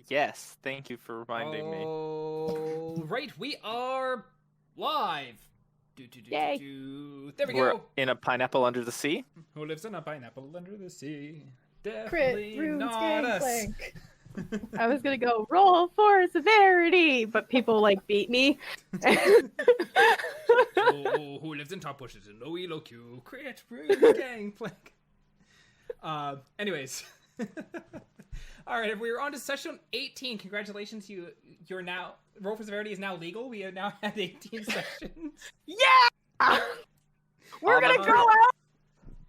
Yes, thank you for reminding me. Oh, right, we are live. Yay. There we We're go. in a pineapple under the sea. Who lives in a pineapple under the sea? Crit, Definitely runes, not us. gangplank. I was gonna go roll for severity, but people like beat me. Oh, who lives in top bushes in low elo Q? Crit, rude, gangplank. Anyways. All right, we're on to session 18. Congratulations, you're now roll for severity is now legal. We have now had 18 sessions. Yeah, we're gonna go out.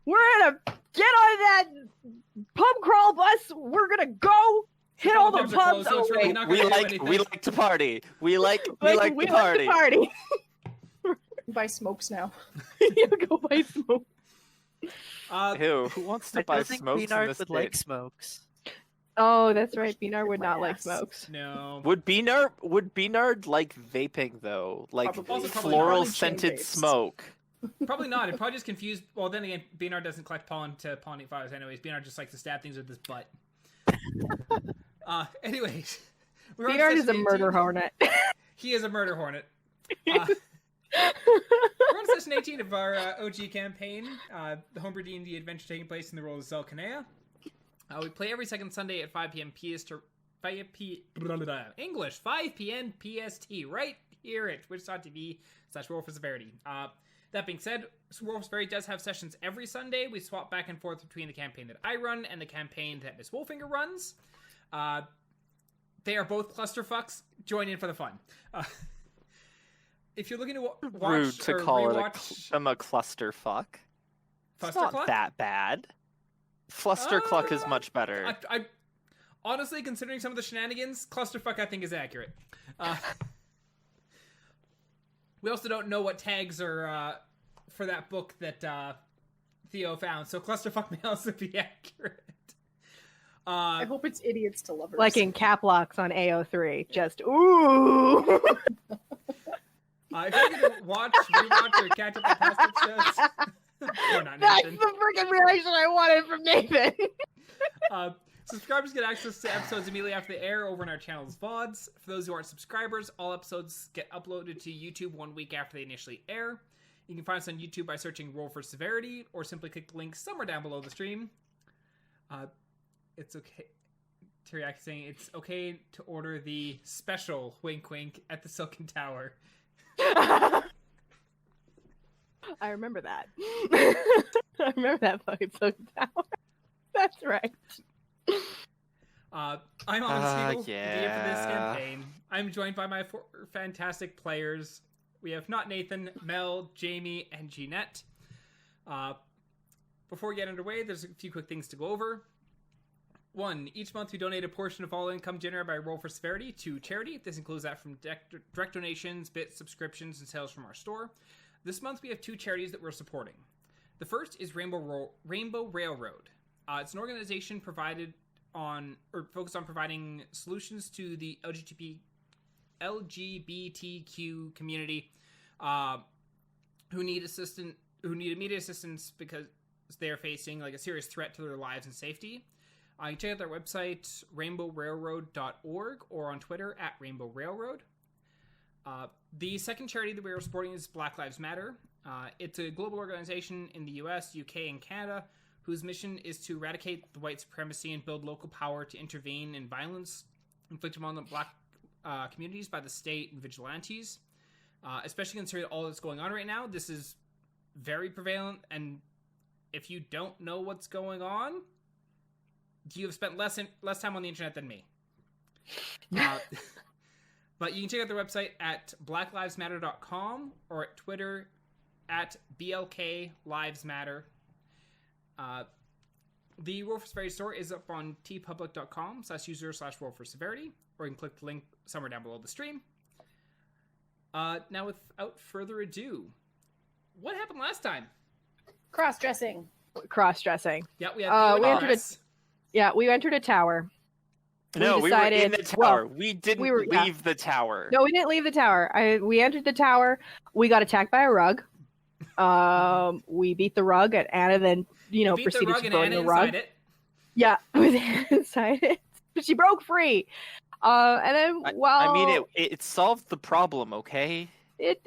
We're gonna get on that pub crawl bus. We're gonna go hit all the pubs. So really We like to party. We like to party. Buy smokes now. You go buy smoke. Who wants to buy smokes in Beanard this would state? like smokes. Oh, that's right. Beanard would not like smokes. No. Would Beanard like vaping though? Like Probably floral chain scented vapes. smoke. Probably not. It probably just confused. Well, then again, Beanard doesn't collect pollen to pollinate flowers anyways. Beanard just likes to stab things with his butt. Anyways. Beanard is a murder hornet. He is a murder hornet. We're on session 18 of our OG campaign, the homebrew D&D adventure taking place in the role of Zelkanea. We play every second Sunday at 5 p.m. English, 5 p.m. PST, right here at twitch.tv/roll for severity. That being said, Roll for Severity does have sessions every Sunday. We swap back and forth between the campaign that I run and the campaign that Miss Wolfinger runs. They are both clusterfucks. Join in for the fun. If you're looking to watch Rude to or call rewatch... them a clusterfuck. It's Clustercluck? not that bad. Flustercluck is much better. I honestly, considering some of the shenanigans, clusterfuck I think is accurate. We also don't know what tags are for that book that Theo found, so clusterfuck may also be accurate. I hope it's idiots to lovers. Like in cap locks on AO3. Just ooh. If you're going to watch, rewatch, or catch up on past episodes, or not, That's Nathan. the freaking reaction I wanted from Nathan. Subscribers get access to episodes immediately after they air over in our channel's VODs. For those who aren't subscribers, all episodes get uploaded to YouTube 1 week after they initially air. You can find us on YouTube by searching Roll for Severity, or simply click the link somewhere down below the stream. It's okay. Teriyaki saying it's okay to order the special wink wink at the Silken Tower. I remember that. I remember that fucking Silken Tower. That's right. I'm on the yeah. for this campaign. I'm joined by my four fantastic players. We have Not Nathan, Mel, Jamie, and Jeanette. Before we get underway, there's a few quick things to go over. 1, each month we donate a portion of all income generated by Roll for Severity to charity. This includes that from direct donations, bits, subscriptions, and sales from our store. This month we have 2 charities that we're supporting. The first is Rainbow Railroad. It's an organization focused on providing solutions to the LGBTQ community who need immediate assistance because they're facing like a serious threat to their lives and safety. You can check out their website, rainbowrailroad.org, or on Twitter at Rainbow Railroad. The second charity that we are supporting is Black Lives Matter. It's a global organization in the US, UK, and Canada whose mission is to eradicate the white supremacy and build local power to intervene in violence inflicted on the black communities by the state and vigilantes. Especially considering all that's going on right now, this is very prevalent, and if you don't know what's going on, you have spent less time on the internet than me. But you can check out their website at blacklivesmatter.com or at Twitter at BLKLivesMatter. The Roll for Severity store is up on tpublic.com/user/Roll for Severity, or you can click the link somewhere down below the stream. Now, without further ado, what happened last time? Cross-dressing. Cross-dressing. Yeah, we had we entered a tower. No, we were in the tower. We didn't leave the tower. No, we didn't leave the tower. We entered the tower. We got attacked by a rug. We beat the rug, and Anna then, proceeded to burn the rug. It. Yeah, with Anna inside it. She broke free. And then I mean, it solved the problem, okay? It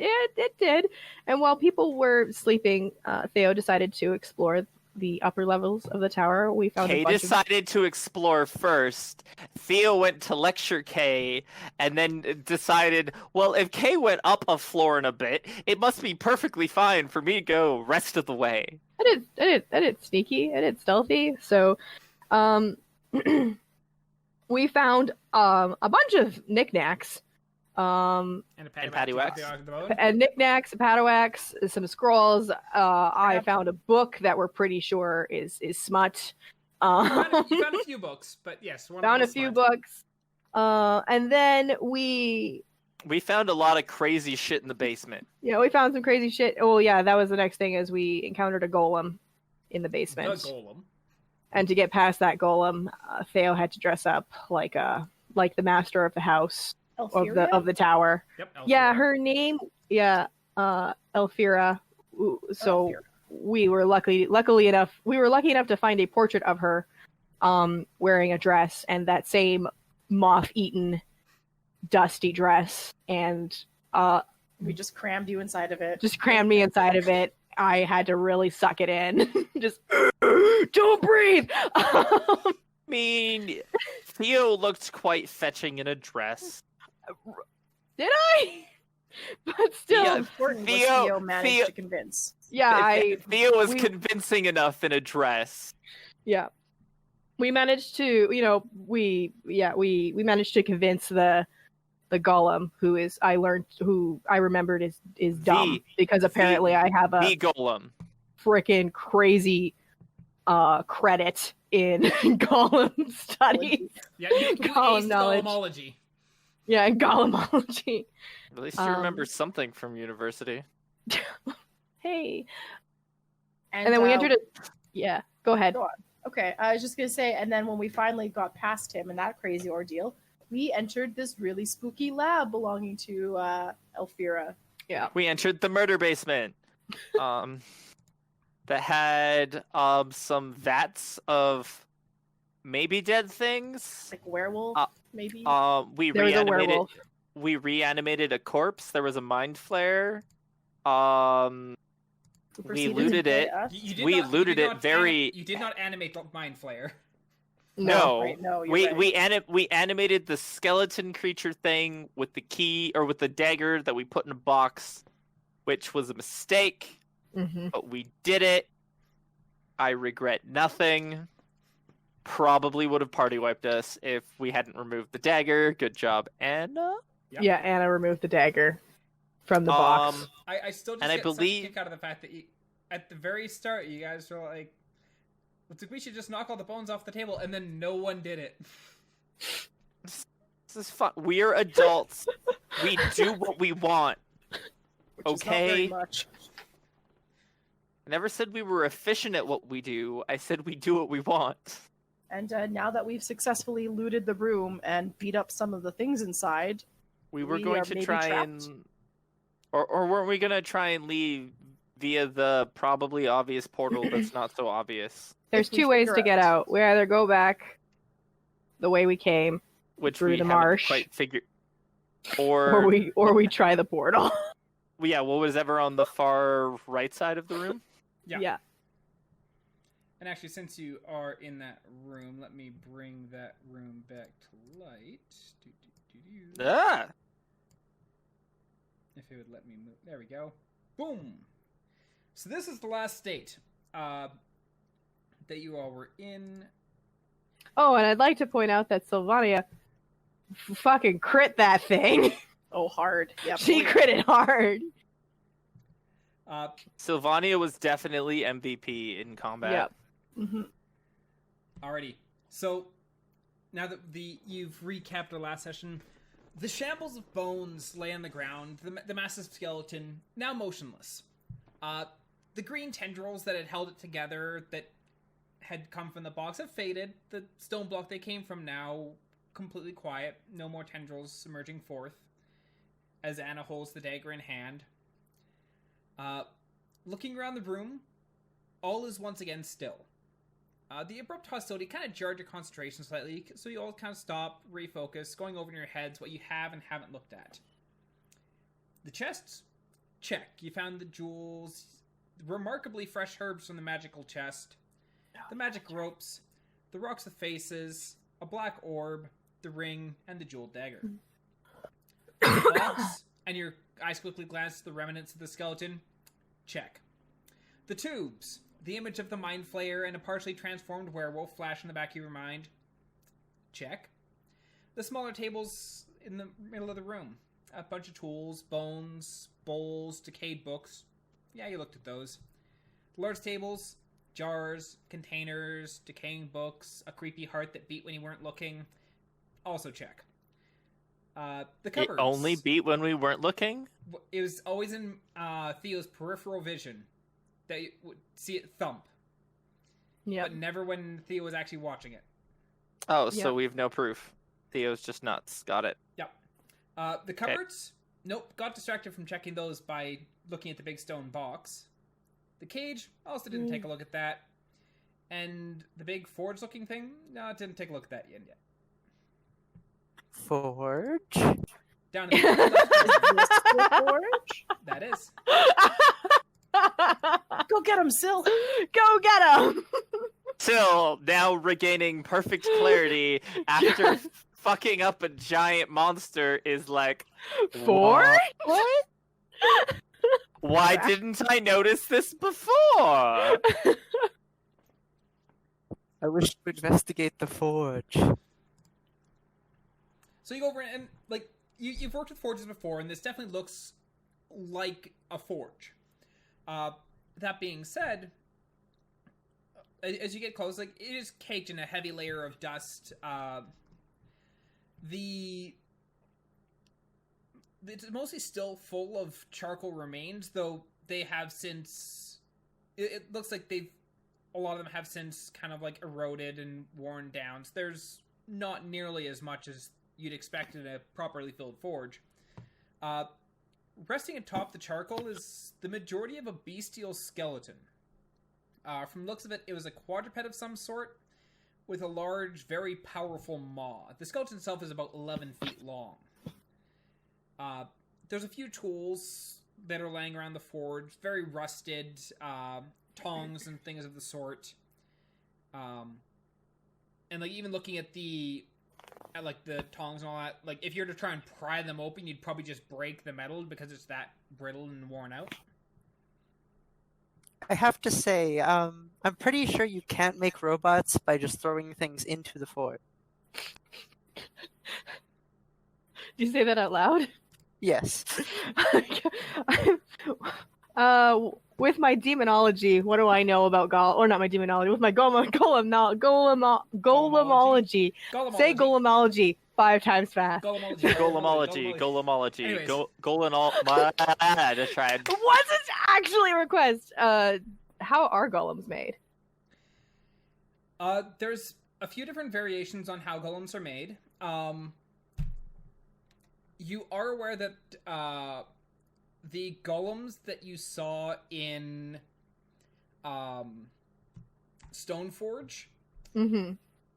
did. And while people were sleeping, Theo decided to explore the upper levels of the tower. We found Kay decided to explore first. Theo went to lecture Kay, and then decided, well, if Kay went up a floor and a bit, it must be perfectly fine for me to go rest of the way. I did sneaky. I did stealthy. So, we found a bunch of knickknacks. And paddywhacks. And knickknacks, paddywhacks, some scrolls. I found a book that we're pretty sure is smut. You found a few books, but yes, found a few books. And then we found a lot of crazy shit in the basement. Yeah, we found some crazy shit. Oh yeah, that was the next thing, is we encountered a golem in the basement. The golem. And to get past that golem, Theo had to dress up like the master of the house. Of the tower. Yep, Elfira. Yeah, her name. Yeah, Elfira. So we were lucky enough to find a portrait of her, wearing a dress, and that same moth-eaten, dusty dress, and we just crammed you inside of it. Just crammed me inside of it. I had to really suck it in. Just don't breathe. I mean, Theo looked quite fetching in a dress. Did I? But still, yeah, Theo managed to convince. Yeah, Theo was convincing enough in a dress. Yeah, we managed to, we managed to convince the golem, who I remembered is dumb, because apparently I have a golem freaking crazy credit in golem studies. Yeah, golem knowledge. Golemology. Yeah, and golemology. At least you remember something from university. Hey. And then we entered it. Yeah, go ahead. Go on. Okay, I was just going to say, and then when we finally got past him and that crazy ordeal, we entered this really spooky lab belonging to Elfira. Yeah. We entered the murder basement. That had some vats of maybe dead things. Like werewolf, maybe? We reanimated a corpse. There was a mind flare. We looted it. We looted it very... You did not animate the mind flare. No. Right, no, we animated the skeleton creature thing with the key, or with the dagger that we put in a box, which was a mistake. Mm-hmm. But we did it. I regret nothing. Probably would have party wiped us if we hadn't removed the dagger. Good job, Anna. Yep. Yeah, Anna removed the dagger from the box. I still just get such a kick out of the fact that at the very start, you guys were like, we should just knock all the bones off the table, and then no one did it. This is fun. We're adults. We do what we want. Which is not very much. I never said we were efficient at what we do. I said we do what we want. And now that we've successfully looted the room and beat up some of the things inside, we were going to try and... Or weren't we going to try and leave via the probably obvious portal that's not so obvious? There's two ways to get out. We either go back the way we came, which through we the haven't marsh, quite figured, or we try the portal. Yeah, what was ever on the far right side of the room? Yeah. And actually, since you are in that room, let me bring that room back to light. Ah! If it would let me move. There we go. Boom! So this is the last state that you all were in. Oh, and I'd like to point out that Sylvania fucking crit that thing. Oh, hard. Yep. She critted hard. Sylvania was definitely MVP in combat. Yep. Mm-hmm. Alrighty. So now that you've recapped the last session, the shambles of bones lay on the ground. The massive skeleton now motionless. The green tendrils that had held it together, that had come from the box, have faded. The stone block they came from now completely quiet. No more tendrils emerging forth. As Anna holds the dagger in hand. Looking around the room, all is once again still. The abrupt hostility kind of jarred your concentration slightly, so you all kind of stop, refocus, going over in your heads what you have and haven't looked at. The chests, check. You found the jewels, remarkably fresh herbs from the magical chest, the magic ropes, the rocks with faces, a black orb, the ring, and the jeweled dagger. The box, and your eyes quickly glance at the remnants of the skeleton, check. The tubes, the image of the mind flayer and a partially transformed werewolf flash in the back of your mind, check. The smaller tables in the middle of the room, a bunch of tools, bones, bowls, decayed books. Yeah, you looked at those. The large tables, jars, containers, decaying books, a creepy heart that beat when you weren't looking. Also check. The cupboards. It only beat when we weren't looking? It was always in Theo's peripheral vision that you would see it thump. Yeah. But never when Theo was actually watching it. Oh, so we have no proof. Theo's just nuts. Got it. Yep. The cupboards, nope, got distracted from checking those by looking at the big stone box. The cage, also didn't take a look at that. And the big forge-looking thing, no, didn't take a look at that yet. Forge? Down in the Forge? That is. Go get him, Syl. Go get him! Till now regaining perfect clarity after fucking up a giant monster is like, Forge? What? Why didn't I notice this before? I wish to investigate the forge. So you go over and like, you've worked with forges before, and this definitely looks like a forge. That being said, as you get close, like, it is caked in a heavy layer of dust. It's mostly still full of charcoal remains, though they have since... It looks like a lot of them have since kind of, like, eroded and worn down. So there's not nearly as much as you'd expect in a properly filled forge. Resting atop the charcoal is the majority of a bestial skeleton. From the looks of it, it was a quadruped of some sort with a large, very powerful maw. The skeleton itself is about 11 feet long. There's a few tools that are laying around the forge, very rusted, tongs and things of the sort. And like even looking at the tongs and all that, like if you were to try and pry them open, you'd probably just break the metal because it's that brittle and worn out. I have to say, I'm pretty sure you can't make robots by just throwing things into the forge. Did you say that out loud? Yes. With my demonology, what do I know about or not my demonology, with my golemology. Say golemology 5 times fast. Golemology. Anyways. I just tried. What's its actually request? How are golems made? There's a few different variations on how golems are made. You are aware that the golems that you saw in Stoneforge,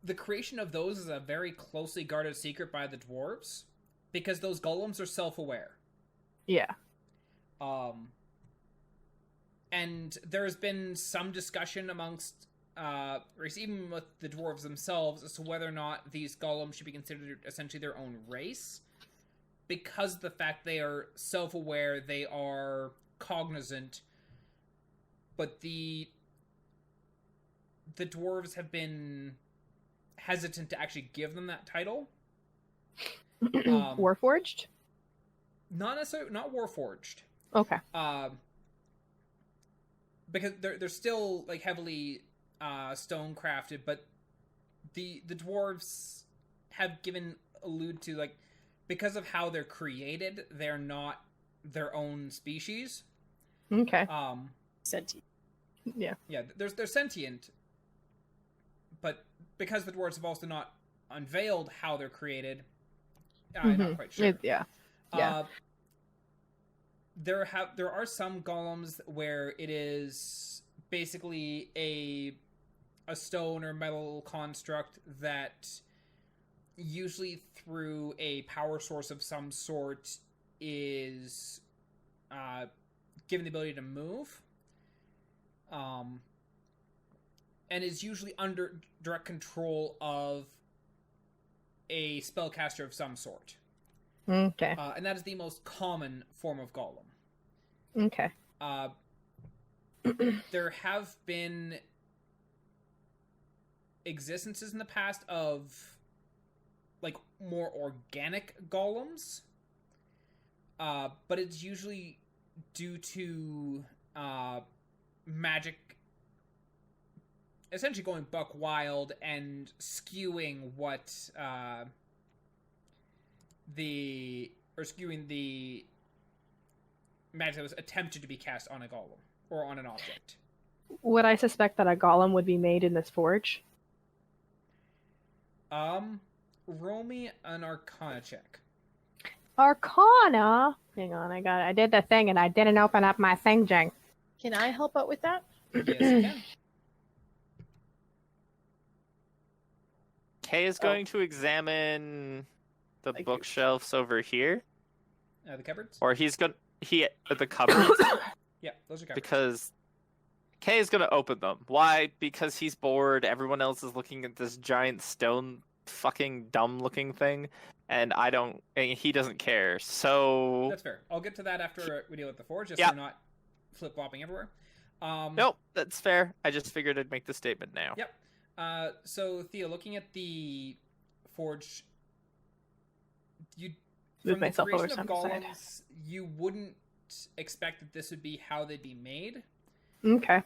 the creation of those is a very closely guarded secret by the dwarves, because those golems are self-aware. Yeah. And there's been some discussion amongst, or even with the dwarves themselves, as to whether or not these golems should be considered essentially their own race. Because of the fact they are self-aware, they are cognizant, but the dwarves have been hesitant to actually give them that title. Warforged? Not necessarily, not Warforged. Okay. Because they're still like heavily stone crafted, but the dwarves have allude to like, because of how they're created, they're not their own species. Okay. Sentient. Yeah. Yeah, they're sentient, but because the dwarves have also not unveiled how they're created, I'm not quite sure. Yeah. There are some golems where it is basically a a stone or metal construct that usually through a power source of some sort is given the ability to move, and is usually under direct control of a spellcaster of some sort. Okay. And that is the most common form of golem. Okay. There have been existences in the past of like more organic golems, but it's usually due to magic essentially going buck wild and skewing skewing the magic that was attempted to be cast on a golem or on an object. Would I suspect that a golem would be made in this forge? Roll me an Arcana check. Arcana? Hang on, I did the thing and I didn't open up my thing, Jang. Can I help out with that? Yes, you can. Kay is going to examine the Thank you. bookshelves over here, The cupboards? or the cupboards, Yeah, those are cupboards. because Kay is going to open them. Why? Because he's bored. Everyone else is looking at this giant stone, fucking dumb-looking thing, and he doesn't care. So That's fair. I'll get to that after we deal with the forge, just Yeah. so we're not flip-flopping everywhere. nope, that's fair. I just figured I'd make the statement now. Yep. So Theo, looking at the forge, Move from the myself over creation of some side. golems, you wouldn't expect that this would be how they'd be made. Okay.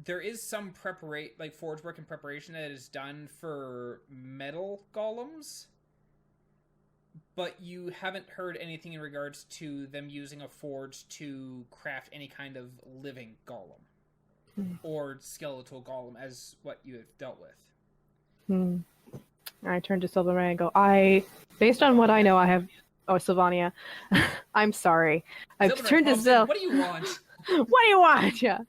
There is some forge work and preparation that is done for metal golems, but you haven't heard anything in regards to them using a forge to craft any kind of living golem or skeletal golem as what you have dealt with. I turn to Sylvania and go, based on what I know, I have... Oh, Sylvania. I'm sorry. I've Sylvania turned to pops in, Zyl. What do you want? What do you want? Yeah.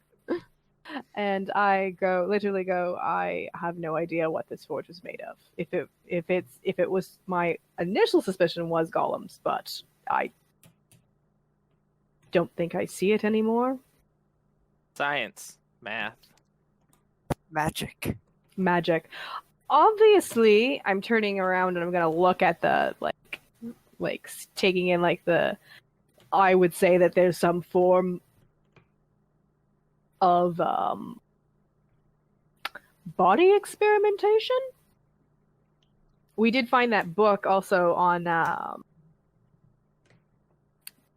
And I literally go, I have no idea what this forge is made of. If it was, my initial suspicion was golems, but I don't think I see it anymore. Science, math. Magic. Magic. Obviously, I'm turning around and I'm gonna look at the like taking in I would say that there's some form of body experimentation. We did find that book also on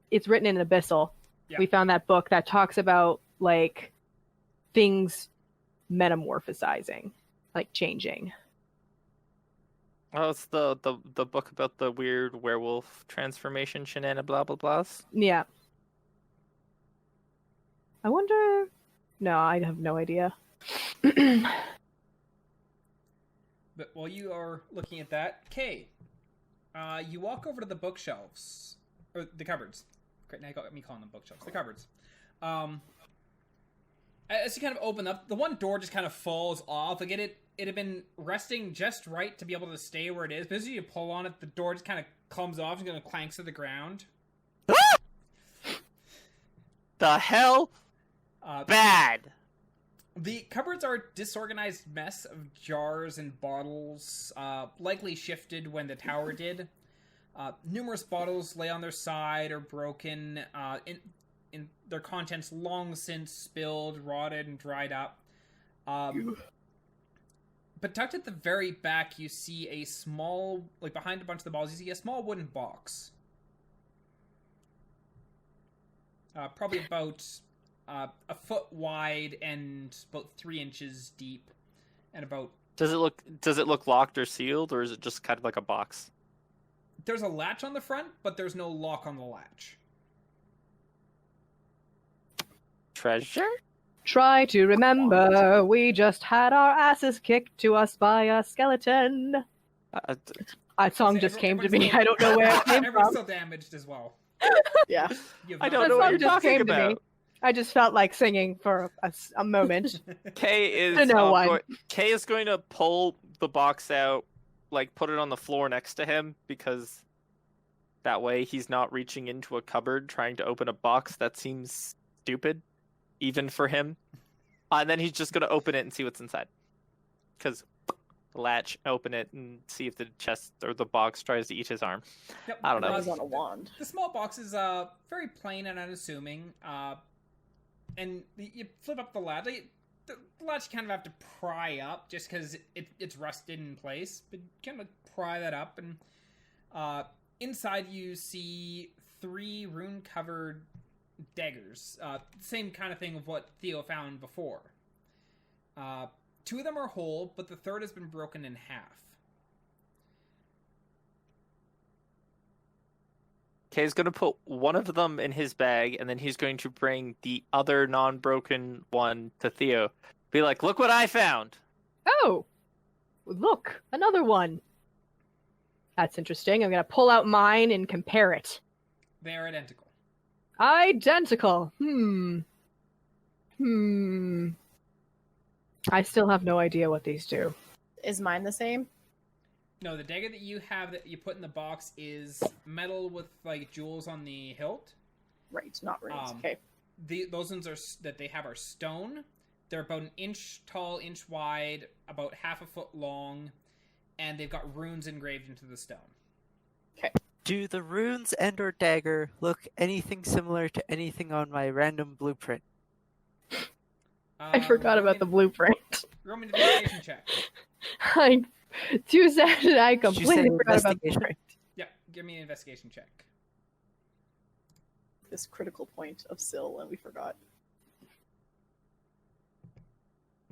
it's written in Abyssal. Yeah. We found that book that talks about things metamorphosizing, changing. Oh, it's the book about the weird werewolf transformation shenanigans, blah blah blahs. Yeah. I wonder. No, I have no idea. But while you are looking at that, Kay, you walk over to the bookshelves, or the cupboards. Great, now you got me calling them bookshelves. The cupboards. As you kind of open up, the one door just kind of falls off. It had been resting just right to be able to stay where it is. But as you pull on it, the door just kind of comes off and kind of clanks to the ground. The hell? Bad. The cupboards are a disorganized mess of jars and bottles, likely shifted when the tower did. Numerous bottles lay on their side or broken, in their contents long since spilled, rotted, and dried up. But tucked at the very back, you see a small, behind a bunch of the bottles, you see a small wooden box. Probably about a foot wide and about 3 inches deep, and about. Does it look locked or sealed, or is it just kind of like a box? There's a latch on the front, but there's no lock on the latch. Treasure? Try to remember, we just had our asses kicked to us by a skeleton. That song just came to me. I don't know where it came Everyone's from. still damaged as well. Yeah. You have I not- don't know That what song you're just talking came to me. about. I just felt like singing for a moment. Kay is To no one. Kay is going to pull the box out, like put it on the floor next to him, because that way he's not reaching into a cupboard trying to open a box. That seems stupid, even for him. And then he's just going to open it and see what's inside. Because the latch, open it, and see if the chest or the box tries to eat his arm. Yep. I don't know. He's on a wand. The small box is very plain and unassuming. And you flip up the latch. The latch you kind of have to pry up just because it's rusted in place. But you kind of pry that up, and inside you see 3 rune-covered daggers. Same kind of thing of what Theo found before. 2 of them are whole, but the third has been broken in half. Kay's going to put one of them in his bag, and then he's going to bring the other non-broken one to Theo. Be like, look what I found! Oh! Look! Another one! That's interesting. I'm gonna pull out mine and compare it. They are identical. Identical! I still have no idea what these do. Is mine the same? No, the dagger that you have that you put in the box is metal with like jewels on the hilt. Right, not runes. Okay. Those ones that they have are stone. They're about 1 inch tall, inch wide, about half a foot long, and they've got runes engraved into the stone. Do the runes and or dagger look anything similar to anything on my random blueprint? I forgot about the blueprint. Roll me an investigation check. I too sad that I Did you say completely forgot about the investigation? blueprint. Yeah, give me an investigation check. This critical point of Syl, and we forgot.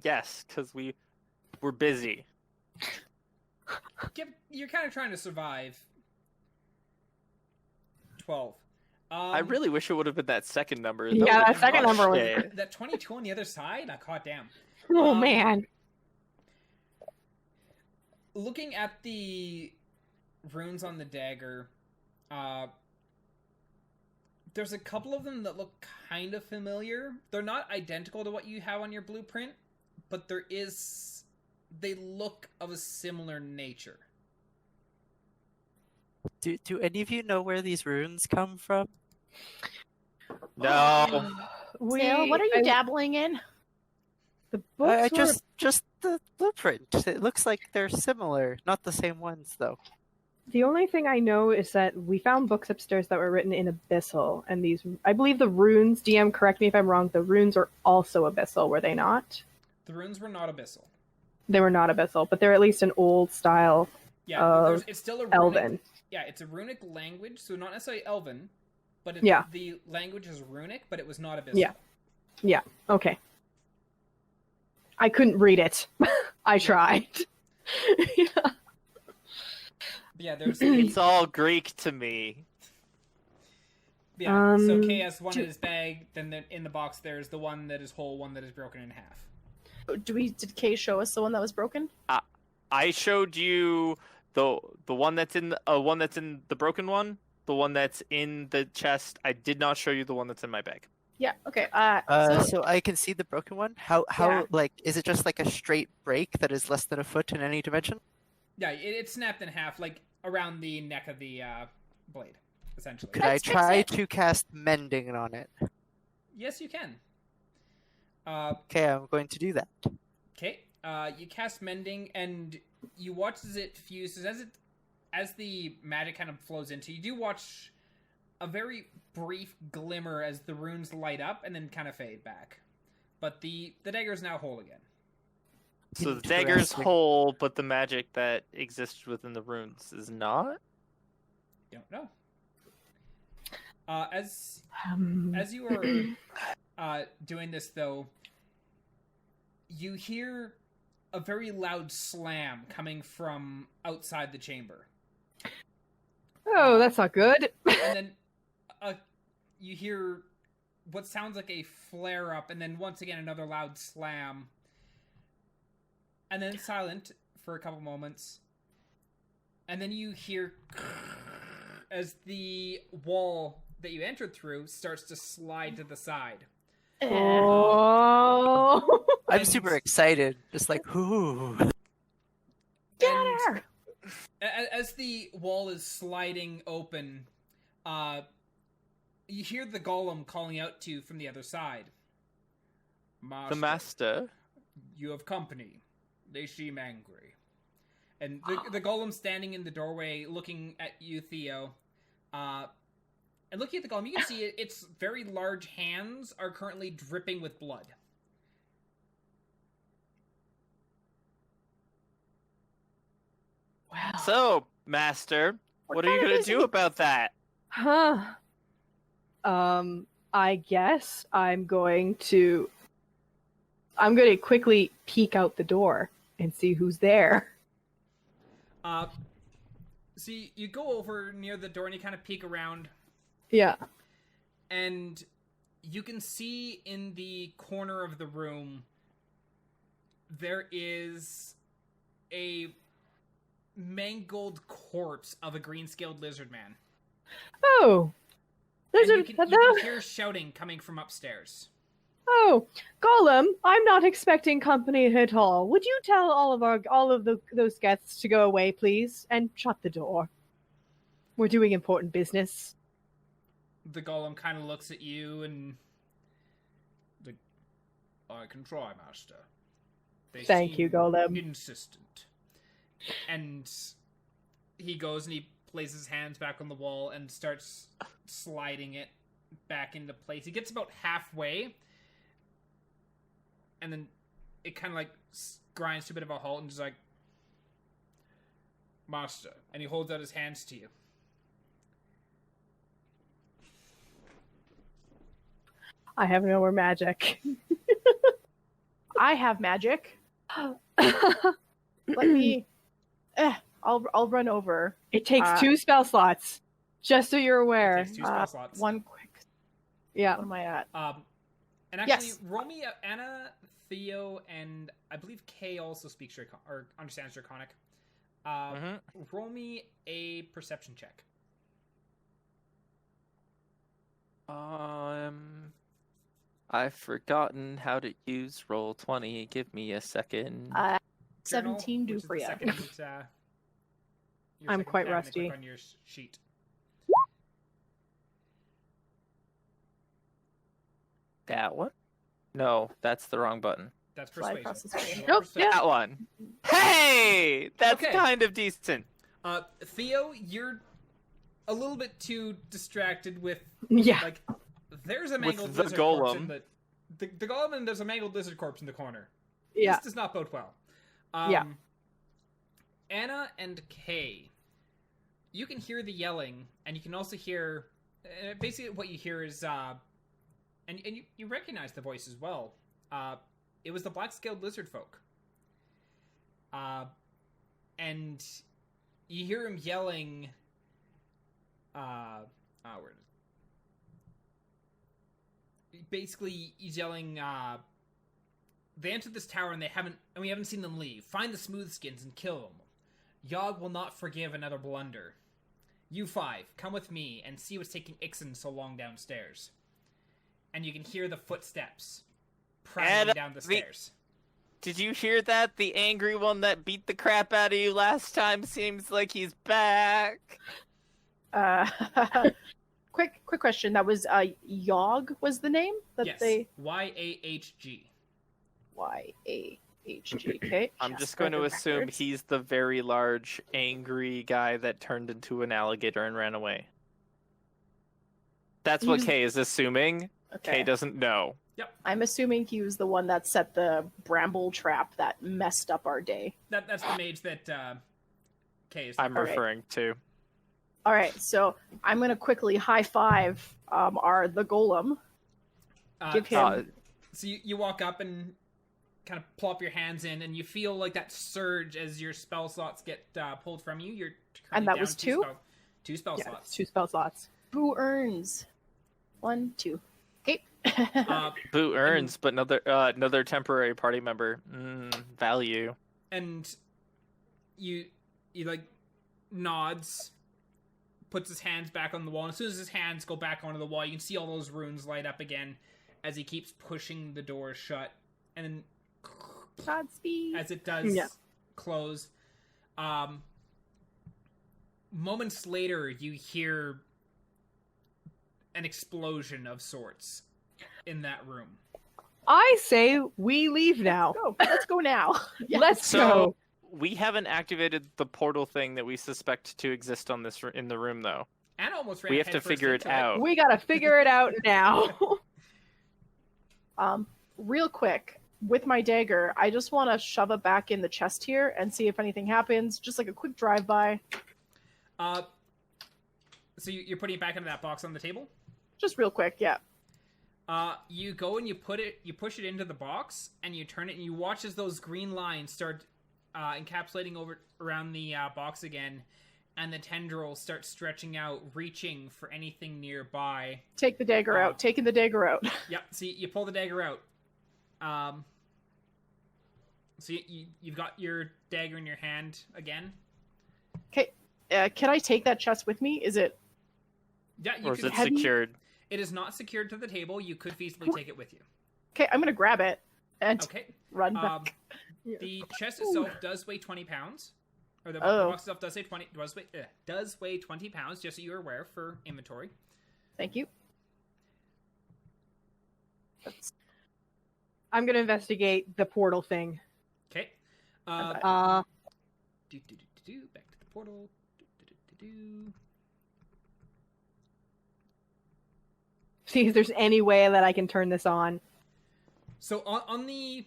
Yes, because we're busy. You're kind of trying to survive. 12. I really wish it would have been that second number. Yeah, would've that been second much number was- shit. That 22 on the other side? God damn. Oh man. Looking at the runes on the dagger, there's a couple of them that look kind of familiar. They're not identical to what you have on your blueprint, but they look of a similar nature. Do any of you know where these runes come from? No. Syl, what are you dabbling in? The books were... Just the blueprint. It looks like they're similar, not the same ones though. The only thing I know is that we found books upstairs that were written in Abyssal, and these, I believe the runes, DM, correct me if I'm wrong, the runes are also Abyssal, were they not? The runes were not Abyssal. They were not Abyssal, but they're at least an old style Yeah, it's still a runic, Elven. Yeah, it's a runic language, so not necessarily Elven, but the language is runic, but it was not Abyssal. Yeah, okay. I couldn't read it. I tried. Yeah. Yeah, there's It's all Greek to me. Yeah, so Kay has one in his bag, then in the box there's the one that is whole, one that is broken in half. Did Kay show us the one that was broken? I showed you the one that's in the broken one, the one that's in the chest. I did not show you the one that's in my bag. Yeah, okay. So I can see the broken one. How like is it just like a straight break that is less than a foot in any dimension? Yeah, it snapped in half, like around the neck of the blade, essentially. Could I try to cast mending on it? Yes, you can. Okay, I'm going to do that. Okay, you cast mending, and you watch as it fuses, as the magic kind of flows into. You do watch a very brief glimmer as the runes light up and then kind of fade back. But the dagger is now whole again. So the dagger's whole, but the magic that exists within the runes is not? Don't know. As you are doing this, though, you hear a very loud slam coming from outside the chamber. Oh, that's not good. And then you hear what sounds like a flare-up, and then once again another loud slam. And then silent for a couple moments. And then you hear as the wall that you entered through starts to slide to the side. Oh, I'm And- super excited. Just like, ooh. get And her! as the wall is sliding open, you hear the golem calling out to you from the other side. The master. You have company. They seem angry. And the golem standing in the doorway looking at you, Theo. And looking at the golem, you can see its very large hands are currently dripping with blood. Wow. So, master, what are you kind of gonna is do he? about that? Huh. I guess I'm going to quickly peek out the door and see who's there. So you go over near the door and you kind of peek around, Yeah. and you can see in the corner of the room there is a mangled corpse of a green-scaled lizard man. Oh. There's And a you can hear shouting coming from upstairs. Oh, Golem, I'm not expecting company at all. Would you tell all of those guests to go away, please, and shut the door? We're doing important business. The golem kind of looks at you and... I can try, master. They Thank you, seem Golem. insistent. And he goes and he places his hands back on the wall and starts sliding it back into place. He gets about halfway, and then it kind of like grinds to a bit of a halt and just like, master. And he holds out his hands to you. I have no more magic. I have magic. Let me. I'll run over. It takes 2 spell slots, just so you're aware. It takes 2 spell slots. One quick. Yeah. What am I at? And actually, Yes. roll me Anna, Theo, and I believe Kay also speaks or understands Draconic. Roll me a perception check. I've forgotten how to use Roll20. Give me a second. Journal, 17 do which is for the you. second, your I'm second quite tab, and rusty. click on your sheet. That one? No, that's the wrong button. That's Slide persuasion. across the screen. Roll Nope, persuasion. That one. Hey! That's Okay. kind of decent. Theo, you're a little bit too distracted with Yeah. like there's a mangled the lizard corpse golem. in the golem, and there's a mangled lizard corpse in the corner. Yeah. This does not bode well. Yeah. Anna and Kay, you can hear the yelling, and you can also hear basically what you hear is and you recognize the voice as well. It was the black-scaled lizard folk. And you hear him yelling. Where is it? Basically, he's yelling. They entered this tower and we haven't seen them leave. Find the Smoothskins and kill them. Yogg will not forgive another blunder. You 5, come with me and see what's taking Ixen so long downstairs. And you can hear the footsteps prattling down the stairs. Did you hear that? The angry one that beat the crap out of you last time seems like he's back. Quick question. That was Yogg was the name that Yes, they Yahg. Yahg. Okay. I'm just going to assume he's the very large, angry guy that turned into an alligator and ran away. That's what He's- Kay is assuming. Okay. Kay doesn't know. I'm assuming he was the one that set the bramble trap that messed up our day. That's the mage that Kay is. I'm Alright. referring to. All right, so I'm gonna quickly high five the golem. Give him. So you walk up and kind of plop your hands in, and you feel like that surge as your spell slots get pulled from you. You're And currently that down was 2 2? two spell Yeah, slots. 2 spell slots. Who earns? 1, 2. Okay. Boo earns, but another temporary party member. Value. And you like nods, puts his hands back on the wall, and as soon as his hands go back onto the wall, you can see all those runes light up again, as he keeps pushing the door shut, and then Godspeed. as it does Yeah. close. Moments later, you hear an explosion of sorts in that room. I say we leave now. Let's go now. Yeah. Let's So go. we haven't activated the portal thing that we suspect to exist on this in the room, though. Anna almost ran We have to headfirst figure it into out. We gotta figure it out now. Real quick, with my dagger, I just want to shove it back in the chest here and see if anything happens. Just like a quick drive-by. So you're putting it back into that box on the table? Just real quick, yeah. You go and you push it into the box, and you turn it, and you watch as those green lines start encapsulating around the box again, and the tendrils start stretching out, reaching for anything nearby. Take the dagger out. Taking the dagger out. Yep. So you pull the dagger out. So you've got your dagger in your hand again. Okay. Can I take that chest with me? Is it? Yeah. Or is it Have you- secured? It is not secured to the table. You could feasibly take it with you. Okay, I'm gonna grab it and Okay. run back. The chest itself does weigh 20 pounds. Or the Oh. box itself does weigh 20 pounds, just so you're aware for inventory. Thank you. I'm gonna investigate the portal thing. Okay. Okay. Back to the portal. See if there's any way that I can turn this on. So on the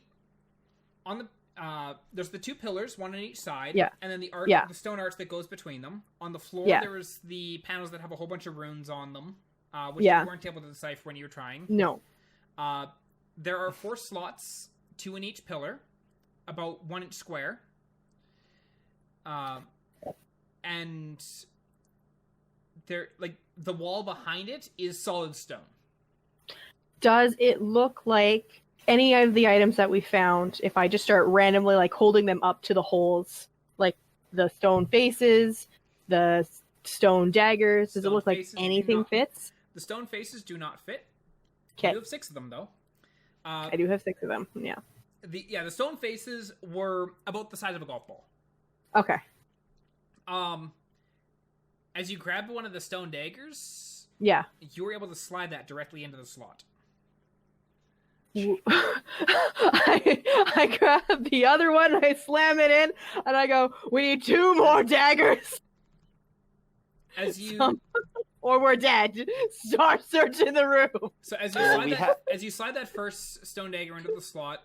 there's the two pillars, one on each side. Yeah. And then the Yeah. the stone arch that goes between them. On the floor, Yeah. there's the panels that have a whole bunch of runes on them, which Yeah. you weren't able to decipher when you were trying. No. There are 4 slots, 2 in each pillar, about 1 inch square. And there, like, the wall behind it is solid stone. Does it look like any of the items that we found, if I just start randomly like holding them up to the holes, like the stone faces, the stone daggers, does it Stone look like faces do anything not- fits? The stone faces do not fit. Okay. You have 6 of them, though. I do have 6 of them. Yeah. The stone faces were about the size of a golf ball. Okay. As you grab one of the stone daggers, Yeah. you were able to slide that directly into the slot. I grab the other one, I slam it in, and I go, we need 2 more daggers! As you Or we're dead. Start searching the room. So as you Well, slide as you slide that first stone dagger into the slot,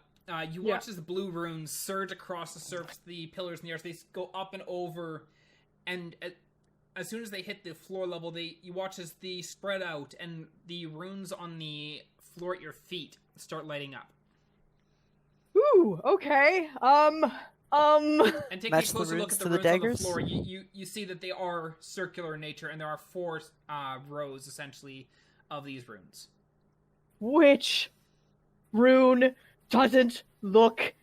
you Yeah. watch as the blue runes surge across the surface, the pillars in the earth. They go up and over, and as soon as they hit the floor level, you watch as they spread out, and the runes on the floor at your feet start lighting up. Ooh, okay. And taking Match a the closer look runes at the to the runes on the daggers? floor, you see that they are circular in nature, and there are 4 rows essentially of these runes. Which rune doesn't look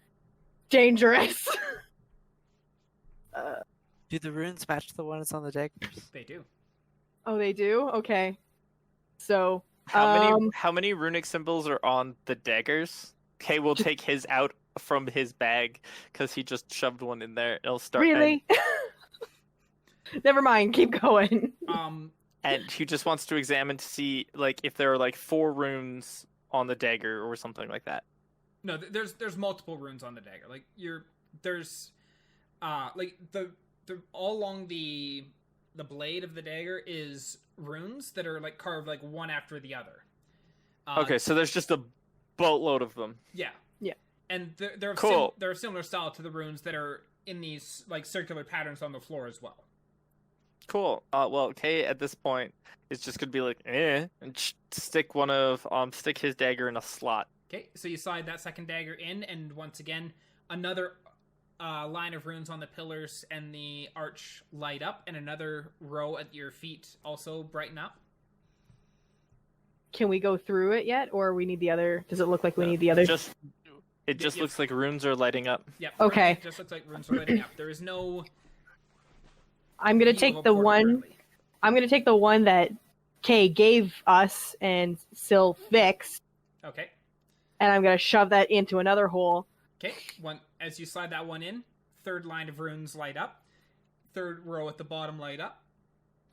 dangerous? Do the runes match the ones on the daggers? They do. Oh, they do? Okay. So, How many runic symbols are on the daggers? Kay will take his out from his bag because he just shoved one in there. It'll start. really? Never mind, keep going. And he just wants to examine to see like if there are like 4 runes on the dagger or something like that. No, there's multiple runes on the dagger. Like there's like the all along the blade of the dagger is runes that are like carved like one after the other. Okay, so there's just a boatload of them. Yeah. Yeah. And they're Cool. they're similar style to the runes that are in these like circular patterns on the floor as well. Cool. Well, Kay at this point is just gonna be like, and stick his dagger in a slot. Okay, so you slide that second dagger in, and once again, another line of runes on the pillars and the arch light up, and another row at your feet also brighten up. Can we go through it yet, or we need the other? Does it look like we need the other? It just Yeah. looks like runes are lighting up. Yep. Okay. It just looks like runes are lighting up. There is no. I'm gonna view take of a the portal one. currently. I'm gonna take the one that Kay gave us and Syl fixed, Okay. And I'm gonna shove that into another hole. Okay. As you slide that one in, third line of runes light up. Third row at the bottom light up.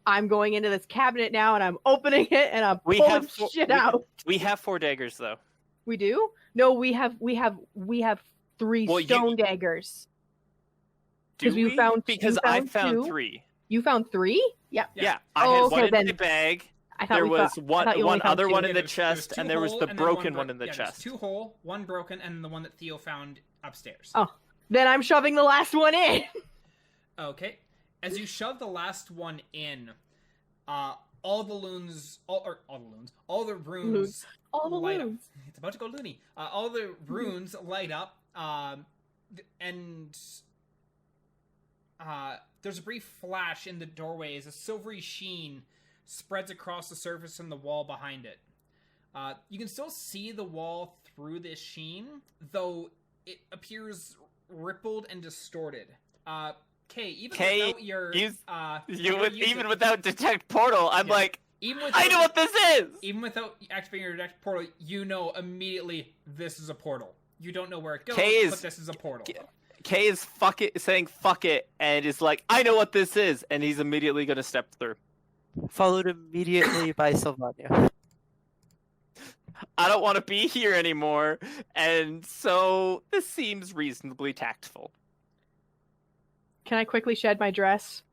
I'm going into this cabinet now, and I'm opening it, and I'm pulling shit out. We have 4 daggers, though. We do? No, we have 3 stone daggers. Do we? Found I found 2. 3. You found 3? Yep. Yeah, I had one in then my bag. I thought There we was thought- I one thought you only found other 2. one in the there's chest, 2 and there was whole, the and then broken one in the There's chest. 2 whole, 1 broken, and the one that Theo found upstairs. Oh. Then I'm shoving the last one in. Okay. As you shove the last one in, all the runes Loons. All the light loons. up. It's about to go loony. All the runes light up, and there's a brief flash in the doorway as a silvery sheen spreads across the surface and the wall behind it. You can still see the wall through this sheen, though it appears rippled and distorted. Without your even without detect portal, I'm like, even I know what this is. Even without activating your detect portal, you know immediately this is a portal. You don't know where it goes, but this is a portal. Kay is saying fuck it, and is like, I know what this is, and he's immediately gonna step through. Followed immediately by Sylvania. I don't want to be here anymore, and so this seems reasonably tactful. Can I quickly shed my dress?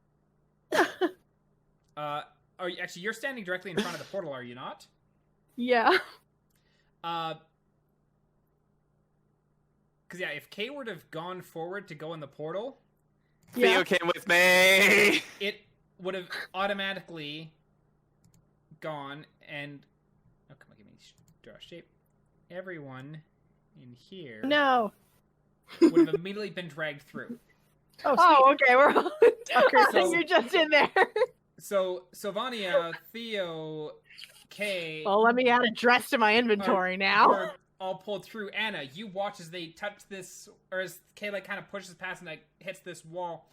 You're standing directly in front of the portal, are you not? Yeah. Because if Kay were to have gone forward to go in the portal, Theo came with me. it would have automatically gone and... Oh, come on, give me draw shape. Everyone in here No. would have immediately been dragged through. Oh, okay. We're all Tucker, So- you're just in there. So, Sylvania, Theo, Kay... Well, let me add a dress to my inventory now. are all pulled through. Anna, you watch as they touch this, or as Kay kind of pushes past and hits this wall,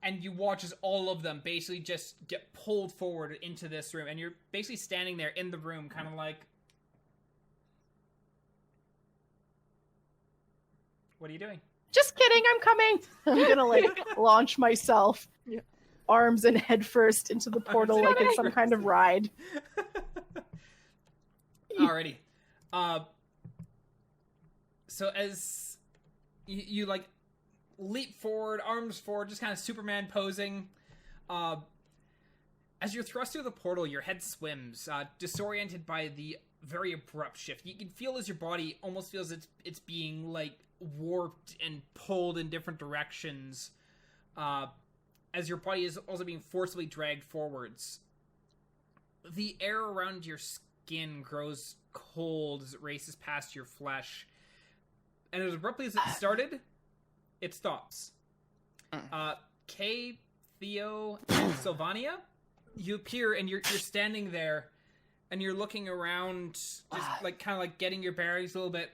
and you watch as all of them basically just get pulled forward into this room, and you're basically standing there in the room, kind of like, what are you doing? Just kidding, I'm coming. I'm gonna launch myself, arms and head first into the portal like it's some kind of ride. Alrighty. So as you leap forward, arms forward, just kind of Superman posing. As you're thrust through the portal, your head swims, disoriented by the very abrupt shift. You can feel as your body almost feels it's being warped and pulled in different directions. As your body is also being forcibly dragged forwards. The air around your skin grows cold as it races past your flesh. And as abruptly as it started, it stops. Kay, Theo, and Sylvania, you appear and you're standing there and you're looking around, just kind of getting your bearings a little bit.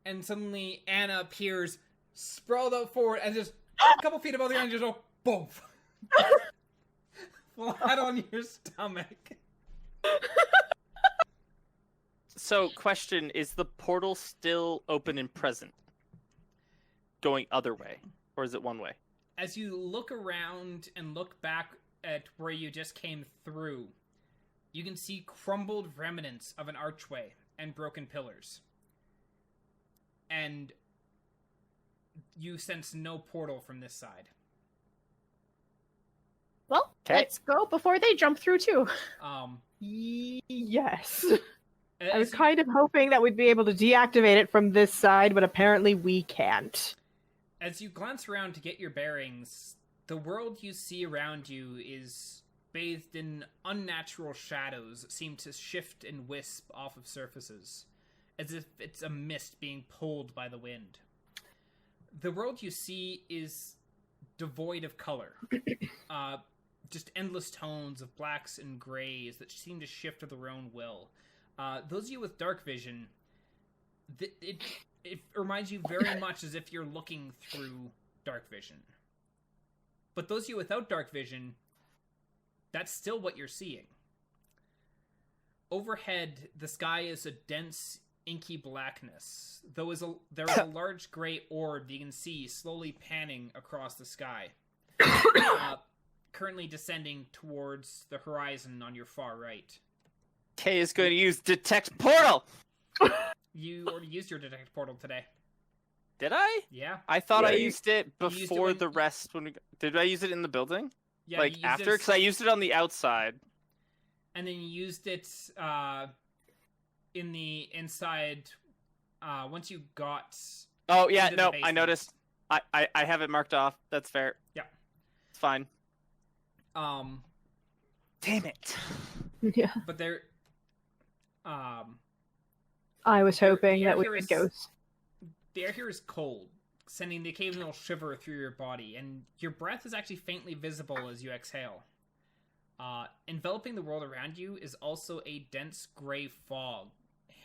And suddenly Anna appears, sprawled out forward, and just a couple feet above the ground, just go, boom! Flat on your stomach. So, question, is the portal still open and present? Going other way? Or is it one way? As you look around and look back at where you just came through, you can see crumbled remnants of an archway and broken pillars. And you sense no portal from this side. Well, Okay. let's go before they jump through too. Yes. I as was you- kind of hoping that we'd be able to deactivate it from this side, but apparently we can't. As you glance around to get your bearings, the world you see around you is bathed in unnatural shadows that seem to shift and wisp off of surfaces, as if it's a mist being pulled by the wind. The world you see is devoid of color. Just endless tones of blacks and grays that seem to shift of their own will. Those of you with dark vision, it reminds you very much as if you're looking through dark vision. But those of you without dark vision, that's still what you're seeing. Overhead, the sky is a dense inky blackness. There was a large gray orb you can see slowly panning across the sky, currently descending towards the horizon on your far right. Kay is going to use Detect Portal! You already used your detect portal today. Did I? Yeah. I thought Yeah, I you used it used it before when- the rest. Did I use it in the building? Yeah. Like you used after? it, Because I used it on the outside. and then you used it in the inside. Once you got. Oh yeah, into the no, I basement. noticed. I have it marked off. That's fair. Yeah. It's fine. Damn it. Yeah. But there. I was hoping the that air we here would is- go. The air here is cold, sending the occasional shiver through your body, and your breath is actually faintly visible as you exhale. Enveloping the world around you is also a dense gray fog,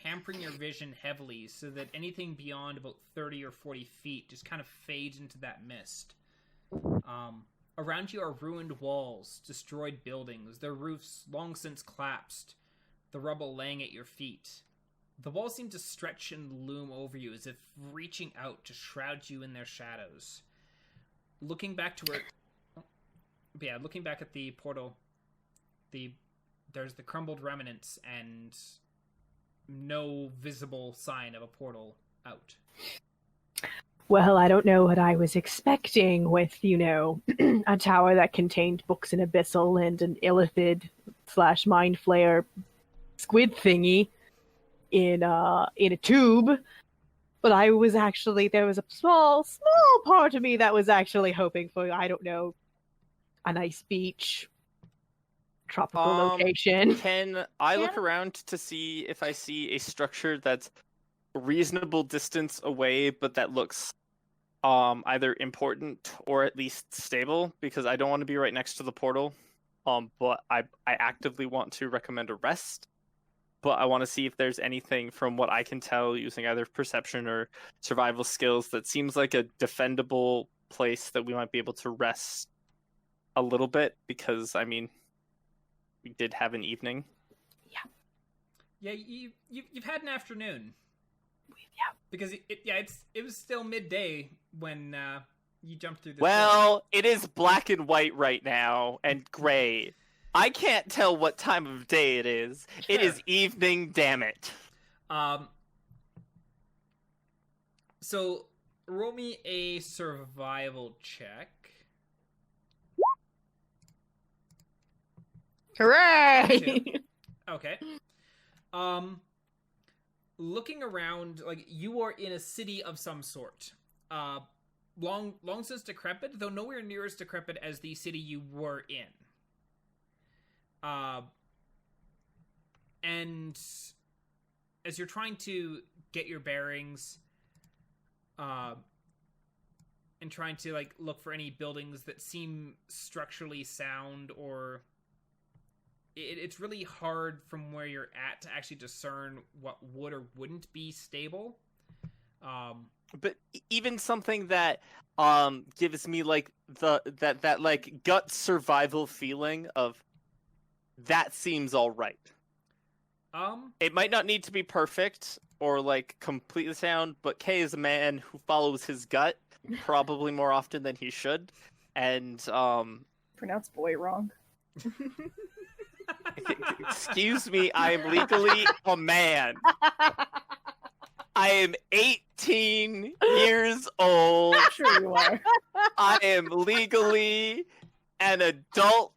hampering your vision heavily so that anything beyond about 30 or 40 feet just kind of fades into that mist. Around you are ruined walls, destroyed buildings, their roofs long since collapsed, the rubble laying at your feet. The walls seem to stretch and loom over you as if reaching out to shroud you in their shadows. Looking back to where... looking back at the portal, there's the crumbled remnants and no visible sign of a portal out. Well, I don't know what I was expecting with, a tower that contained books and abyssal and an illithid / mind flayer squid thingy in a tube. But there was a small part of me that was actually hoping for, I don't know, a nice beach, tropical location. Can I look around to see if I see a structure that's a reasonable distance away, but that looks either important or at least stable? Because I don't want to be right next to the portal. But I actively want to recommend a rest. But I want to see if there's anything from what I can tell using either perception or survival skills that seems like a defendable place that we might be able to rest a little bit, because we did have an evening. Yeah, you've had an afternoon. Yeah. Because it was still midday when you jumped through the Well, it is black and white right now and gray. I can't tell what time of day it is. It Sure. is evening, damn it. So roll me a survival check. Hooray! Okay. Looking around, like, you are in a city of some sort. Long since decrepit, though nowhere near as decrepit as the city you were in. And as you're trying to get your bearings, and trying to, like, look for any buildings that seem structurally sound, or it's really hard from where you're at to actually discern what would or wouldn't be stable. But even something that gives me like that like gut survival feeling of that seems all right. It might not need to be perfect or like completely sound, but Kay is a man who follows his gut probably more often than he should. And Pronounce boy wrong. excuse me, I am legally a man. I am 18 years old. Sure you are. I am legally an adult.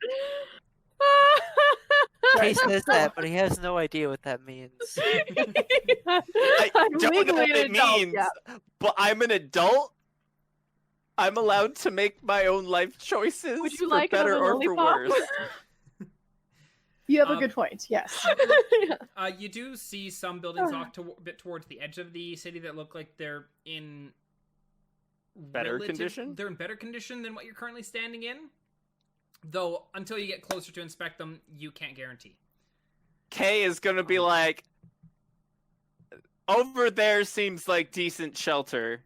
Kay says that, but he has no idea what that means. I I'm don't know legally what an it adult, means, yeah. but I'm an adult. I'm allowed to make my own life choices Would you for like better another or for lollipop? worse. You have a good point. Yes. You do see some buildings off a bit towards the edge of the city that look like they're in Better condition? They're in better condition than what you're currently standing in. Though, until you get closer to inspect them, you can't guarantee. Kay is gonna be like, over there seems like decent shelter,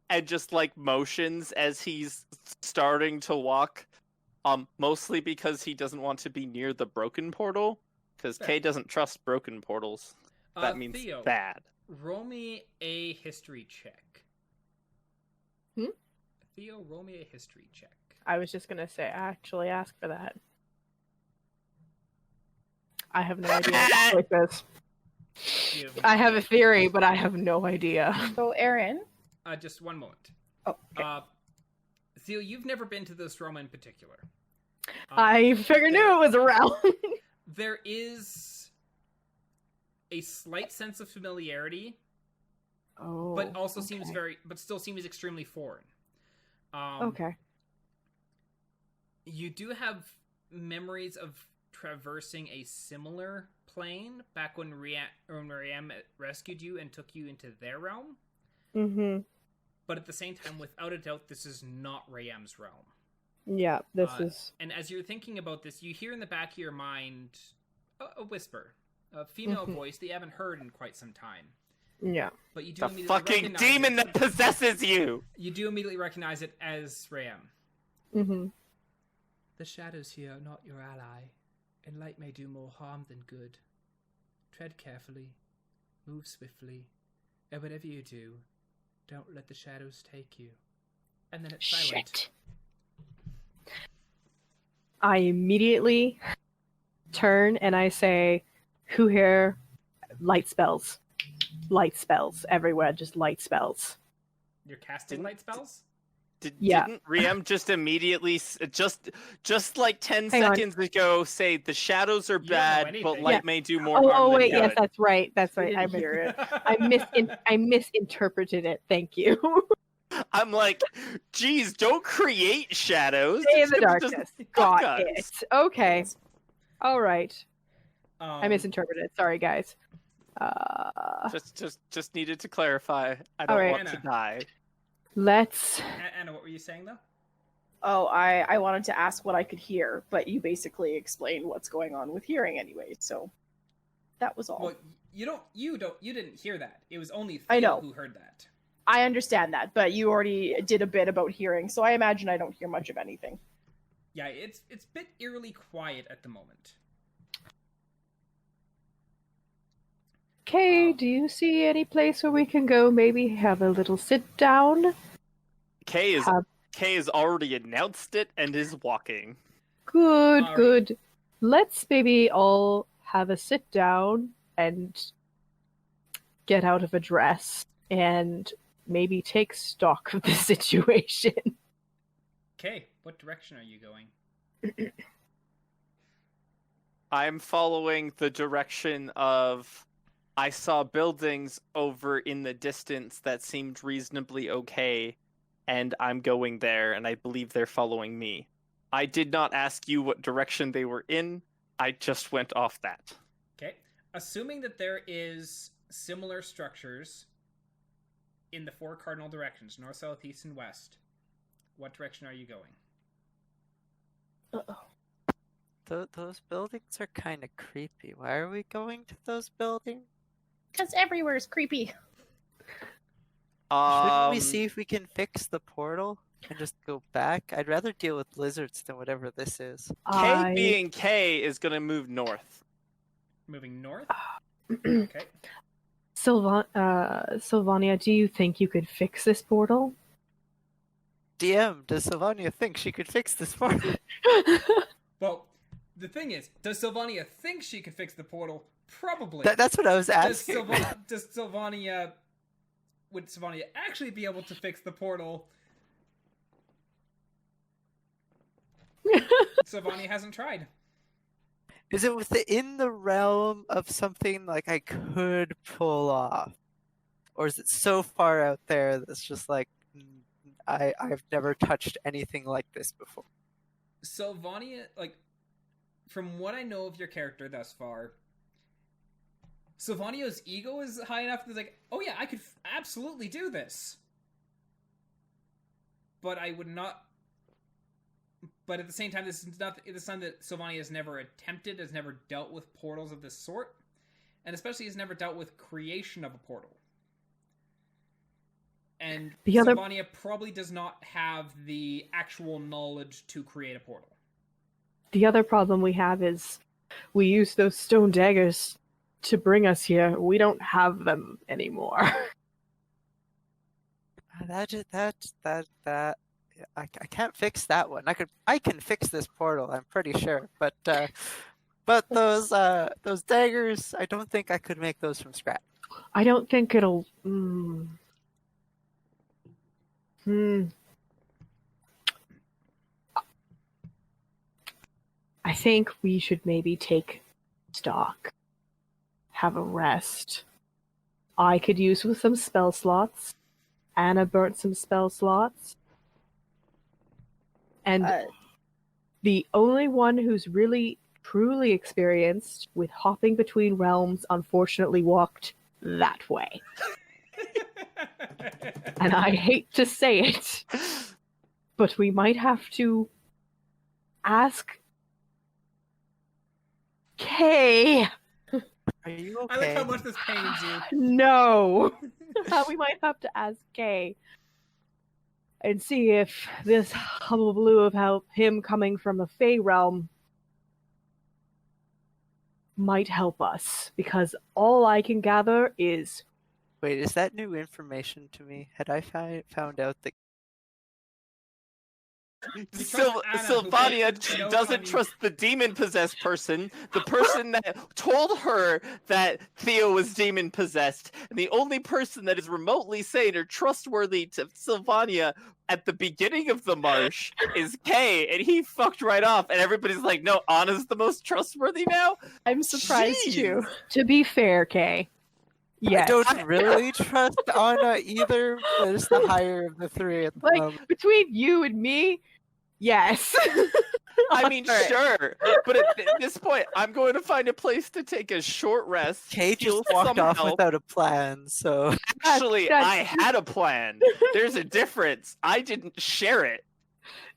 and just like motions as he's starting to walk. Mostly because he doesn't want to be near the broken portal, because Fair. Kay doesn't trust broken portals. That means Theo, bad. roll me a history check. Theo, roll me a history check. I was just gonna say, actually ask for that. I have no idea what this. I have a theory, but I have no idea. So, Aaron. Just one moment. Oh, okay. Theo, you've never been to this realm in particular. I figured knew it was around. There is a slight sense of familiarity, but also still seems extremely foreign. Okay. You do have memories of traversing a similar plane back when Rayam rescued you and took you into their realm. Mm-hmm. But at the same time, without a doubt, this is not Rayam's realm. Yeah, this is... And as you're thinking about this, you hear in the back of your mind a whisper, a female voice that you haven't heard in quite some time. Yeah. But you do The immediately fucking recognize demon that possesses you! You do immediately recognize it as Rayam. Mm-hmm. The shadows here are not your ally, and light may do more harm than good. Tread carefully, move swiftly, and whatever you do, don't let the shadows take you. And then it's silent. Shit. I immediately turn and I say, who here? Light spells. Light spells everywhere, just light spells. You're casting light spells? Didn't Riem just immediately, just like 10 seconds ago, say the shadows are bad, but light may do more harm than good? Yes, that's right. That's right. I hear it. I misinterpreted it. Thank you. I'm like, geez, don't create shadows. Stay in the Just darkness. fuck Got us. it. Okay. All right. I Um, misinterpreted. Sorry, guys. Just needed to clarify. I don't Alright. want to die. Let's. Anna, what were you saying, though? Oh, I wanted to ask what I could hear, but you basically explained what's going on with hearing anyway, so that was all. Well, you didn't hear that. It was only I Theo know. who heard that. I understand that, but you already did a bit about hearing, so I imagine I don't hear much of anything. Yeah, it's a bit eerily quiet at the moment. Okay, do you see any place where we can go? Maybe have a little sit down? Kay has already announced it and is walking. Good, Alright. good. Let's maybe all have a sit down and get out of a dress and maybe take stock of the situation. Okay, what direction are you going? I'm following the direction of... I saw buildings over in the distance that seemed reasonably okay, and I'm going there, and I believe they're following me. I did not ask you what direction they were in. I just went off that. Okay, assuming that there is similar structures in the four cardinal directions, north, south, east, and west, what direction are you going? Uh-oh. Those buildings are kind of creepy. Why are we going to those buildings? Because everywhere is creepy. Shouldn't we see if we can fix the portal and just go back? I'd rather deal with lizards than whatever this is. K being K is going to move north. Moving north? Okay. Sylvania, do you think you could fix this portal? DM, does Sylvania think she could fix this portal? Well, the thing is, does Sylvania think she could fix the portal? Probably. That's what I was asking. Would Sylvania actually be able to fix the portal? Sylvania hasn't tried. Is it within the realm of something like I could pull off? Or is it so far out there that's just like, I've never touched anything like this before? Sylvania, like, from what I know of your character thus far, Sylvania's ego is high enough that's like, oh yeah, I could absolutely do this. But I would not... But at the same time, this is something that Sylvania has never attempted, has never dealt with portals of this sort, and especially has never dealt with creation of a portal. And Sylvania probably does not have the actual knowledge to create a portal. The other problem we have is we use those stone daggers to bring us here. We don't have them anymore. That I can't fix that one. I can fix this portal, I'm pretty sure. But those daggers, I don't think I could make those from scratch. I don't think it'll. I think we should maybe take stock, have a rest. I could use with some spell slots. Anna burnt some spell slots. And the only one who's really, truly experienced with hopping between realms unfortunately walked that way. And I hate to say it, but we might have to ask Kay. Are you okay? I like how much this pains you. No. We might have to ask Kay. And see if this hullabaloo of him coming from the Fey realm might help us. Because all I can gather is... Wait, is that new information to me? Had I found out that Sylvania doesn't trust the demon-possessed person, the person that told her that Theo was demon-possessed, and the only person that is remotely sane or trustworthy to Sylvania at the beginning of the marsh is Kay, and he fucked right off, and everybody's like, no, Anna's the most trustworthy now? I'm surprised Jeez. too. To be fair, Kay. Yes. I don't really trust Anna either, but it's the higher of the three at the moment. Between you and me, yes. I mean, sure, but at this point, I'm going to find a place to take a short rest. Kay just heal walked some off health. without a plan, so... Actually, That's- I had a plan. There's a difference. I didn't share it.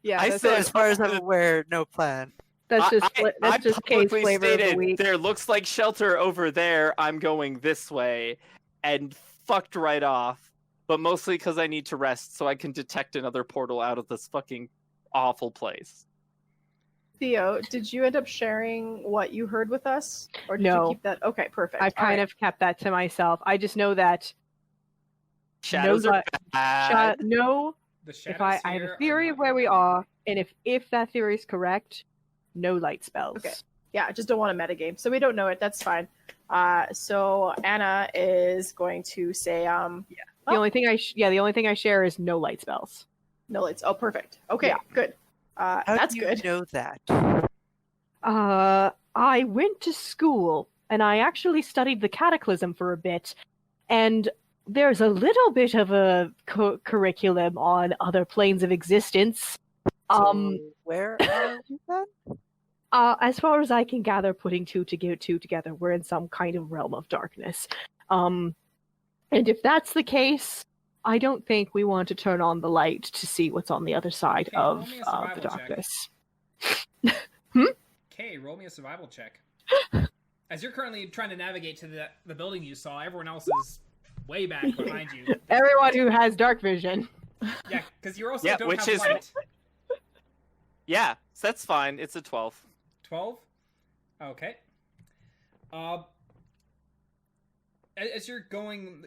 Yeah, I that's, said- As far as I'm aware, no plan. that's just I Kay's publicly flavor of the stated, week. there looks like shelter over there. I'm going this way, and fucked right off. But mostly because I need to rest so I can detect another portal out of this fucking awful place. Theo, did you end up sharing what you heard with us? Or did No. you keep that? Okay, perfect. I've kind of kept that to myself. I just know that Shadows are bad. no. The If shadows I have here a are theory not of where we helping. are, and if that theory is correct, no light spells. Okay. Yeah, I just don't want a metagame. So we don't know it. That's fine. So Anna is going to say, The only thing the only thing I share is no light spells. no lights. Oh, perfect. Okay, Yeah. good. How That's do you good. know that? I went to school and I actually studied the Cataclysm for a bit, and there's a little bit of a curriculum on other planes of existence. So where are we then? As far as I can gather, putting two together, we're in some kind of realm of darkness. And if that's the case, I don't think we want to turn on the light to see what's on the other side Okay, of roll me a the survival check. darkness. Okay, roll me a survival check. As you're currently trying to navigate to the building you saw, everyone else is way back behind you. Everyone who has dark vision. Yeah, because you're also Yeah, don't which have is- light. Yeah, so that's fine. It's a 12. 12? Okay. As you're going,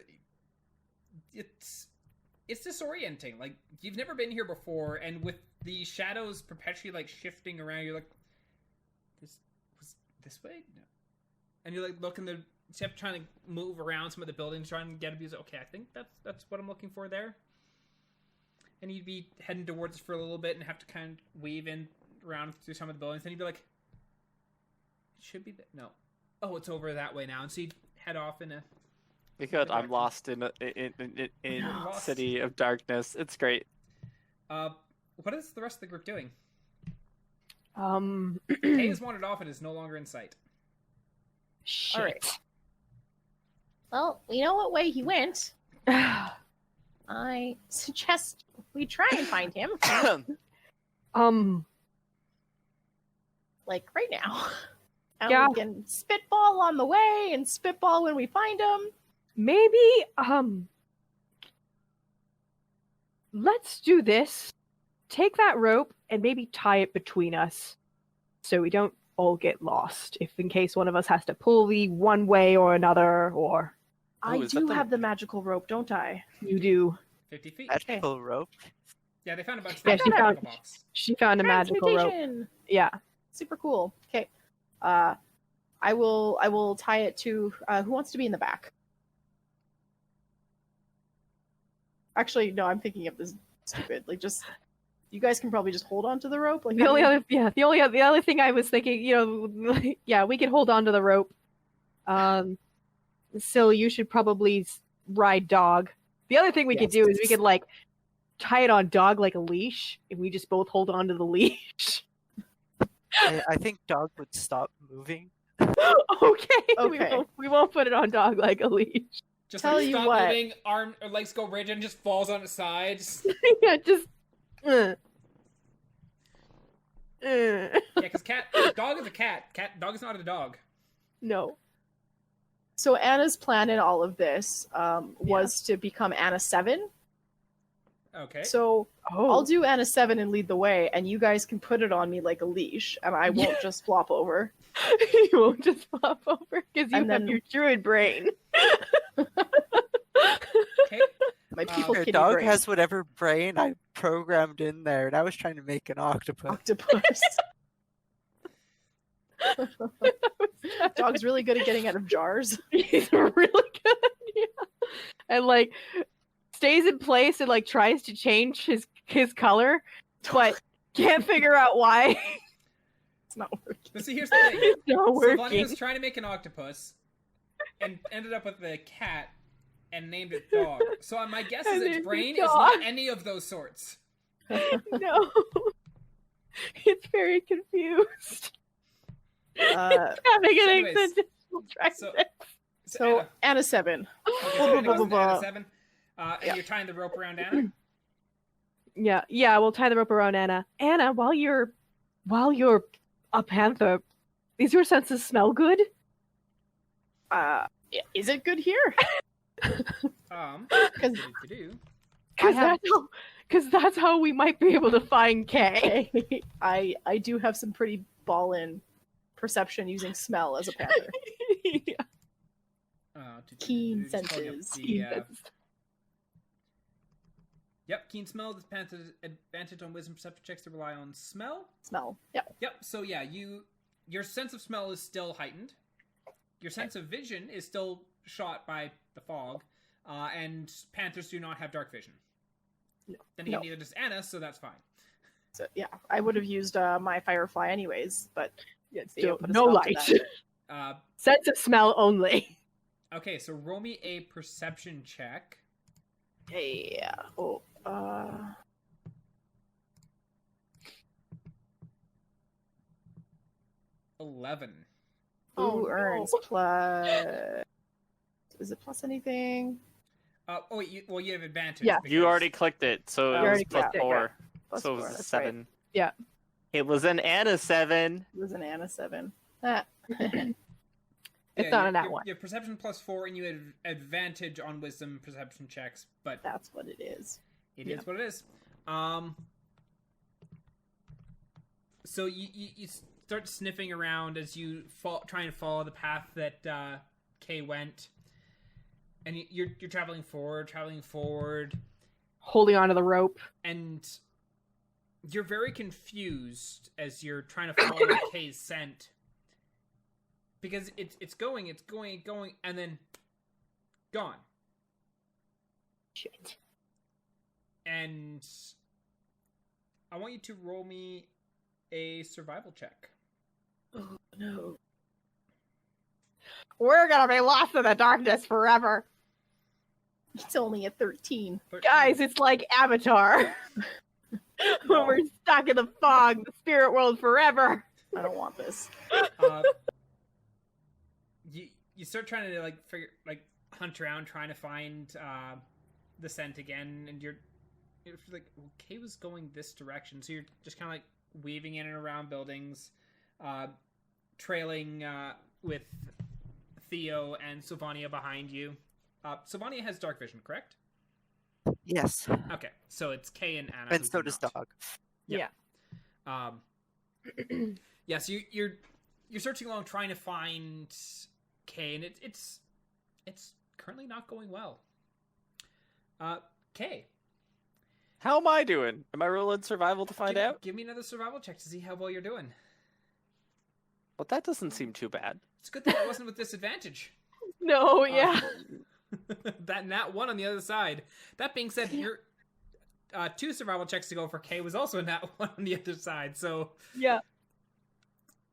it's disorienting. Like, you've never been here before, and with the shadows perpetually, like, shifting around, you're like, this way? No. And you're, like, looking the... trying to move around some of the buildings, trying to get abused. Okay, I think that's what I'm looking for there. And you'd be heading towards us for a little bit and have to kind of weave in around through some of the buildings. Then you'd be like, it should be no. Oh, it's over that way now. And so you'd head off in a... Because I'm lost in Lost. City of Darkness. It's great. What is the rest of the group doing? Um, Kay has wandered off and is no longer in sight. shit. All right. Well, we know what way he went. I suggest we try and find him, like right now. And Yeah. we can spitball on the way and spitball when we find him. Maybe, let's do this. Take that rope and maybe tie it between us so we don't all get lost, if in case one of us has to pull the one way or another, or I is that do the- have the magical rope, don't I? you do. 50 feet. Magical rope. Yeah, they found a bunch of Yeah, things in the medical box. She found a magical rope. Transmutation! Yeah. Super cool. Okay. I will tie it to who wants to be in the back? Actually, no, I'm thinking of this stupid. Like, just you guys can probably just hold on to the rope. Like, The only other thing I was thinking, yeah, we could hold on to the rope. Syl, you should probably ride dog. The other thing we could do is we could like tie it on dog like a leash, and we just both hold on to the leash. I think dog would stop moving. Okay. We won't put it on dog like a leash. Just Tell like you stop what. moving, arm or legs go rigid and just falls on its sides. Yeah, just. Yeah, because dog is a cat. Dog is not a dog. No. So Anna's plan in all of this was to become Anna 7. Okay. So Oh. I'll do Anna 7 and lead the way, and you guys can put it on me like a leash, and I won't just flop over. You won't just flop over because you And have then- your druid brain. Okay. My people Your kitty dog brain. has whatever brain I programmed in there, and I was trying to make an octopus. Octopus. Dog's really good at getting out of jars. He's really good. Yeah. And like stays in place and like tries to change his color, but can't figure out why. It's not working. But see, here's the thing. It's not Sylvania working. was trying to make an octopus, and ended up with a cat, and named it dog. So my guess is And its it's a brain is not dog. any of those sorts. No. It's very confused. Uh, Having an anyways, existential crisis. so Anna. Anna 7. Okay, so blah, Anna blah, goes into blah, Anna blah. 7. And Yeah. you're tying the rope around Anna? Yeah, we'll tie the rope around Anna. Anna, while you're a panther, is your sense of smell good? Is it good here? Because do. Because that's how we might be able to find Kay. Okay. I do have some pretty ball-in perception using smell as a panther. Keen Just pulling up senses. the, Yep, keen smell. This panther's advantage on wisdom perception checks to rely on smell. Smell. Yep. Yep. So yeah, your sense of smell is still heightened. Your sense of vision is still shot by the fog, and panthers do not have dark vision. Then again, No. neither does Anna, so that's fine. So yeah, I would have used my firefly anyways, but Theo put a no stop to light. that. Sense of smell only. Okay, so roll me a perception check. Yeah. Oh. 11. Who Oh, no. earns plus? Is it plus anything? Oh wait, you have advantage. Yeah. You because- already clicked it, so You it was already plus clicked it, 4. Plus So it 4, was that's 7. right. Yeah. It was an Anna 7. It was an Anna 7. Ah. It's not you- an at you- one. You have perception plus 4, and you have advantage on wisdom perception checks, but That's what it is. it is what it is. So you start sniffing around as you try and follow the path that Kay went, and you're traveling forward, Holding onto the rope. and you're very confused as you're trying to follow Kay's scent, because it's going, and then gone. Shit. And I want you to roll me a survival check. Oh no. We're gonna be lost in the darkness forever. It's only a 13. 13. Guys, it's like Avatar. When we're stuck in the fog, the spirit world forever. I don't want this. You start trying to hunt around, trying to find the scent again, and you're like, well, Kay was going this direction, so you're just kind of like weaving in and around buildings, trailing with Theo and Sylvania behind you. Sylvania has dark vision, correct? Yes, Okay, so it's Kay and Anna. and who so do does not. dog. Yeah. So you're you're searching along trying to find Kay, and it's currently not going well. Kay, How am I doing? Am I rolling survival to find out? give me another survival check to see how well you're doing. Well, that doesn't seem too bad. It's a good thing it wasn't with disadvantage. No, yeah. That nat 1 on the other side. That being said, your 2 survival checks to go for Kay was also a nat 1 on the other side. So Yeah.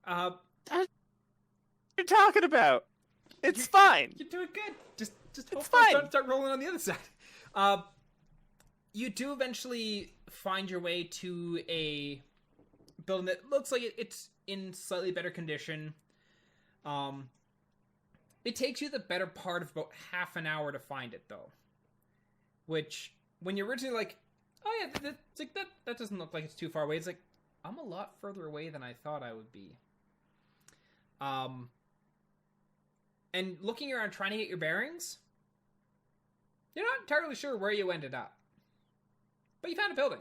What you're talking about? It's fine. You're doing good. Just It's hopefully fine. start rolling on the other side. You do eventually find your way to a building that looks like it's in slightly better condition. It takes you the better part of about half an hour to find it, though. Which, when you're originally like, oh yeah, it's like that doesn't look like it's too far away. It's like, I'm a lot further away than I thought I would be. And looking around trying to get your bearings, you're not entirely sure where you ended up. But you found a building.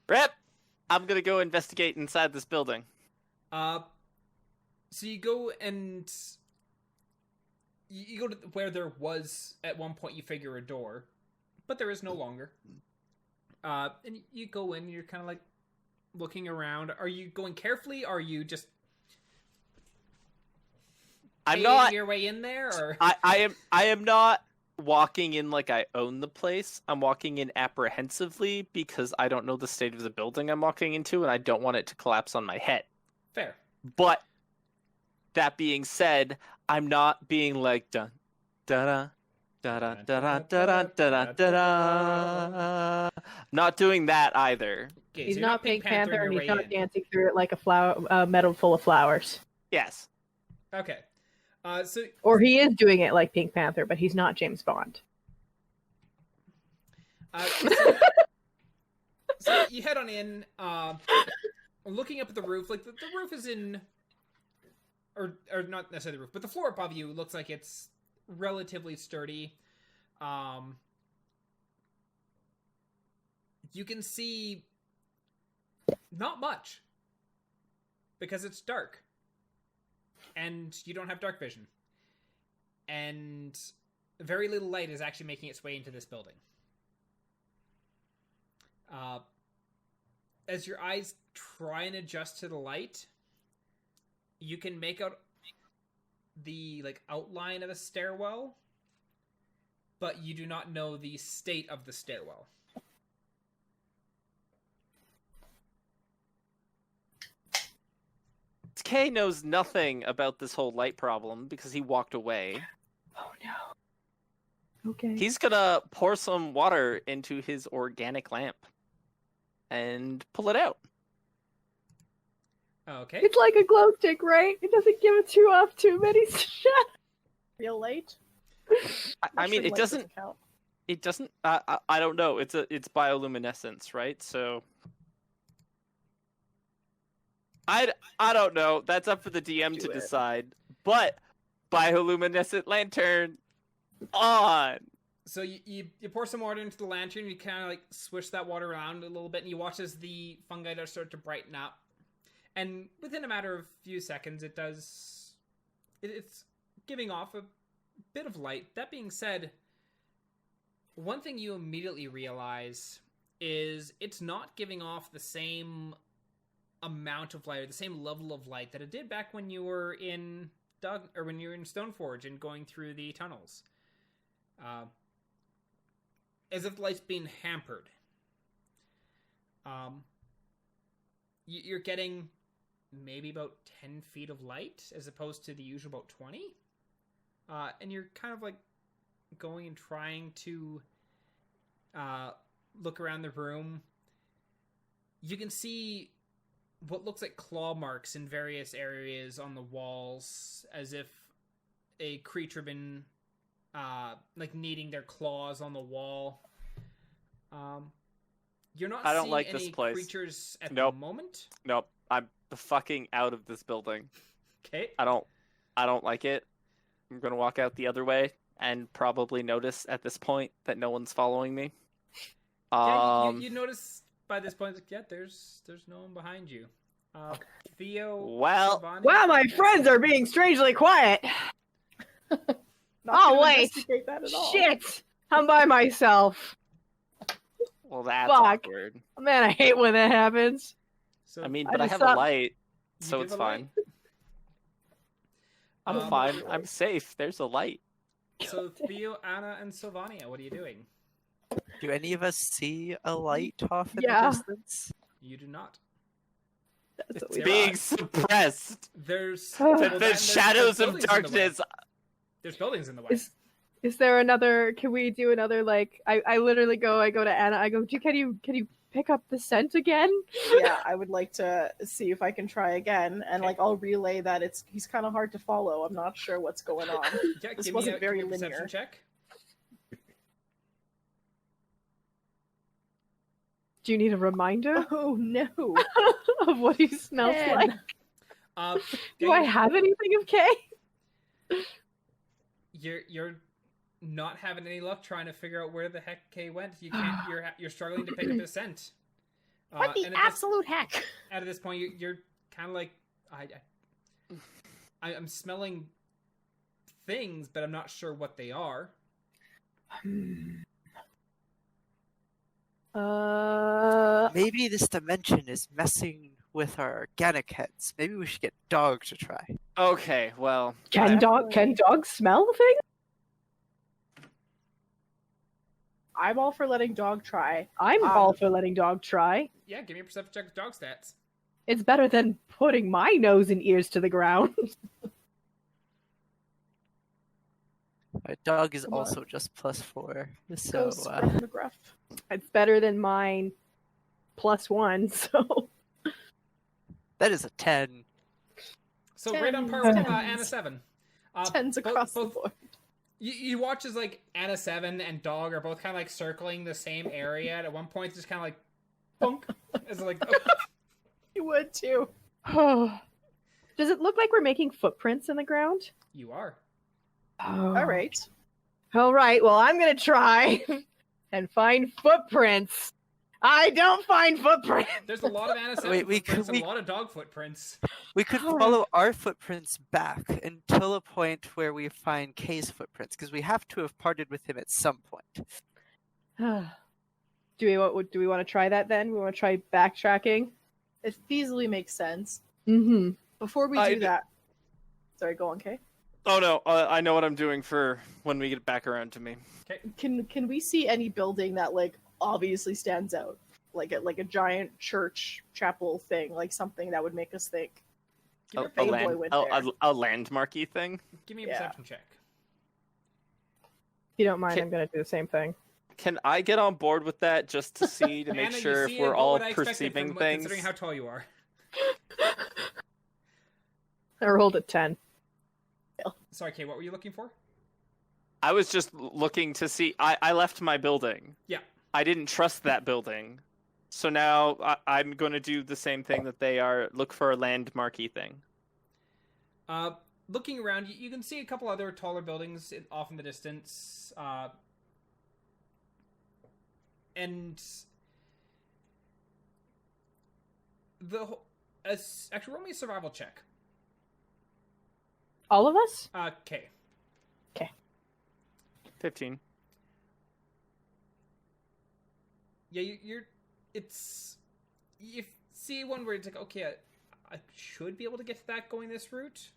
Rep, I'm gonna go investigate inside this building. So you go and you go to where there was at one point you figure a door, but there is no longer. And you go in. You're kind of like looking around. Are you going carefully? Or are you just I'm not. your way in there? Or I am not walking in like I own the place. I'm walking in apprehensively because I don't know the state of the building I'm walking into, and I don't want it to collapse on my head. fair. But that being said, I'm not being like dun da da da da da da da da da. Not doing that either. Okay, He's so you're not Pink Panther, your and he's way not in. dancing through it like a meadow full of flowers. Yes. Okay. So Or he is doing it like Pink Panther, but he's not James Bond. So you head on in, looking up at the roof. Like the roof is in, or not necessarily the roof, but the floor above you looks like it's relatively sturdy. You can see not much because it's dark, and you don't have dark vision, and very little light is actually making its way into this building. As your eyes try and adjust to the light, you can make out the outline of a stairwell, but you do not know the state of the stairwell. Kay knows nothing about this whole light problem because he walked away. Oh no. Okay. He's gonna pour some water into his organic lamp and pull it out. Okay. It's like a glow stick, right? It doesn't give it too many shots. Real light. I mean, Mushroom it light doesn't. count. It doesn't. I don't know. It's bioluminescence, right? So. I don't know. That's up for the DM to Do it. decide. But bioluminescent lantern on. So you pour some water into the lantern, you kind of swish that water around a little bit, and you watch as the fungi does start to brighten up. And within a matter of few seconds, it's giving off a bit of light. That being said, one thing you immediately realize is it's not giving off the same amount of light or the same level of light that it did back when you were in Stoneforge and going through the tunnels. As if the light's being hampered. You're getting maybe about 10 feet of light as opposed to the usual about 20. And you're kind of going and trying to look around the room. You can see what looks like claw marks in various areas on the walls, as if a creature been kneading their claws on the wall. You're not I don't seeing like any this place. creatures at Nope. the moment. Nope. I'm fucking out of this building. Okay. I don't like it. I'm gonna walk out the other way and probably notice at this point that no one's following me. Yeah, you notice by this point, there's no one behind you. Theo. Well- Sylvania? Wow, my friends are being strangely quiet. Not Oh, gonna wait. investigate that at all. Shit! I'm by myself. Well, that's Fuck. awkward. Man, I hate when that happens. So I mean, I but I just have thought- a light, you so do it's have a light? fine. I'm Um, fine. I'm safe. There's a light. So Theo, Anna, and Sylvania, what are you doing? Do any of us see a light off in Yeah. the distance? You do not. That's what It's we Being thought. suppressed. There's Well, The, that- the there's shadows of buildings in the way. darkness. There's buildings in the way. Is there another? Can we do another? Like, I literally go. I go to Anna. I go. Can you pick up the scent again? Yeah, I would like to see if I can try again, and like I'll relay that he's kind of hard to follow. I'm not sure what's going on. Yeah, This give wasn't me a, very give me a perception linear. check. Do you need a reminder Oh no! of what he smells Ten. like? Do I have anything of K? You're not having any luck trying to figure out where the heck Kay went. You can't. You're struggling to pick up his scent. What the and at absolute heck? At this point, you're kind of like I'm smelling things, but I'm not sure what they are. Maybe this dimension is messing with our organic heads. Maybe we should get Dog to try. Okay, well, Can dogs smell things? I'm all for letting dog try. I'm all for letting dog try. Yeah, give me a perception check with dog stats. It's better than putting my nose and ears to the ground. My Dog is Come on. also just +4. Go So Scruff McGruff. It's better than mine +1. So that is a 10. So right on par with Tens. Anna 7. Tens both- across both- the board. You watch as like Anna 7 and Dog are both kind of like circling the same area. And at one point, it's just kind of like, bunk. It's like, oh, You would too. does it look like we're making footprints in the ground? you are. All right. All right. Well, I'm gonna try and find footprints. I don't find footprints. There's a lot of Anna 7 Wait, we footprints could- and a lot of Dog footprints. We could follow our footprints back until a point where we find Kay's footprints, because we have to have parted with him at some point. Do we want to try that then? We want to try backtracking. It feasibly makes sense. Mm-hmm. Before we I do d- that, sorry, go on, Kay. Oh no, I know what I'm doing for when we get back around to me. Can we see any building that like obviously stands out, like a giant church chapel thing, like something that would make us think? Give me a, A, Boy land, went a, there. a landmarky thing. give me a Yeah. perception check. If you don't mind, Okay. I'm gonna do the same thing. Can I get on board with that just to see to make Anna, you sure see if it, we're what all would I expect it perceiving from, things? Considering how tall you are. I rolled a 10. Sorry, Kay, what were you looking for? I was just looking to see. I left my building. Yeah. I didn't trust that building, so now I'm going to do the same thing that they are. Look for a landmarky thing. Looking around, you can see a couple other taller buildings off in the distance. And actually, roll me a survival check. All of us? Kay. 15. Yeah, you see one where it's like, okay, I should be able to get to that going this route.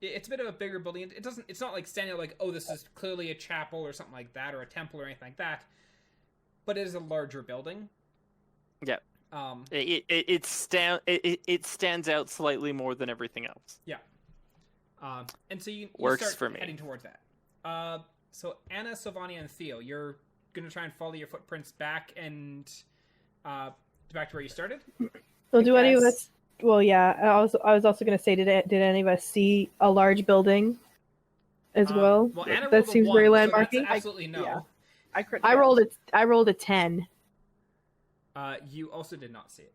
It's a bit of a bigger building. It's not like standing out like, oh, this is clearly a chapel or something like that, or a temple or anything like that. But it is a larger building. Yeah. It stands out slightly more than everything else. And so you Works start for me. heading towards that. So Anna, Sylvania, and Theo, you're gonna try and follow your footprints back and back to where you started. So do any of Yes. us? Well, yeah. I was also gonna say, did any of us see a large building as well? Well, Anna That rolled a seems 1, very so landmarky. that's absolutely no. yeah. I rolled a 10. You also did not see it.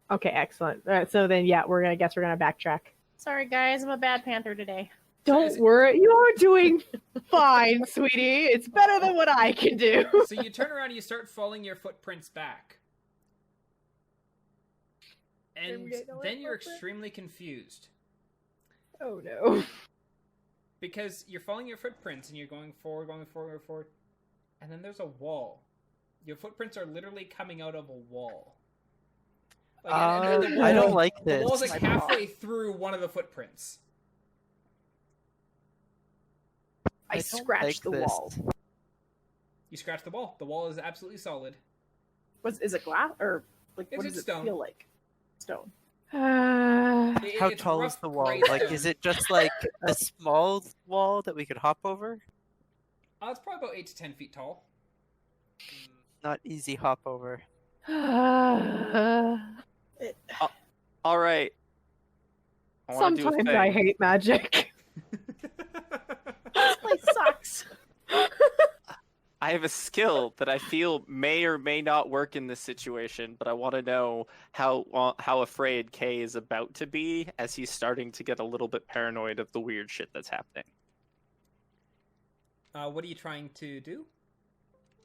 Okay, excellent. All right, so then yeah, we're gonna backtrack. Sorry, guys, I'm a bad panther today. Don't worry, you're doing fine, sweetie. It's better than what I can do. So you turn around and you start following your footprints back. And we know then it you're proper? extremely confused. Oh no. Because you're following your footprints and you're going forward, and then there's a wall. Your footprints are literally coming out of a wall. And the wall, I don't like the this. wall's like halfway through one of the footprints. I don't scratched like the this. wall. You scratch the wall. The wall is absolutely solid. Is it glass or like Is what it does it stone? feel like? Stone. Uh, How It's tall is rough the wall? gray Like, stone. is it just like a small wall that we could hop over? It's probably about 8 to 10 feet tall. Not easy hop over. All right. I wanna do a sometimes I thing. hate magic. This place sucks. I have a skill that I feel may or may not work in this situation, but I want to know how afraid Kay is about to be as he's starting to get a little bit paranoid of the weird shit that's happening. What are you trying to do?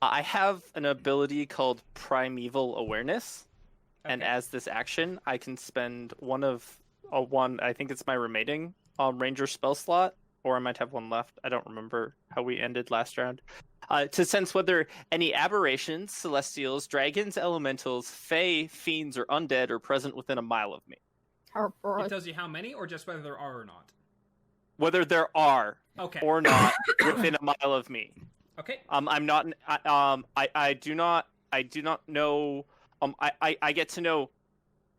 I have an ability called Primeval Awareness, and Okay. as this action, I can spend one. I think it's my remaining Ranger spell slot, or I might have one left. I don't remember how we ended last round. To sense whether any aberrations, celestials, dragons, elementals, fae, fiends, or undead are present within a mile of me. It tells you how many, or just whether there are or not. Whether there are Okay. or not within a mile of me. Okay. I'm not. I do not know. I get to know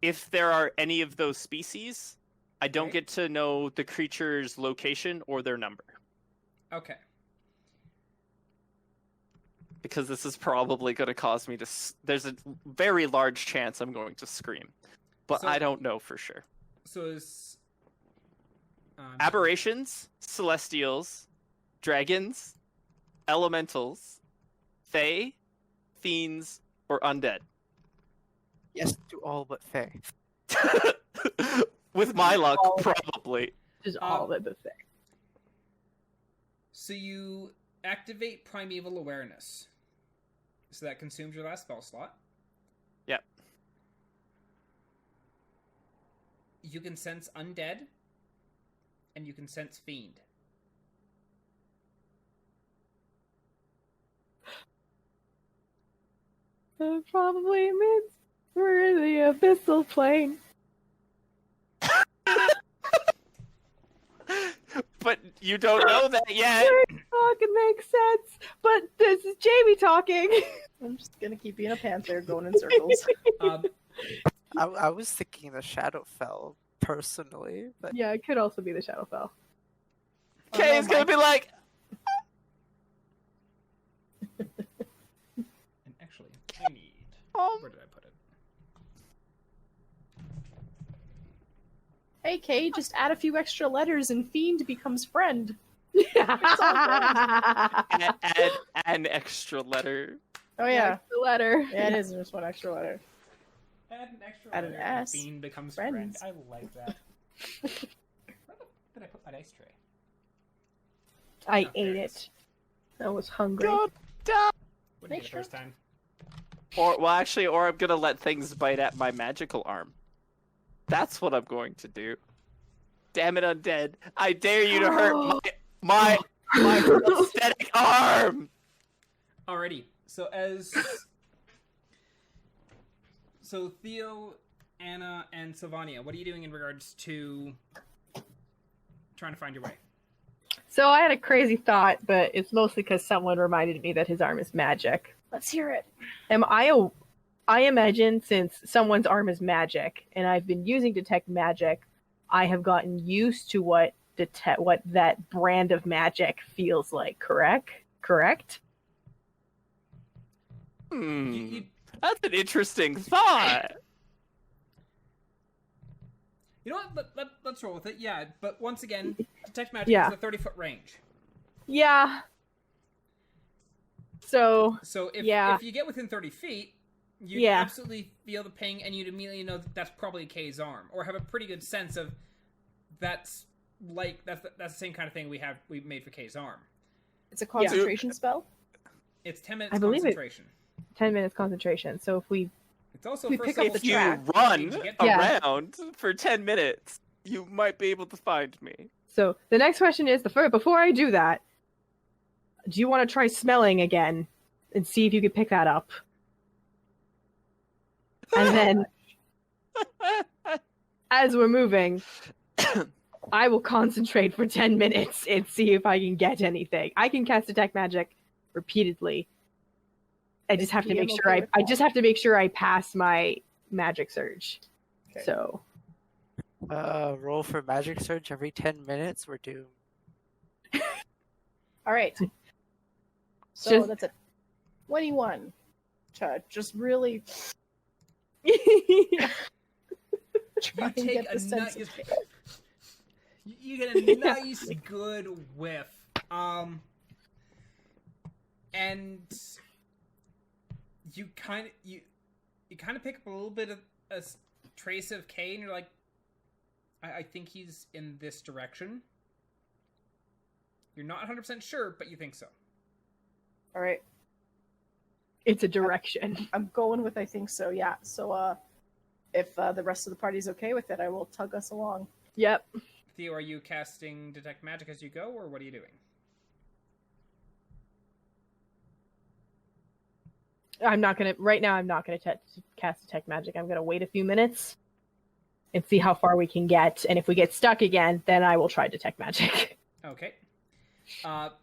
if there are any of those species. I don't Okay. get to know the creature's location or their number, Okay. because this is probably going to cause me to. There's a very large chance I'm going to scream, but So- I don't know for sure. So is Aberrations, celestials, dragons, elementals, fae, fiends, or undead. Yes to all but fae. With my luck, All- probably. Just all of it, but fair. So you activate Primeval Awareness. So that consumes your last spell slot. Yep. You can sense Undead, and you can sense Fiend. It probably means we're in the abyssal plane. But you don't know that yet. Talking makes sense, but this is Jamie talking. I'm just gonna keep being a panther going in circles. I was thinking the Shadowfell personally, but Yeah, it could also be the Shadowfell. Kay is gonna be like, And actually, I need... Where did I put it? Hey Kay, just add a few extra letters and fiend becomes friend. add an extra letter. Oh yeah. The letter. Yeah, it is just one extra letter. Add an extra Add an letter and S. Fiend becomes Friends. friend. I like that. Where did I put that ice tray? I Oh, there ate it it. I was hungry. God damn. Wouldn't Make get it sure. first time. Or I'm gonna let things bite at my magical arm. That's what I'm going to do. Damn it, undead! I dare you to hurt my prosthetic arm. Alrighty. So Theo, Anna, and Sylvania, what are you doing in regards to trying to find your way? So I had a crazy thought, but it's mostly because someone reminded me that his arm is magic. Let's hear it. I imagine since someone's arm is magic, and I've been using detect magic, I have gotten used to what that brand of magic feels like. Correct? You- That's an interesting thought. You know what? Let's roll with it. Yeah, but once again, detect magic Yeah. is a 30-foot range. Yeah. So So if you get within 30 feet, you Yeah. absolutely feel the ping, and you'd immediately know that that's probably Kay's arm, or have a pretty good sense of that's the same kind of thing we made for Kay's arm. It's a concentration spell. It's 10 minutes I believe it. concentration. 10 minutes concentration. So if we It's also We first pick up level the If you track. run to get Yeah. around for 10 minutes, you might be able to find me. So the next question is before I do that, do you want to try smelling again and see if you can pick that up? And then, as we're moving, I will concentrate for 10 minutes and see if I can get anything. I can cast detect magic repeatedly. I just have to DM make sure okay with I that? just have to make sure I pass my magic surge. Okay. So Roll for magic surge every 10 minutes. We're doomed. All right. So Just- that's a 21. Just really You try and take get a the sense nice, of you get a nice good whiff, and you kind of pick up a little bit of a trace of K, and you're like, I think he's in this direction. You're not 100% sure, but you think so. All right. it's a direction. I'm going with I think so. Yeah. So if the rest of the party's okay with it, I will tug us along. Yep. Theo, are you casting detect magic as you go, or what are you doing? I'm not gonna cast detect magic. I'm gonna wait a few minutes and see how far we can get. And if we get stuck again, then I will try detect magic. Okay.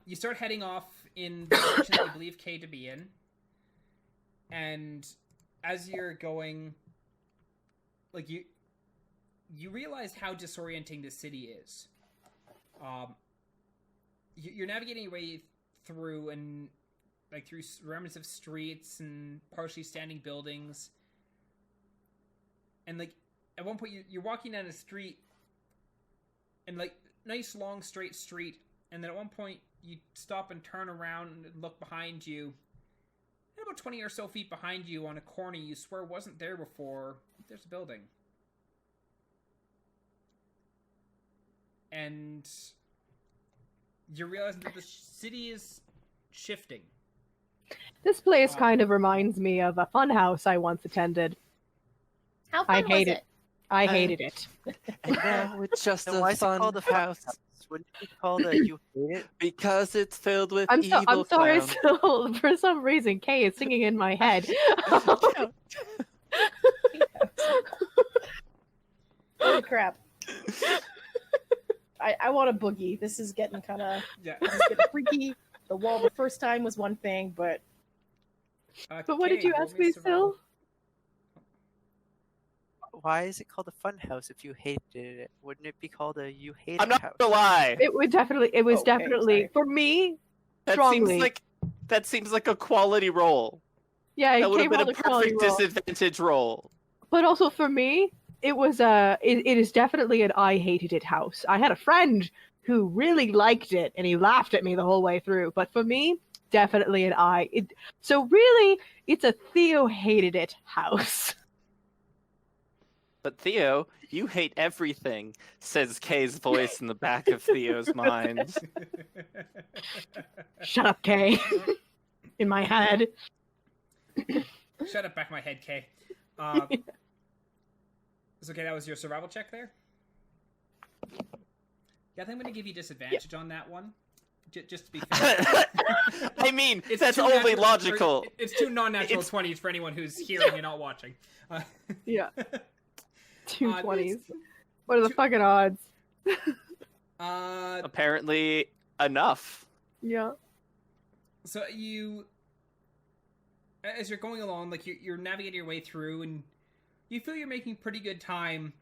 You start heading off in the direction that you believe K to be in. And as you're going, like, you realize how disorienting this city is. You're navigating your way through and like through remnants of streets and partially standing buildings. And like at one point you're walking down a street and like nice long straight street, and then at one point you stop and turn around and look behind you. And about 20 or so feet behind you on a corner you swear wasn't there before, there's a building. And you're realizing that the city is shifting. This place kind of reminds me of a fun house I once attended. How fun I was hate it? I hated it. And now it's just Then why a is it called fun a fun house Wouldn't it be called a you hate it? because it's filled with I'm evil sorry. clowns. So for some reason, Kay is singing in my head. Holy crap. I want a boogie. This is getting kind of Yeah. freaky. The wall the first time was one thing, but But what did Kay, you roll ask me a me, survival. Sil? Why is it called a fun house if you hated it? Wouldn't it be called a you hate I'm it not house? gonna lie. It was Okay, definitely sorry. for me. That strongly. seems like a quality roll. Yeah, That it would came have been on a the quality perfect roll. disadvantage roll. But also for me, it was it is definitely an I hated it house. I had a friend who really liked it, and he laughed at me the whole way through. But for me, definitely an I. So really, it's a Theo hated it house. But Theo, you hate everything, says Kay's voice in the back of Theo's mind. Shut up, Kay. In my head. Shut up, back my head, Kay. It's okay, that was your survival check there? Yeah, I think I'm going to give you disadvantage on that one. Just to be fair. I mean, It's that's too only natural- logical. It's two non-natural It's- 20s for anyone who's hearing and not watching. Yeah. 220s. it's- What are the two- fucking odds? Apparently enough. Yeah. So as you're going along, like you're navigating your way through, and you feel you're making pretty good time.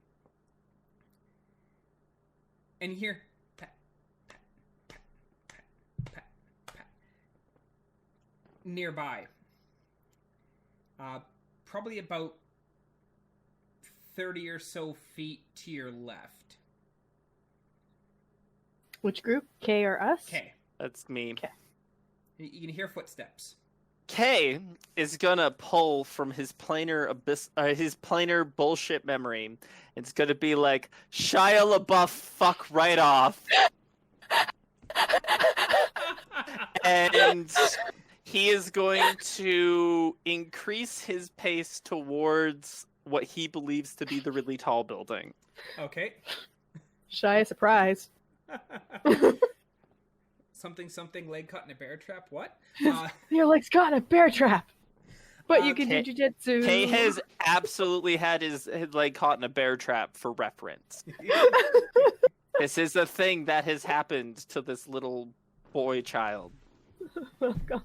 And you hear pat, pat, pat, pat, pat, pat, nearby. Probably about 30 or so feet to your left. Which group? Kay or us? Okay. That's me. Okay. You can hear footsteps. Kay is gonna pull from his planar bullshit memory. It's gonna be like Shia LaBeouf, fuck right off, and he is going to increase his pace towards what he believes to be the really tall building. Okay. Shy surprise. something leg caught in a bear trap. What? Your leg's got in a bear trap. But you can do jujitsu. Kay has absolutely had his leg caught in a bear trap for reference. This is a thing that has happened to this little boy child. Oh god.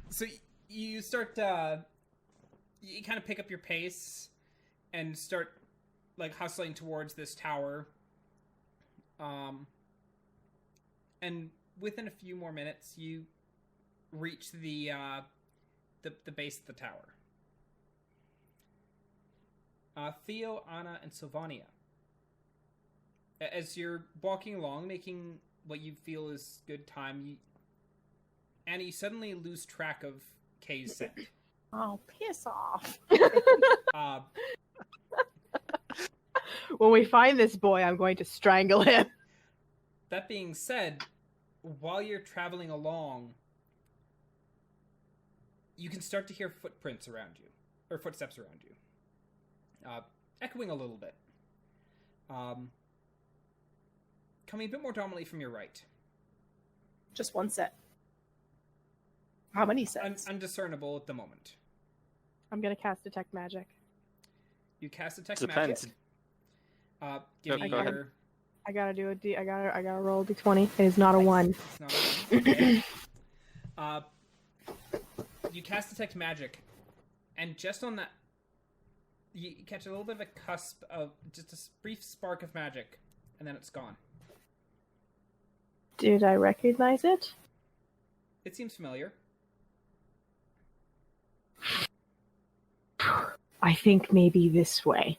So you start you kind of pick up your pace and start like hustling towards this tower. And within a few more minutes you reach the base of the tower. Theo, Anna, and Sylvania. As you're walking along, making what you feel is good time, Anna, you suddenly lose track of Kay's scent. Oh, piss off. When we find this boy, I'm going to strangle him. That being said, while you're traveling along, you can start to hear footprints around you, or footsteps around you, echoing a little bit. Coming a bit more dominantly from your right. Just one set. How many sets? Undiscernible at the moment. I'm gonna cast Detect Magic. You cast Detect Depends. Magic. Give me go ahead. your... I gotta do a D. I gotta roll a D20. It is not a 1. It's not a one. Okay. You cast Detect Magic, and just on that, you catch a little bit of a cusp of just a brief spark of magic, and then it's gone. Did I recognize it? It seems familiar. I think maybe this way.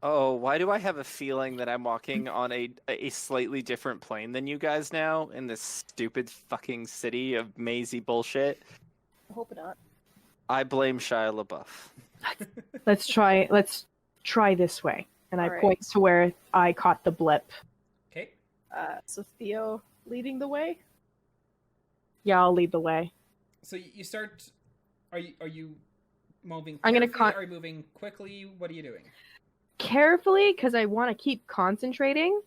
Oh, why do I have a feeling that I'm walking on a slightly different plane than you guys now in this stupid fucking city of mazy bullshit? I hope not. I blame Shia LaBeouf. Let's try this way. And I All right. point to where I caught the blip. Okay. So Theo leading the way. Yeah, I'll lead the way. So you start. Are you moving? I'm gonna carefully? Are you moving quickly? What are you doing? Carefully, because I want to keep concentrating.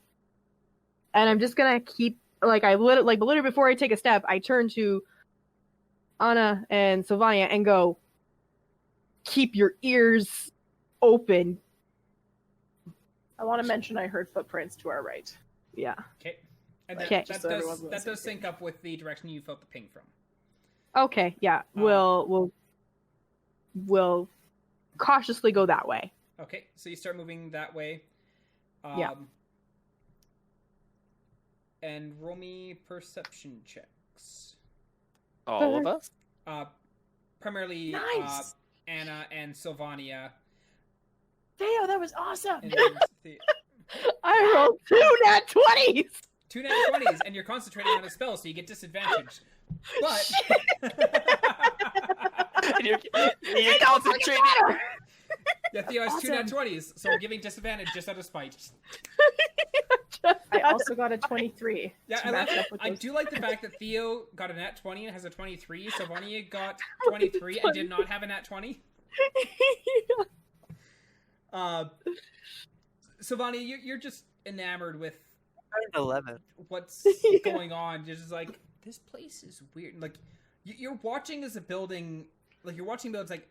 And I'm just gonna keep literally before I take a step, I turn to Anna and Sylvania and go, keep your ears open. I want to mention I heard footprints to our right. Yeah. Okay. And that, Okay. that, Just so does, everyone's on the that same does sync up with the direction you felt the ping from. Okay, yeah. We'll cautiously go that way. Okay, so you start moving that way. Yeah. And roll me perception checks. All of us? Primarily Nice! Anna and Sylvania. Theo, that was awesome. And then I rolled 2 nat 20s! 2 nat 20s, and you're concentrating on a spell, so you get disadvantage. But... you're concentrating. Yeah, Theo has 2 nat Awesome. 20s, so I'm giving disadvantage just out of spite. I also got a 23. Yeah, to I match up with I those. do like the fact that Theo got a nat 20 and has a 23. Sylvania got 23 and did not have a nat 20. Sylvania, you're just enamored with 11. what's going on. You're just like, this place is weird. Like, you're watching as a building, like, you're watching buildings like,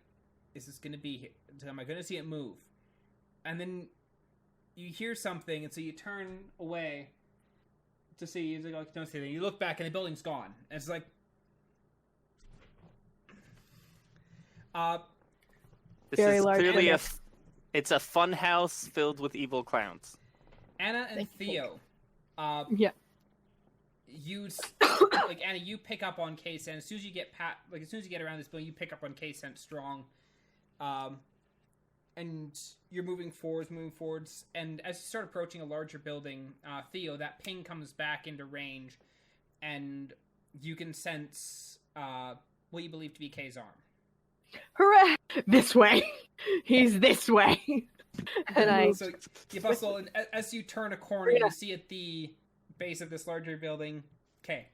is this going to be here? Am I going to see it move? And then you hear something, and so you turn away to see, you like, don't see anything. You look back, and the building's gone. And it's like, This Very is large clearly window. it's a fun house filled with evil clowns. Anna and Thank you. Theo, Yeah. like Anna, you pick up on K scent as soon as you get as soon as you get around this building, you pick up on K scent strong, and you're moving forwards, and as you start approaching a larger building, Theo, that ping comes back into range, and you can sense what you believe to be K's arm. Hooray! This way. He's this way. And So you bustle, and as you turn a corner, Yeah. you see at the base of this larger building, Okay.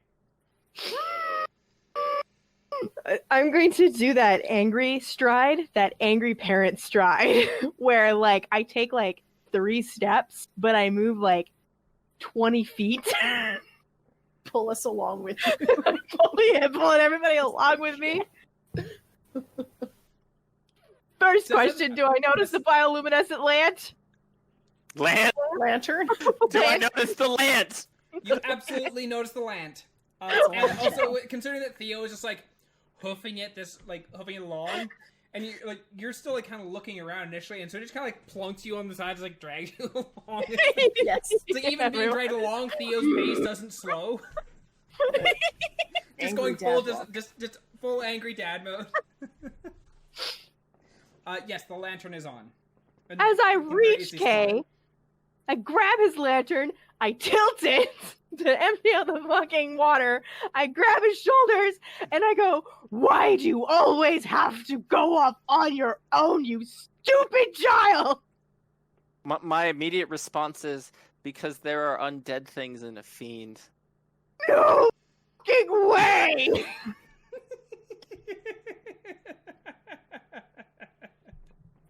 I'm going to do that angry stride, that angry parent stride, where like I take like 3 steps, but I move like 20 feet. Pull us along with you. Pulling everybody along with me. First So- question, do I notice the bioluminescent lance? Lantern. Do I notice the lance? You absolutely notice the land. And also, considering that Theo is just like hoofing it along, and you're still like kind of looking around initially, and so it just kind of like plunks you on the side, just like drags you along. Yes. So even being dragged along, Theo's pace doesn't slow. Just Angry going full, dad walk. just full angry dad mode. Yes, the lantern is on. And As I you can very reach easily Kay, spot it. I grab his lantern, I tilt it to empty out the fucking water, I grab his shoulders, and I go, "Why do you always have to go off on your own, you stupid child?" My immediate response is because there are undead things in a fiend. No fucking way!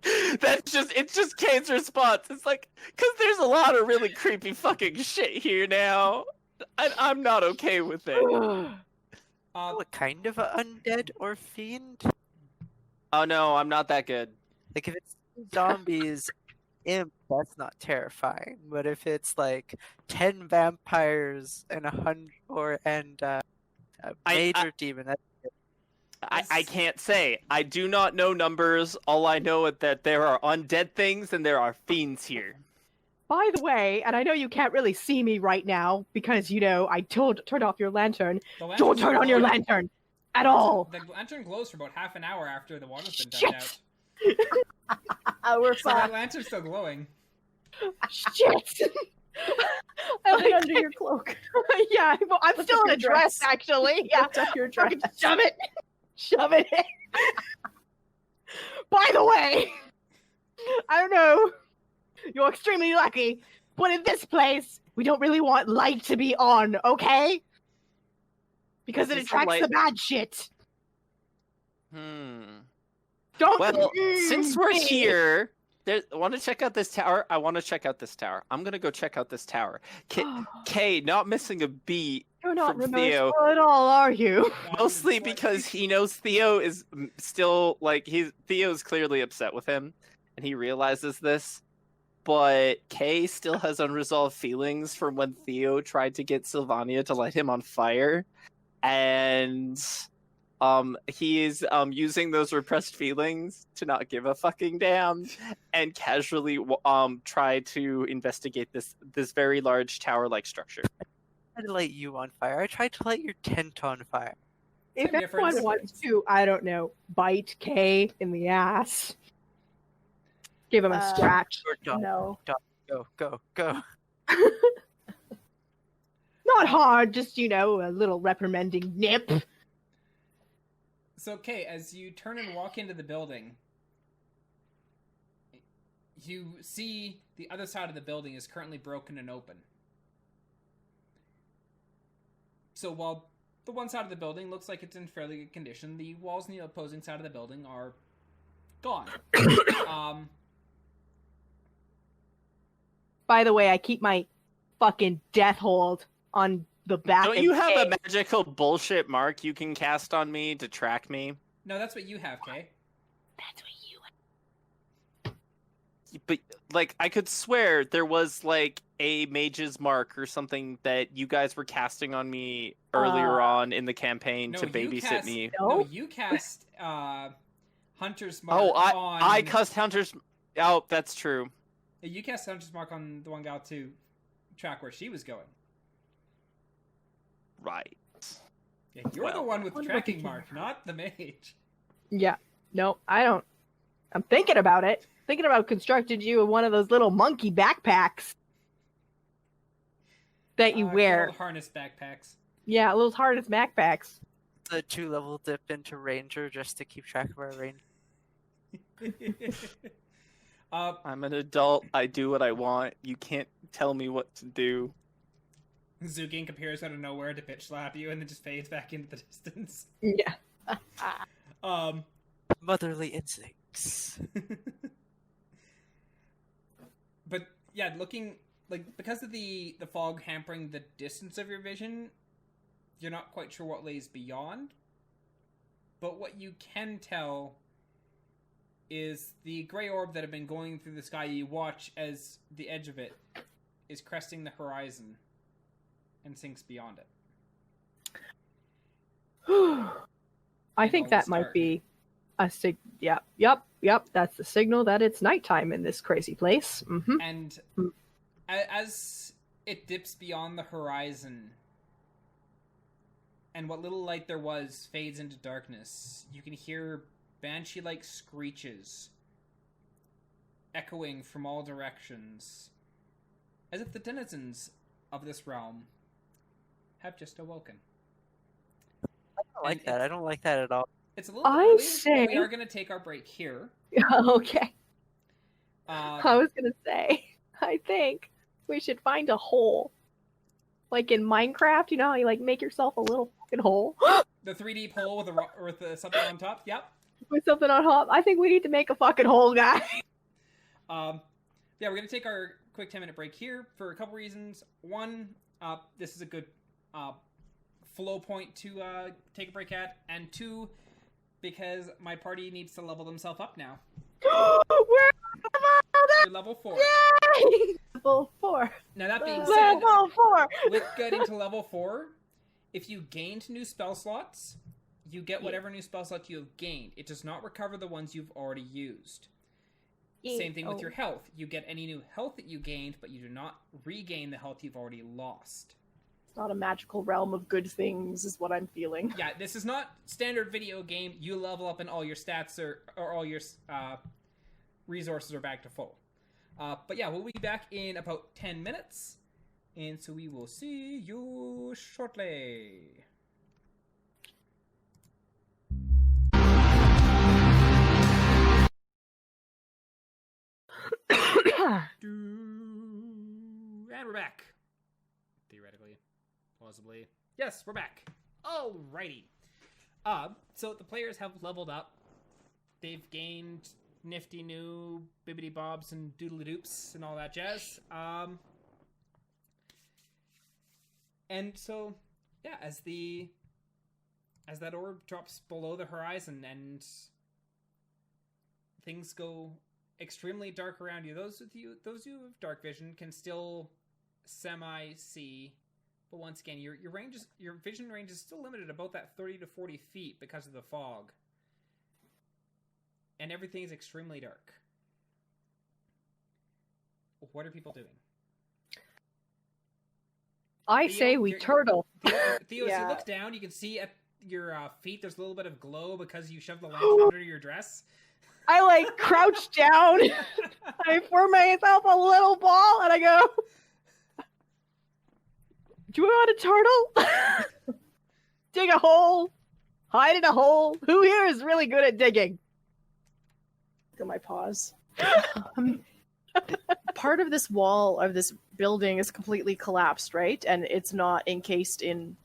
It's just Kane's response. It's like, because there's a lot of really creepy fucking shit here now. I'm not okay with it. What kind of a undead or fiend? Oh no, I'm not that good. Like if it's zombies, imp, that's not terrifying. But if it's like 10 vampires and a major demon, that's I can't say. I do not know numbers. All I know is that there are undead things and there are fiends here. By the way, and I know you can't really see me right now because, I turned off your lantern. The lantern's Don't turn on your glowing. lantern at all. The lantern glows for about half an hour after the water's been dumped Shit. out. We're So that fine. lantern's still glowing. Shit. Put it under your cloak. Yeah, well, I'm Lift still up in a your dress, dress. actually. Yeah, Lift up your dress. fucking shove it. Shove it in. By the way, I don't know. You're extremely lucky, but in this place, we don't really want light to be on, okay? Because it Is the attracts light- the bad shit. Don't. Well, since we're me. here, want to check out this tower? I want to check out this tower. I'm gonna go check out this tower. Kay, not missing a beat. You're not from Theo. remorseful at all, are you? Mostly because he knows Theo is still Theo's clearly upset with him, and he realizes this. But Kay still has unresolved feelings from when Theo tried to get Sylvania to light him on fire, and he is using those repressed feelings to not give a fucking damn, and casually try to investigate this very large tower-like structure. I tried to light you on fire. I tried to light your tent on fire. If Same anyone difference. wants to, I don't know, bite Kay in the ass, give him a scratch. Or dog. No. Go. Not hard, just, a little reprimanding nip. So, Kay, as you turn and walk into the building, you see the other side of the building is currently broken and open. So while the one side of the building looks like it's in fairly good condition, the walls on the opposing side of the building are gone. By the way, I keep my fucking death hold on the back Don't of you have Kay. a magical bullshit mark you can cast on me to track me? No, that's what you have, Kay. That's what you But I could swear there was a mage's mark or something that you guys were casting on me earlier on in the campaign to babysit me. No, you cast Hunter's Mark Oh, on... I cast Hunter's. Oh, that's true. You cast Hunter's Mark on the one gal to track where she was going. Right. Yeah, you're the one with the wonder what tracking the mark, not the mage. Yeah. No, I don't. I'm thinking about it. Thinking about constructing you one of those little monkey backpacks that you wear. Little harness backpacks. Yeah, little harness backpacks. The 2-level dip into Ranger just to keep track of our range. I'm an adult. I do what I want. You can't tell me what to do. Zugink appears out of nowhere to bitch slap you and then just fades back into the distance. Yeah. Motherly instincts. But yeah, looking like because of the fog hampering the distance of your vision, you're not quite sure what lays beyond. But what you can tell is the gray orb that have been going through the sky. You watch as the edge of it is cresting the horizon and sinks beyond it. I think that might be a Yep. That's the signal that it's nighttime in this crazy place. Mm-hmm. And as it dips beyond the horizon, and what little light there was fades into darkness, you can hear banshee-like screeches echoing from all directions, as if the denizens of this realm have just awoken. I don't like that. I don't like that at all. It's a little bit early, but we are going to take our break here. Okay. I was gonna say, I think we should find a hole. Like in Minecraft, you know how you like make yourself a little fucking hole? The 3D pole with something on top, yep. With something on top. I think we need to make a fucking hole, guy. Yeah, we're going to take our quick 10-minute break here for a couple reasons. One, this is a good flow point to take a break at. And two, because my party needs to level themselves up now. You're level 4. Yay! Level 4. Now that being said, level 4. with getting to level 4, if you gained new spell slots, you get whatever new spell slots you have gained. It does not recover the ones you've already used. Same thing with your health. You get any new health that you gained, but you do not regain the health you've already lost. It's not a magical realm of good things, is what I'm feeling. Yeah, this is not standard video game. You level up and all your stats or all your resources are back to full. But yeah, we'll be back in about 10 minutes. And so we will see you shortly. And we're back. Theoretically. Plausibly. Yes, we're back. Alrighty. So the players have leveled up. They've gained nifty new bibbity bobs and doodly doops and all that jazz. And so, yeah, as that orb drops below the horizon and things go extremely dark around you, those of you with dark vision can still semi-see, but once again, your vision range is still limited about that 30 to 40 feet because of the fog. And everything is extremely dark. What are people doing? I say we turtle. Theo, Yeah. as you look down, you can see at your feet there's a little bit of glow because you shoved the lantern under your dress. I like crouch down. I pour myself a little ball and I go, do we want a turtle? Dig a hole. Hide in a hole. Who here is really good at digging? Look at my paws. Part of this wall of this building is completely collapsed, right? And it's not encased in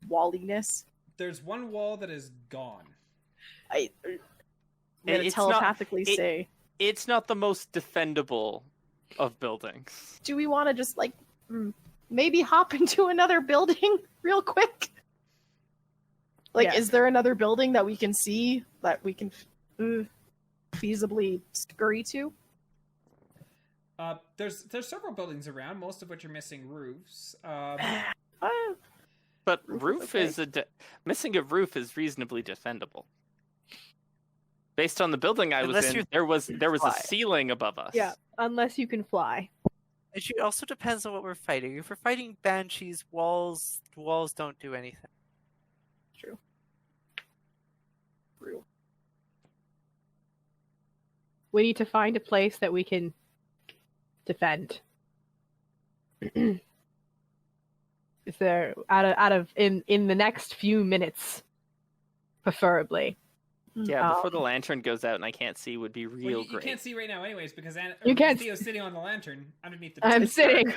walliness. There's one wall that is gone. I'm gonna It's telepathically not- say, It's not the most defendable of buildings. do we want to just like maybe hop into another building real quick? Like, Yeah. is there another building that we can see that we can feasibly scurry to? There's several buildings around, most of which are missing roofs. But Roof is missing a roof is reasonably defendable. Based on the building I Unless was in, you there was a fly. ceiling above us. Yeah, unless you can fly. It also depends on what we're fighting. If we're fighting banshees, walls don't do anything. True. We need to find a place that we can defend. Is there out of in the next few minutes, preferably? Yeah, before the lantern goes out and I can't see would be real You great. can't see right now anyways because You can't Theo's sitting on the lantern underneath the I'm desk. sitting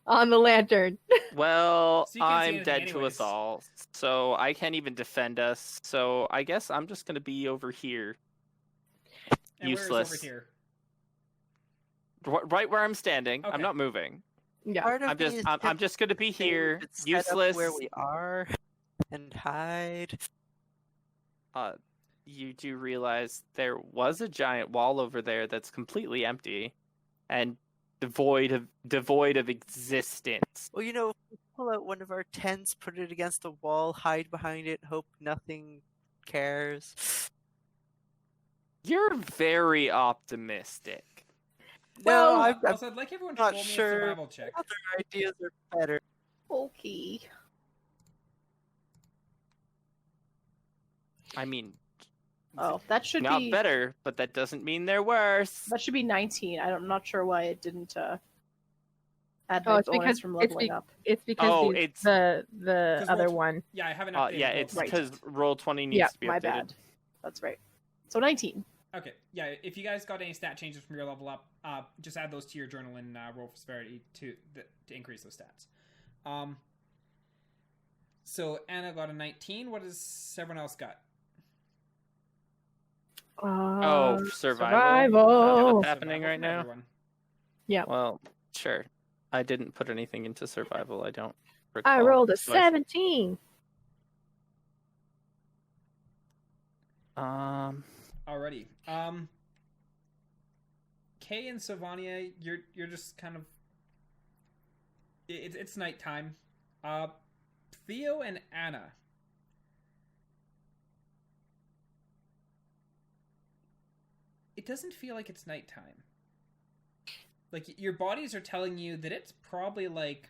on the lantern. Well, So you can't see I'm anything dead to anyways. us all, so I can't even defend us. So I guess I'm just gonna be over here, And where is useless. over here? Right where I'm standing. Okay. I'm not moving. Yeah. Part of I'm me just is I'm just gonna be tempted here, to set up useless. where we are and hide. You do realize there was a giant wall over there that's completely empty and devoid of existence. Well, if we pull out one of our tents, put it against the wall, hide behind it, hope nothing cares. You're very optimistic. No, Also, I'm I'd like everyone to not roll me a sure. survival check. Other ideas are better. Okay. I mean, Oh, that should not be better, but that doesn't mean they're worse. that should be 19. I'm not sure why it didn't add Oh, my it's bonus because from it's leveling up. It's because Oh, the it's- the 'Cause other roll- one. Yeah, I haven't Yeah, updated. it's roll because yet. Roll20 needs Yeah, to be My updated. bad. That's right. So 19. Okay, yeah. If you guys got any stat changes from your level up, just add those to your journal and roll for severity to increase those stats. So Anna got a 19. What does everyone else got? Oh, survival. Is that Survival. what's happening Survival right from now? everyone. Well, sure. I didn't put anything into survival. I don't recall. I rolled a So I- 17. Alrighty. Kay and Sylvania, you're just kind of. It's nighttime. Theo and Anna. It doesn't feel like it's nighttime. Like, your bodies are telling you that it's probably like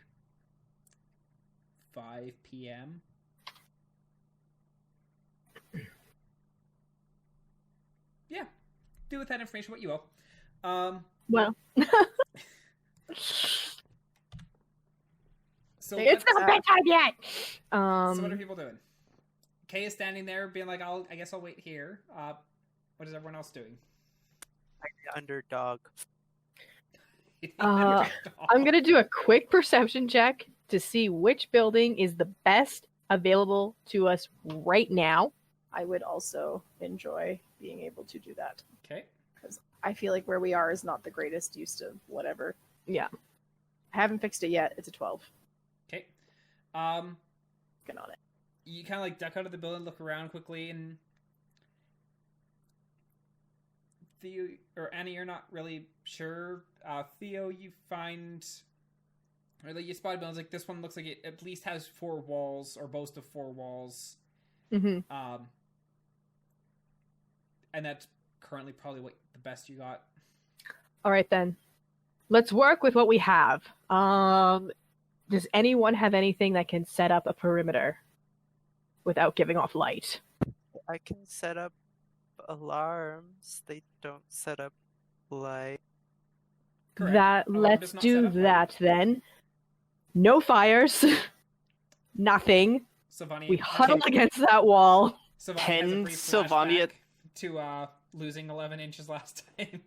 5 p.m. Yeah. Do with that information what you will. Well, So it's what- not bedtime yet. So what are people doing? Kay is standing there being like, I guess I'll wait here. What is everyone else doing? The underdog. I'm gonna do a quick perception check to see which building is the best available to us right now. I would also enjoy being able to do that. Okay. Because I feel like where we are is not the greatest use to whatever. Yeah. I haven't fixed it yet. It's a 12. Okay. Get on it. You kind of like duck out of the building, look around quickly, and Theo or Annie, you're not really sure. Theo, you find, or like you spot buildings like this one looks like it at least has 4 walls or boasts of 4 walls. Mm-hmm. And that's currently probably what the best you got. All right then, let's work with what we have. Does anyone have anything that can set up a perimeter without giving off light? I can set up alarms. They don't set up light. Correct. That Alarm let's does not do set up light. that then. No fires, nothing. Sylvania, We huddle against that wall. Sylvania has a Can brief Sylvania- flashback to losing 11 inches last time.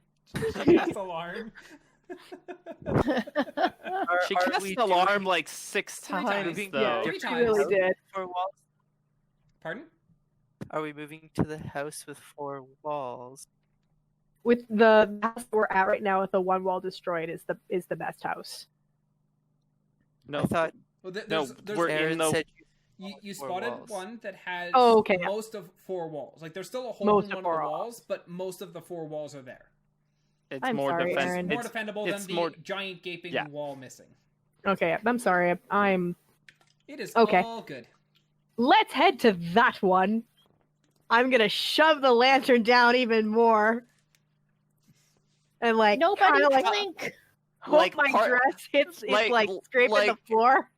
She cast alarm. She Are cast we the alarm doing like 6 Three times, times. moving- though. Yeah, Three she times. really did. 4 walls? Pardon? Are we moving to the house with 4 walls? With the house we're at right now, with the one wall destroyed, is the best house. No, I thought Well, No, we're in Aaron the- said you 4 spotted walls. one that has Oh, okay. most of 4 walls. Like there's still a hole Most in of one of 4 the walls, but most of the 4 walls are there. it's I'm more sorry, defense. Aaron. More It's, defendable it's than more- the giant gaping Yeah. wall missing. Okay, I'm sorry. It is Okay. all good. Let's head to that one. I'm gonna shove the lantern down even more, and like Nobody kind of like blink. hope like my part- dress hits like- it's like scraping the like- floor.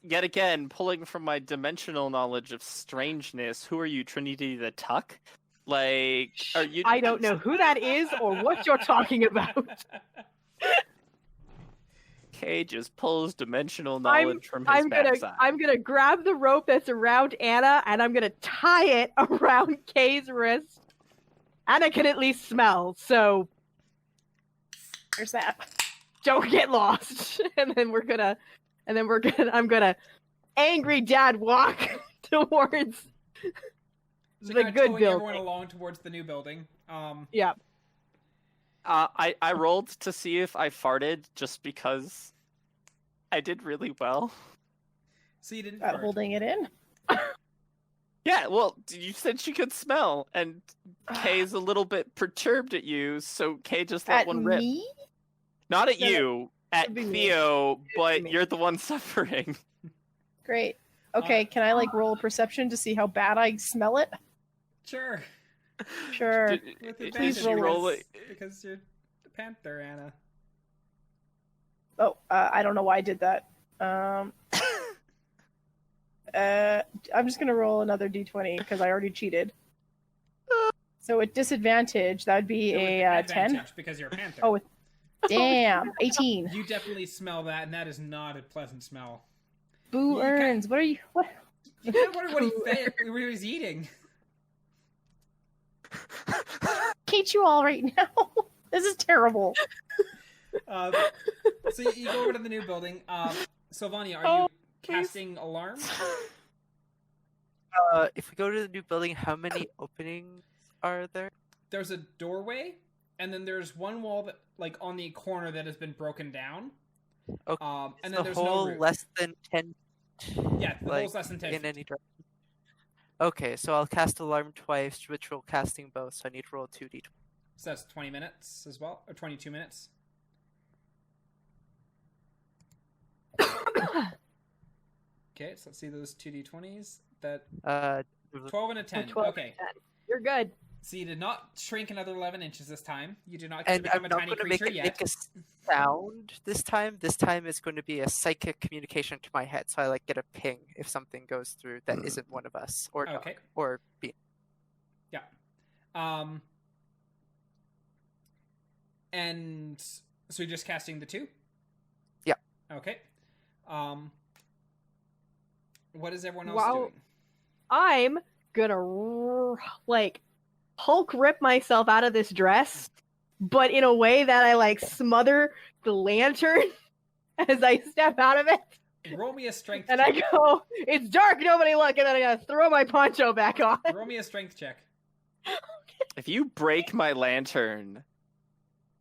Yet again, pulling from my dimensional knowledge of strangeness, who are you, Trinity the Tuck? Like, are you? I don't know who that is or what you're talking about. Kay just pulls dimensional I'm- knowledge from his backside. I'm gonna grab the rope that's around Anna and I'm gonna tie it around Kay's wrist. Anna can at least smell, so There's that. don't get lost. And then I'm gonna angry dad walk towards So the kind of good towing everyone building. along towards the new building. Yeah. I rolled to see if I farted just because I did really well. So you didn't At fart. holding it in. Yeah, well, you said she could smell, and Kay's a little bit perturbed at you, so Kay just let At one rip. me? Not at No, you, at be me. Theo, but me. you're the one suffering. Great. Okay, can I like roll a perception to see how bad I smell it? Sure. Sure. With Did Please you advantage roll it. because you're the panther, Anna. Oh, I don't know why I did that. I'm just gonna roll another d20 because I already cheated. So at disadvantage, that would be No, with a 10. advantage, because you're a panther. Oh, damn, 18. You definitely smell that, and that is not a pleasant smell. Boo You earns. What are you? What? You kind of wonder what he was eating. Hate you all right now. This is terrible. So you go over to the new building. Sylvania, are you casting alarms? If we go to the new building, how many openings are there? There's a doorway, and then there's one wall that, like, on the corner that has been broken down. Okay. And Is then the there's hole no roof. less than 10? Yeah, the like, hole's less than 10 in feet. any direction. Okay, so I'll cast alarm twice, ritual casting both, so I need to roll 2d20. So that's 20 minutes as well, or 22 minutes. Okay, so let's see those 2d20s. That 12 and a 10. 12 Okay, and 10. You're good. so you did not shrink another 11 inches this time. You do not get to and become I'm a not tiny going to make creature it yet. make a sound this time. This time it's going to be a psychic communication to my head, so I like get a ping if something goes through that isn't one of us, or dog, Okay. or being. Yeah. And so you're just casting the 2? Yeah. Okay. What is everyone else Wow. doing? I'm gonna like Hulk rip myself out of this dress, but in a way that I like smother the lantern as I step out of it. Roll me a strength And check. I go, it's dark, nobody look, and then I gotta throw my poncho back on. Roll me a strength check. If you break my lantern,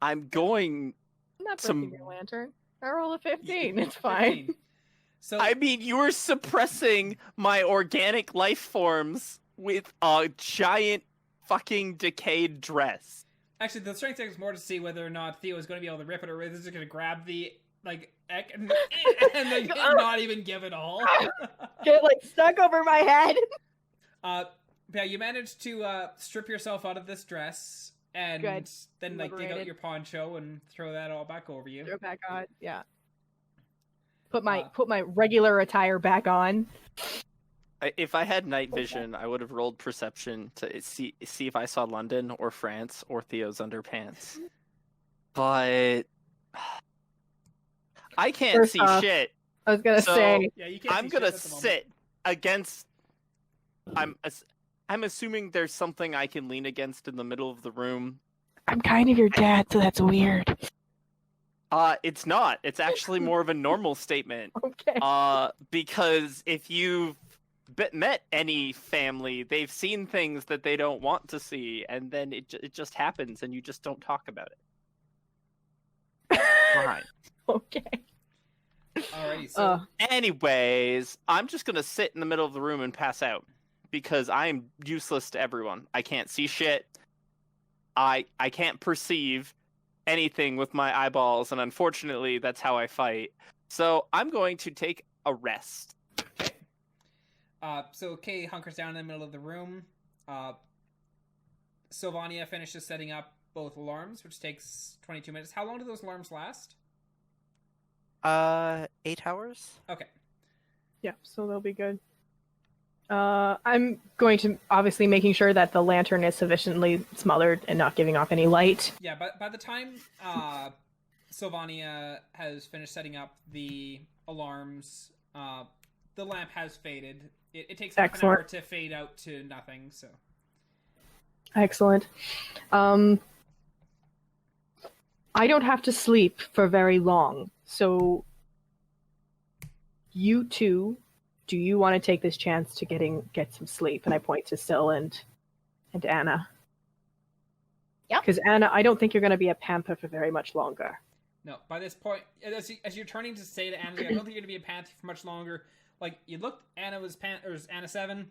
I'm going. I'm not Some- breaking your lantern. I rolled a 15. It's fine. 15. So I mean, you were suppressing my organic life forms with a giant fucking decayed dress. actually, the strength check is more to see whether or not Theo is going to be able to rip it, or whether he's going to grab the and then not even give it all. Get like stuck over my head. Yeah, you managed to strip yourself out of this dress, and Good. then dig out Liberated. your poncho and throw that all back over you. Throw it back on. Yeah. Put my regular attire back on. If I had night vision, I would have rolled perception to see if I saw London or France or Theo's underpants. But I can't First see off, shit. I was gonna So- say Yeah, you can't. I'm see gonna shit at the moment. sit against. I'm assuming there's something I can lean against in the middle of the room. I'm kind of your dad, so that's weird. It's not. It's actually more of a normal statement. Okay. Because if you've met any family, they've seen things that they don't want to see, and then it just happens, and you just don't talk about it. Fine. Okay. Alrighty, so Anyways, I'm just gonna sit in the middle of the room and pass out because I'm useless to everyone. I can't see shit. I can't perceive anything with my eyeballs, and unfortunately, that's how I fight. So I'm going to take a rest. so Kay hunkers down in the middle of the room. Sylvania finishes setting up both alarms, which takes 22 minutes. How long do those alarms last? 8 hours. Okay. Yeah, so they'll be good. I'm going to obviously making sure that the lantern is sufficiently smothered and not giving off any light. Yeah, but by the time Sylvania has finished setting up the alarms, the lamp has faded. It takes half an hour Excellent. to fade out to nothing, so... Excellent. I don't have to sleep for very long, so you two, do you want to take this chance to get some sleep? And I point to Syl and Anna. Yeah. Because Anna, I don't think you're going to be a panther for very much longer. No, by this point, as you're turning to say to Anna, I don't think you're gonna be a panther for much longer. Like you look, Anna was Anna 7.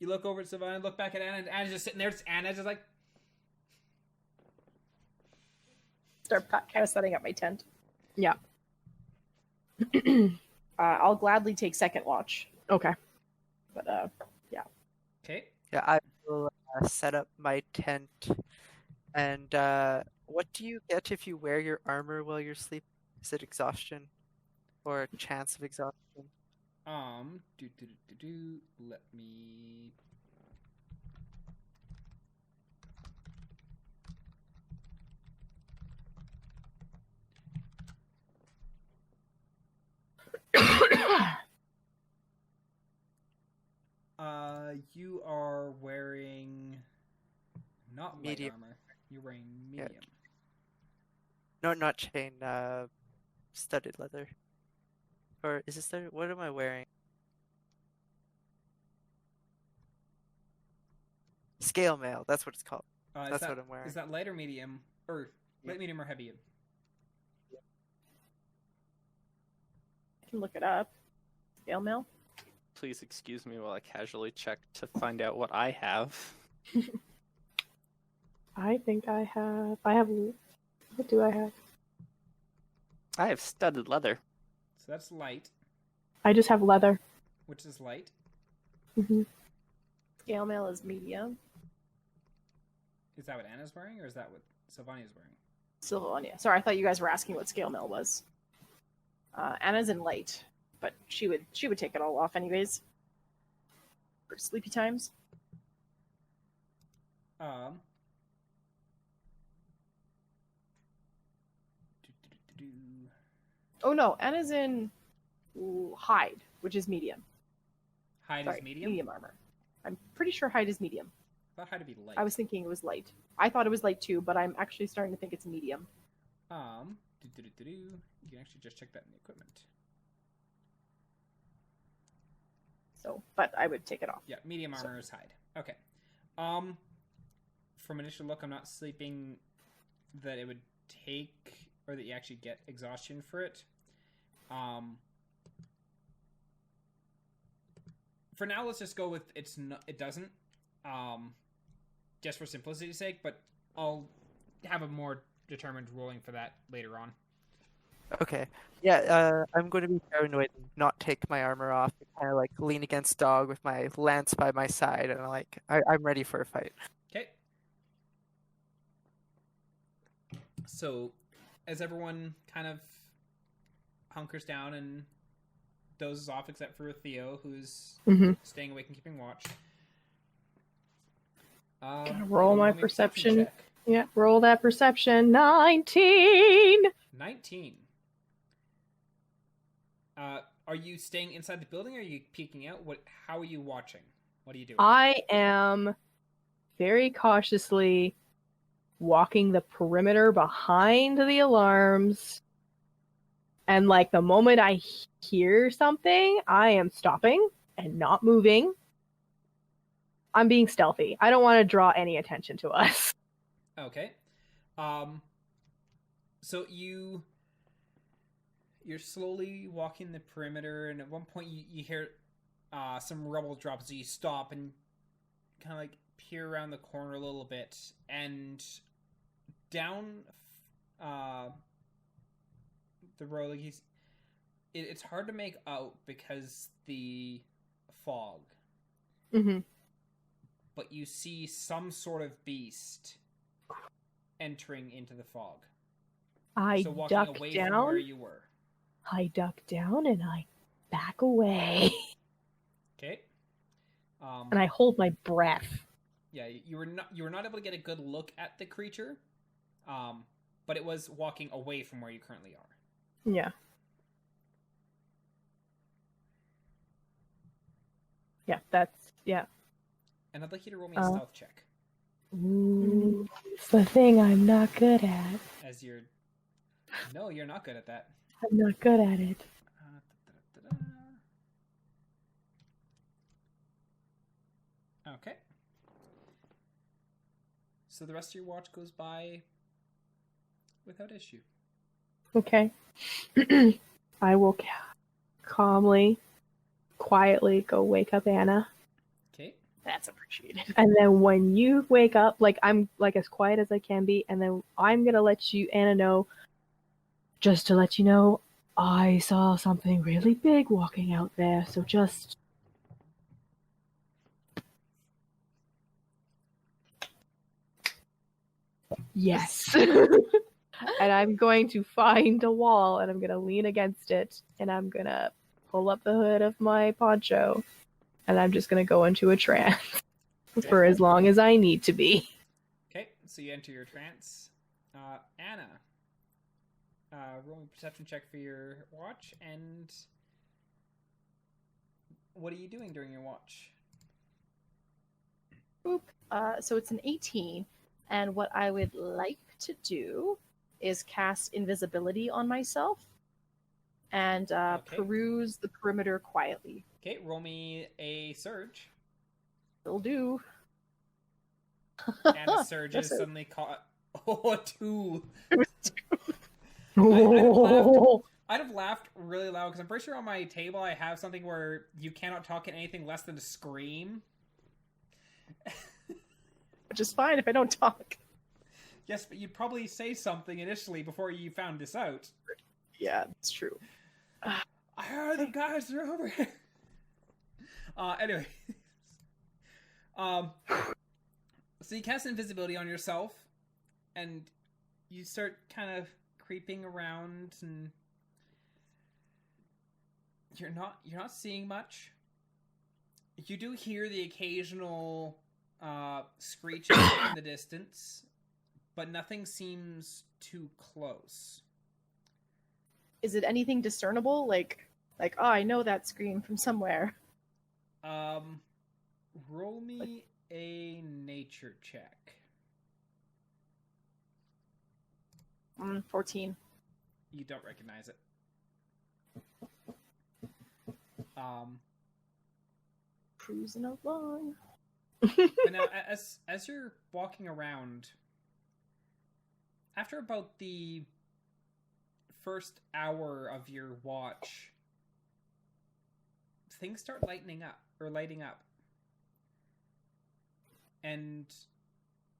You look over at Sylvania, look back at Anna, and Anna's just sitting there. It's Anna just like. Start kind of setting up my tent. Yeah. I'll gladly take second watch, Okay. but yeah. Okay. Yeah, I will set up my tent. And what do you get if you wear your armor while you're sleeping? Is it exhaustion or a chance of exhaustion? Let me. You are wearing not light Medium. armor. You're wearing medium. No, not chain. Studded leather. Or is it studded? What am I wearing? Scale mail. That's what it's called. That's what I'm wearing. Is that light or medium? Or light, medium, or heavy? I can look it up. Scale mail. Please excuse me while I casually check to find out what I have. I think I have. What do I have? I have studded leather. So that's light. I just have leather. Which is light. Mm-hmm. Scale mail is medium. Is that what Anna's wearing, or is that what Sylvania's wearing? Sylvania. Sorry, I thought you guys were asking what scale mail was. Anna's in light, but she would take it all off anyways. For sleepy times. Oh no, Anna's in hide, which is medium. Hide is medium? Medium armor. I'm pretty sure hide is medium. I thought hide to be light. I was thinking it was light. I thought it was light too, but I'm actually starting to think it's medium. You can actually just check that in the equipment. So, but I would take it off. Yeah, medium armor is hide. Okay. From initial look, I'm not sleeping that it would take, or that you actually get exhaustion for it. For now, let's just go with it doesn't. Just for simplicity's sake, but I'll have a more determined ruling for that later on. Okay. Yeah, I'm going to be paranoid and not take my armor off. Kind of like lean against dog with my lance by my side, and I'm ready for a fight. Okay. So, as everyone kind of hunkers down and dozes off, except for Theo, who's staying awake and keeping watch. Roll my perception. check. Yeah, roll that perception. 19! 19. Are you staying inside the building, or are you peeking out? How are you watching? What are you doing? I am very cautiously walking the perimeter behind the alarms. And like the moment I hear something, I am stopping and not moving. I'm being stealthy. I don't want to draw any attention to us. Okay. So you're slowly walking the perimeter, and at one point you hear some rubble drop, so you stop and kind of like peer around the corner a little bit, and down the road, like it's hard to make out because the fog. Mm-hmm. But you see some sort of beast entering into the fog. So walking duck away down. from where you were. I duck down and I back away. Okay. And I hold my breath. Yeah, you were not able to get a good look at the creature, but it was walking away from where you currently are. Yeah. Yeah, yeah. And I'd like you to roll me a stealth check. Ooh, it's the thing I'm not good at. As you're No, you're not good at that. I'm not good at it. Okay. So the rest of your watch goes by without issue. Okay. I will calmly, quietly go wake up Anna. Okay. That's appreciated. And then when you wake up, like I'm like as quiet as I can be, and then I'm gonna let you, Anna, know, just to let you know, I saw something really big walking out there, so just... Yes. And I'm going to find a wall, and I'm gonna lean against it, and I'm gonna pull up the hood of my poncho, and I'm just gonna go into a trance for as long as I need to be. Okay, so you enter your trance. Anna, roll a perception check for your watch, and what are you doing during your watch? Boop. So it's an 18, and what I would like to do is cast invisibility on myself and Okay. peruse the perimeter quietly. Okay, roll me a surge. Will do. And the surge is Yes, suddenly caught. Oh, a 2. it was two. I'd have laughed really loud because I'm pretty sure on my table I have something where you cannot talk at anything less than a scream. Which is fine if I don't talk. Yes, but you'd probably say something initially before you found this out. Yeah, that's true. I heard the guys are over here. Anyway. So you cast invisibility on yourself, and you start kind of creeping around, and you're not seeing much. You do hear the occasional screeching in the distance, but nothing seems too close. Is it anything discernible? Like, oh, I know that scream from somewhere. Roll me a nature check. 14. You don't recognize it. Cruising along. But now, as you're walking around, after about the first hour of your watch, things start lighting up. And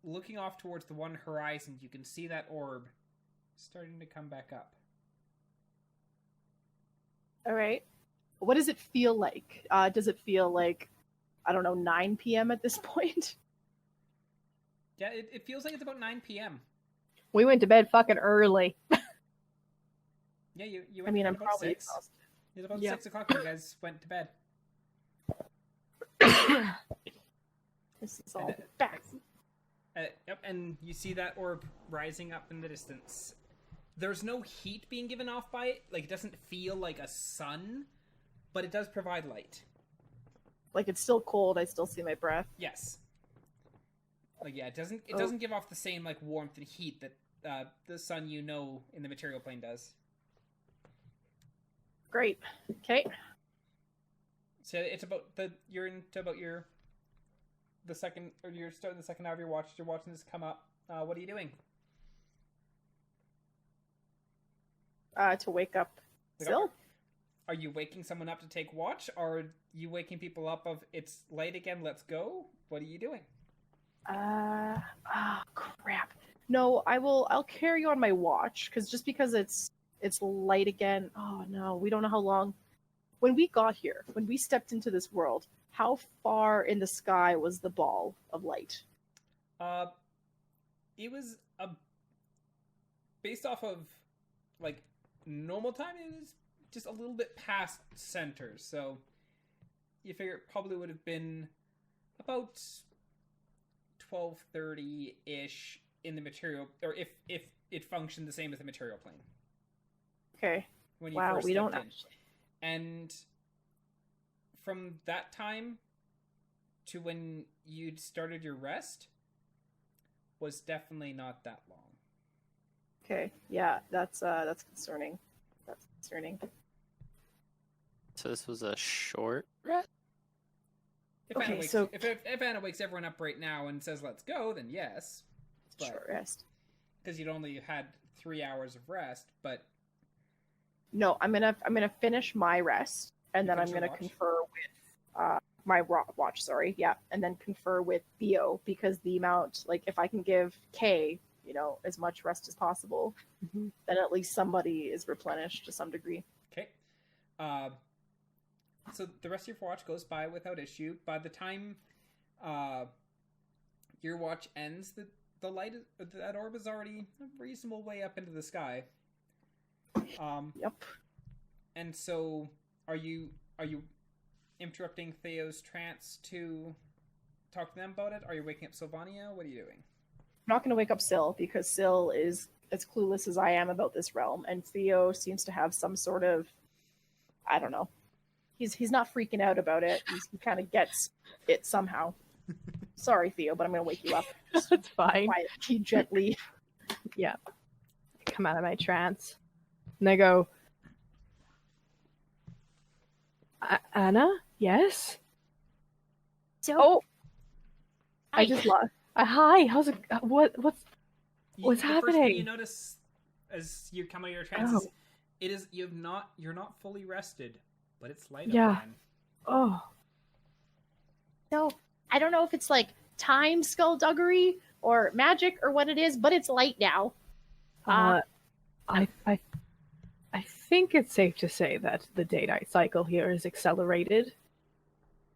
looking off towards the one horizon, you can see that orb starting to come back up. All right. What does it feel like? Does it feel like, I don't know, 9 p.m. at this point? Yeah, it feels like it's about 9 p.m. We went to bed fucking early. Yeah, you I went mean, to bed I'm about probably 6. exhausted. It was about Yep. 6 o'clock when you guys went to bed. This is all back. Yep, and you see that orb rising up in the distance. There's no heat being given off by it. Like, it doesn't feel like a sun, but it does provide light. Like, it's still cold. I still see my breath. Yes. Like, yeah, it doesn't give off the same, like, warmth and heat that the sun in the material plane does. Great. Okay. So it's you're starting the second hour of your watch. You're watching this come up. What are you doing? To wake up Sil? Are you waking someone up to take watch? Or are you waking people up of, it's light again, let's go? What are you doing? Crap. No, I'll carry on my watch, because it's light again. Oh no, we don't know how long. When we got here, when we stepped into this world, how far in the sky was the ball of light? It was based off of, like, normal time, it was just a little bit past center, so you figure it probably would have been about 12:30-ish in the material, or if it functioned the same as the material plane. Okay. When you Wow, first we stepped don't in. actually. And from that time to when you'd started your rest was definitely not that long. Okay, yeah, that's concerning. That's concerning. So this was a short rest? If Okay, Anna wakes, so- if Anna wakes everyone up right now and says let's go, then yes. But Short rest. because you'd only had 3 hours of rest, but No, I'm gonna finish my rest, and You then I'm finish your gonna watch? confer with my watch. Sorry, yeah, and then confer with Theo because the amount, like, if I can give Kay, as much rest as possible, Mhm. then at least somebody is replenished to some degree. okay. So the rest of your watch goes by without issue. By the time your watch ends, the light that orb is already a reasonable way up into the sky. Yep. And so, are you interrupting Theo's trance to talk to them about it? Are you waking up Sylvania? What are you doing? I'm not gonna wake up Syl because Syl is as clueless as I am about this realm, and Theo seems to have some sort of, I don't know. He's not freaking out about it. He kind of gets it somehow. Sorry, Theo, but I'm gonna wake you up. That's fine. Quietly, gently. I come out of my trance. And I go, Anna? Yes? So, Oh! I just lost. Hi, how's it? What's The first thing happening? you notice as you come out of your trance is Oh. it is you're not fully rested, but it's light Yeah. up again. Oh, so I don't know if it's like time skullduggery or magic or what it is, but it's light now. I think it's safe to say that the day-night cycle here is accelerated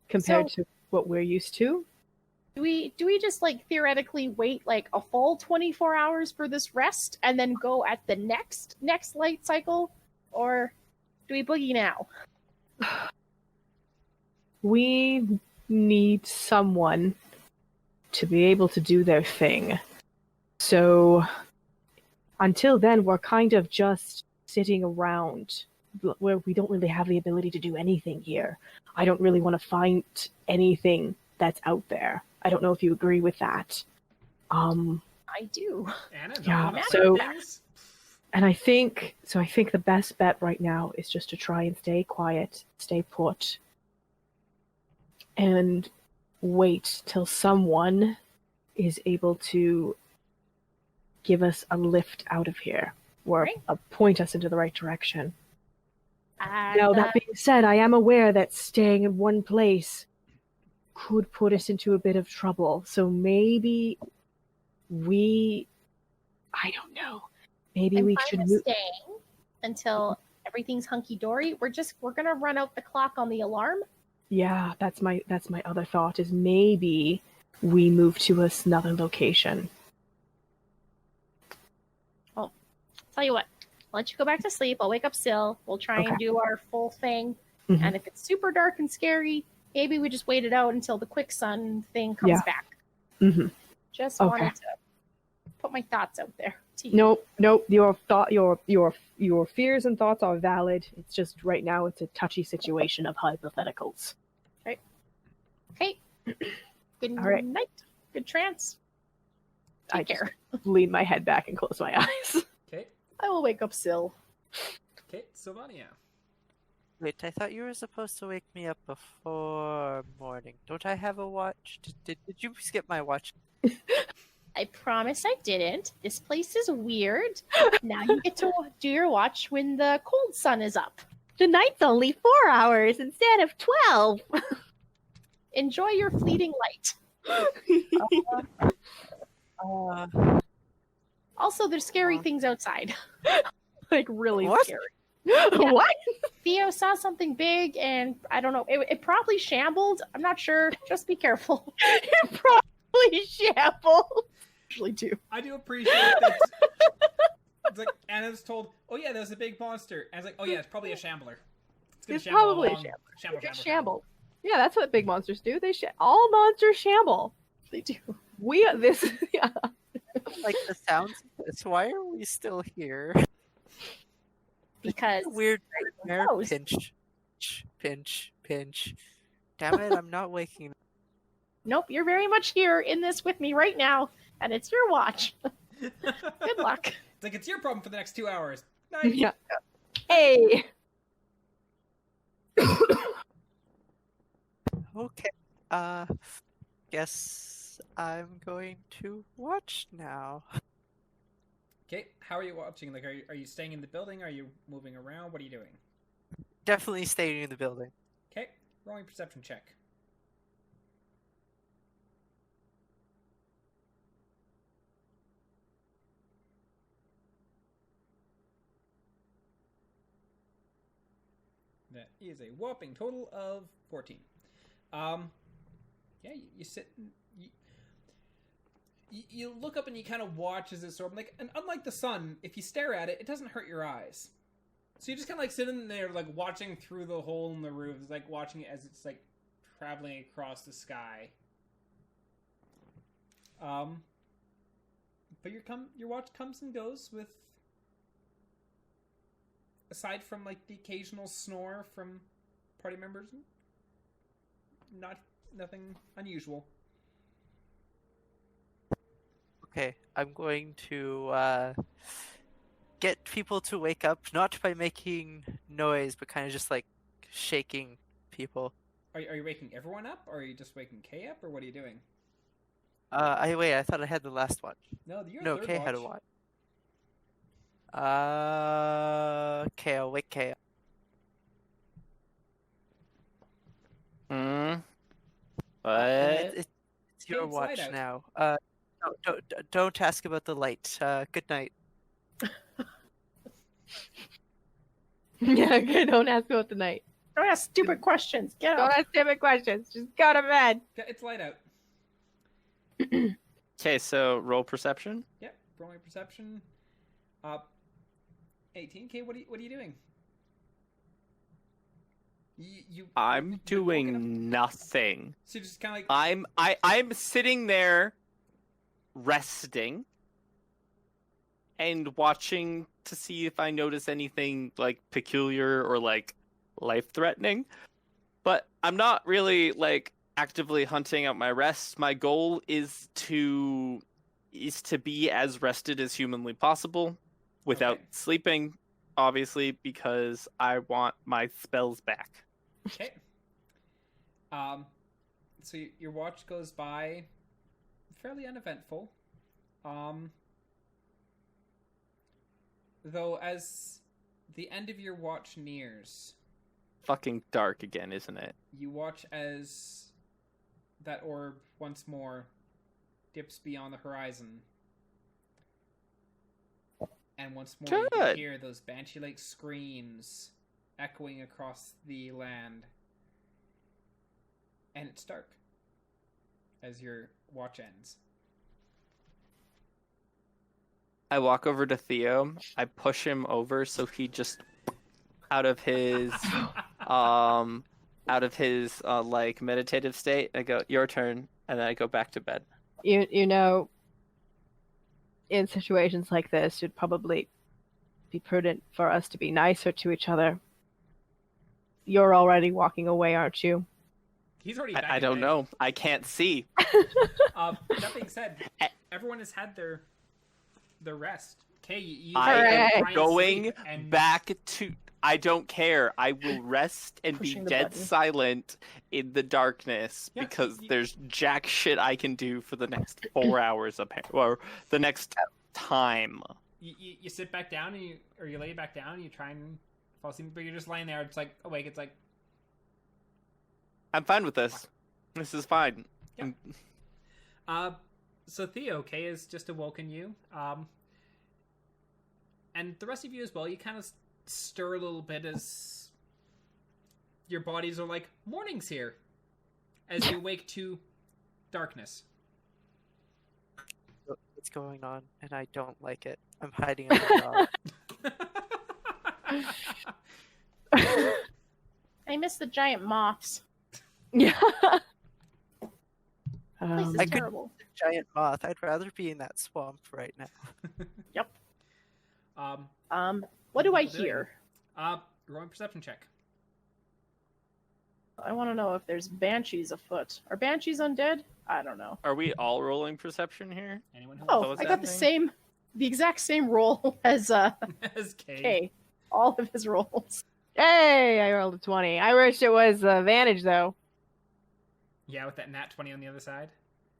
compared to what we're used to. Do we just like theoretically wait like a full 24 hours for this rest and then go at the next light cycle, or do we boogie now? We need someone to be able to do their thing. So until then, we're kind of just sitting around where we don't really have the ability to do anything here. I don't really want to find anything that's out there. I don't know if you agree with that. I do. Anna, no Yeah, one else so- things? And I think the best bet right now is just to try and stay quiet, stay put, and wait till someone is able to give us a lift out of here, or Right. point us into the right direction. And, Now, that being said, I am aware that staying in one place could put us into a bit of trouble. So maybe I don't know. Maybe I'm we fine should with move. staying until everything's hunky dory. We're gonna run out the clock on the alarm. Yeah, that's my other thought, is maybe we move to another location. Tell you what, I'll let you go back to sleep. I'll wake up Syl. We'll try Okay. and do our full thing. Mhm. And if it's super dark and scary, maybe we just wait it out until the quick sun thing comes Yeah. back. Mm-hmm. Just Okay. wanted to put my thoughts out there to you. Nope. Your fears and thoughts are valid. It's just right now it's a touchy situation of hypotheticals. Okay. Good All right. night. Good trance. I Take just care. lean my head back and close my eyes. Okay, I will wake up Syl. Sylvania. Wait, I thought you were supposed to wake me up before morning. Don't I have a watch? Did you skip my watch? I promise I didn't. This place is weird. Now you get to do your watch when the cold sun is up. The night's only 4 hours instead of 12. Enjoy your fleeting light. Also, there's scary things outside. Like really What? scary. Yeah. What? Theo saw something big, and I don't know. It probably shambled. I'm not sure. Just be careful. It probably shambled. Usually do. I do appreciate that. It's like Anna's told, "Oh yeah, there's a big monster," and it's like, "Oh yeah, it's probably a shambler. gonna It's shamble probably a along. Shamble. Yeah, that's what big monsters do. All monsters shamble. They do. Yeah. Like the sounds of this. Why are we still here? Because Weird nightmare. knows? Pinch. Damn it, I'm not waking. nope, you're very much here in this with me right now, and it's your watch. Good luck. It's like, it's your problem for the next 2 hours. Nice. Yeah. Hey. Okay. Guess I'm going to watch now. Okay, how are you watching? Like, are you staying in the building? Are you moving around? What are you doing? Definitely staying in the building. Okay, rolling perception check. That is a whopping total of 14. Yeah, you sit and you look up and you kind of watch as it sort of like, and unlike the sun, if you stare at it, it doesn't hurt your eyes. So you just kind of like sitting there, like watching through the hole in the roof, it's like watching it as it's like traveling across the sky. But your watch comes and goes with, aside from like the occasional snore from party members, nothing unusual. Okay, I'm going to get people to wake up, not by making noise, but kind of just like shaking people. Are you waking everyone up, or are you just waking Kay up, or what are you doing? I thought I had the last one. No, you're No, third Kay watch. had a watch. Okay, I'll wake Kay up. What? It's your It's light watch out. now. Don't ask about the light. Good night. Yeah, okay, don't ask about the night. Don't ask stupid questions. Get Don't up. ask stupid questions. Just go to bed. Yeah, it's light out. Okay, so roll perception. Yep, rolling perception. 18. Kay, what are you doing? I'm you've been woken up? doing nothing. So you're just kind of like, I'm sitting there resting and watching to see if I notice anything like peculiar or like life-threatening. But I'm not really like actively hunting out my rest. My goal is to be as rested as humanly possible without Okay. sleeping, obviously, because I want my spells back. okay. So your watch goes by fairly uneventful. Though as the end of your watch nears, Fucking dark again, isn't it? you watch as that orb once more dips beyond the horizon. And once more you can Good. hear those banshee-like screams echoing across the land. And it's dark as your watch ends. I walk over to Theo. I push him over so he just out of his like meditative state. I go, your turn, and then I go back to bed. You know, in situations like this, it'd probably be prudent for us to be nicer to each other. You're already walking away, aren't you? He's already back I in don't bed. know. I can't see. That being said, everyone has had their rest. Okay, you I Hooray. am try and going sleep and back to. I don't care. I will rest and be Pushing the dead button. silent in the darkness Yeah, because you- there's jack shit I can do for the next 4 hours, or the next time. you sit back down and you lay back down and you try and fall asleep, but you're just laying there. It's like awake. It's like, I'm fine with this. This is fine. Yeah. So Theo, Kay has just awoken you. And the rest of you as well. You kind of stir a little bit as your bodies are like, morning's here, as you wake to darkness. What's going on? And I don't like it. I'm hiding in the dog. I miss the giant moths. Yeah. This place is I could- terrible. Giant moth. I'd rather be in that swamp right now. What do I What are you hear? Rolling perception check. I want to know if there's banshees afoot. Are banshees undead? I don't know. Are we all rolling perception here? Anyone who Oh, what's I got the happening? same. the exact same roll as As Kay. Kay. All of his rolls. Hey, I rolled a 20. I wish it was advantage though. Yeah, with that nat 20 on the other side.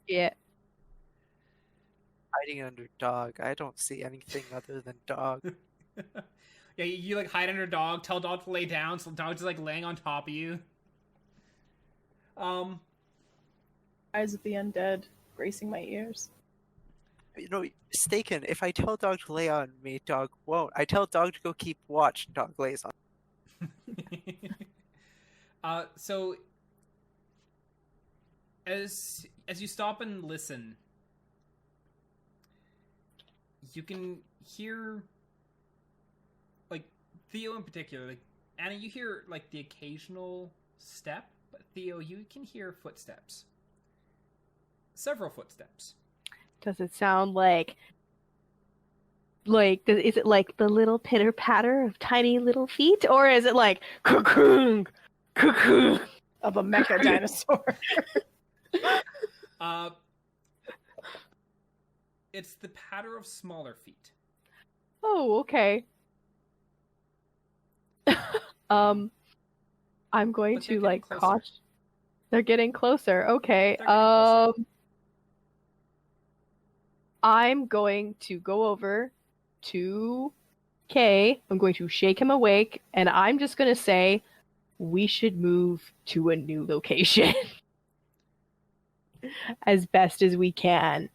Yeah. Hiding under dog. I don't see anything other than dog. Yeah, you like hide under dog, tell dog to lay down, so dog just like laying on top of you. Eyes of the undead gracing my ears. You know, mistaken. If I tell dog to lay on me, dog won't. I tell dog to go keep watch, dog lays on. So as you stop and listen, you can hear, like, Theo in particular, like, Anna, you hear like the occasional step, but Theo, you can hear footsteps. Several footsteps. Does it sound like is it like the little pitter patter of tiny little feet, or is it like cuckoo, cuckoo Of a mecha dinosaur. It's the patter of smaller feet. Oh, okay. I'm going But they're to getting like closer. caution. They're getting closer. Okay. They're getting closer. I'm going to go over to Kay. I'm going to shake him awake, and I'm just going to say we should move to a new location as best as we can.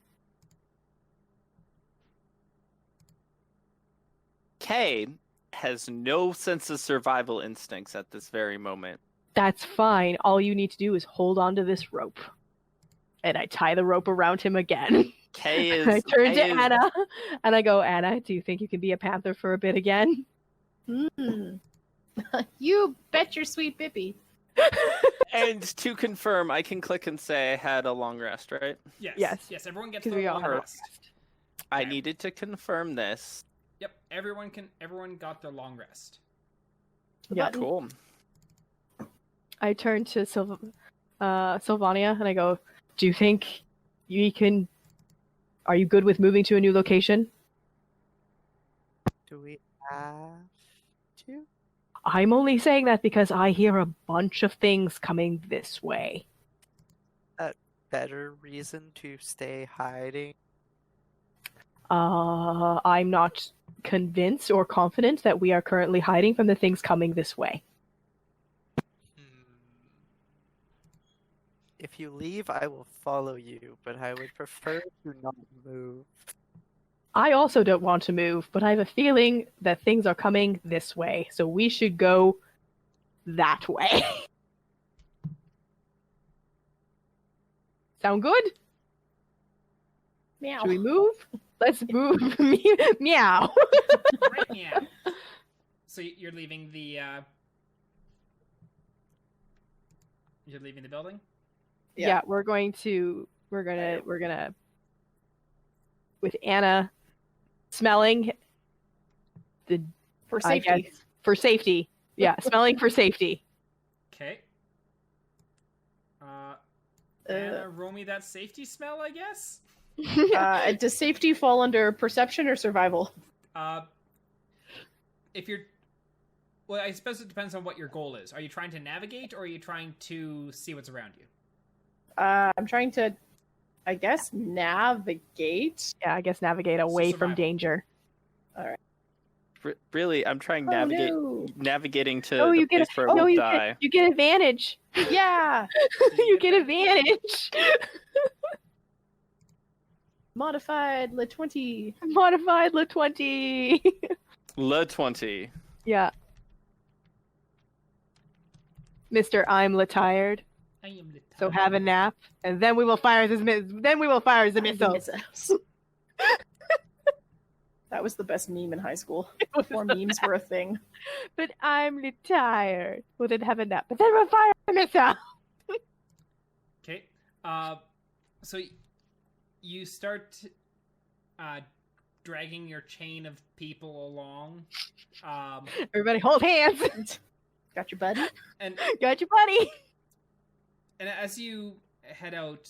Kay has no sense of survival instincts at this very moment. That's fine. All you need to do is hold on to this rope. And I tie the rope around him again. Kay is. I turn to Kay is- Anna, and I go, Anna, do you think you can be a panther for a bit again? You bet your sweet bippy. And to confirm, I can click and say I had a long rest, right? Yes. Yes, everyone gets 'Cause the we all long have rest. I Yeah. needed to confirm this. Yep, everyone got their long rest. Yeah. Button. Cool. I turn to Sylvania, and I go, do you think you can... Are you good with moving to a new location? Do we have to? I'm only saying that because I hear a bunch of things coming this way. Better reason to stay hiding. I'm not convinced or confident that we are currently hiding from the things coming this way. If you leave, I will follow you, but I would prefer to not move. I also don't want to move, but I have a feeling that things are coming this way, so we should go that way. Sound good? Meow. Should we move? Let's move. Meow. Right, yeah. So you're leaving the you're leaving the building? Yeah, we're gonna with Anna smelling the For I safety. guess, for safety. Yeah, smelling for safety. Okay. Anna, roll me that safety smell, I guess? Does safety fall under perception or survival? If you're... Well, I suppose it depends on what your goal is. Are you trying to navigate, or are you trying to see what's around you? I'm trying to, I guess, navigate. Yeah, I guess navigate away from survival. danger. Really, I'm trying Oh, no. navigating to Oh, the you place get where we'll die. you get advantage. Yeah! You get advantage. Modified Le 20. Modified Le 20. Le 20. Yeah. Mr. I'm tired. I am the So have a nap, and then we will fire the missiles. That was the best meme in high school. Before memes were a thing. But I'm tired. Well, then have a nap, but then we'll fire the missile. Okay. So you start dragging your chain of people along. Everybody, hold hands. Got your buddy? And Got your buddy. And as you head out,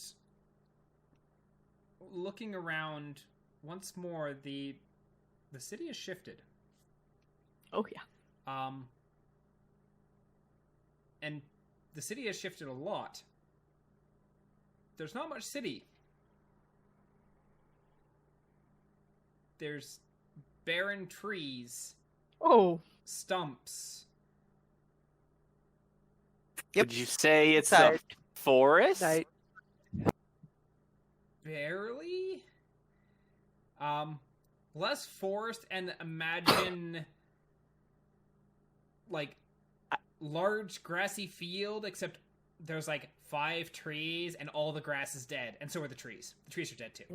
looking around once more, the city has shifted. Oh yeah. And the city has shifted a lot. There's not much city. There's barren trees, Oh. stumps. Yep. Would you say it's a Side. forest? Side. Barely? Less forest, and imagine like a large grassy field, except there's like 5 trees and all the grass is dead, and so are the trees. The trees are dead too.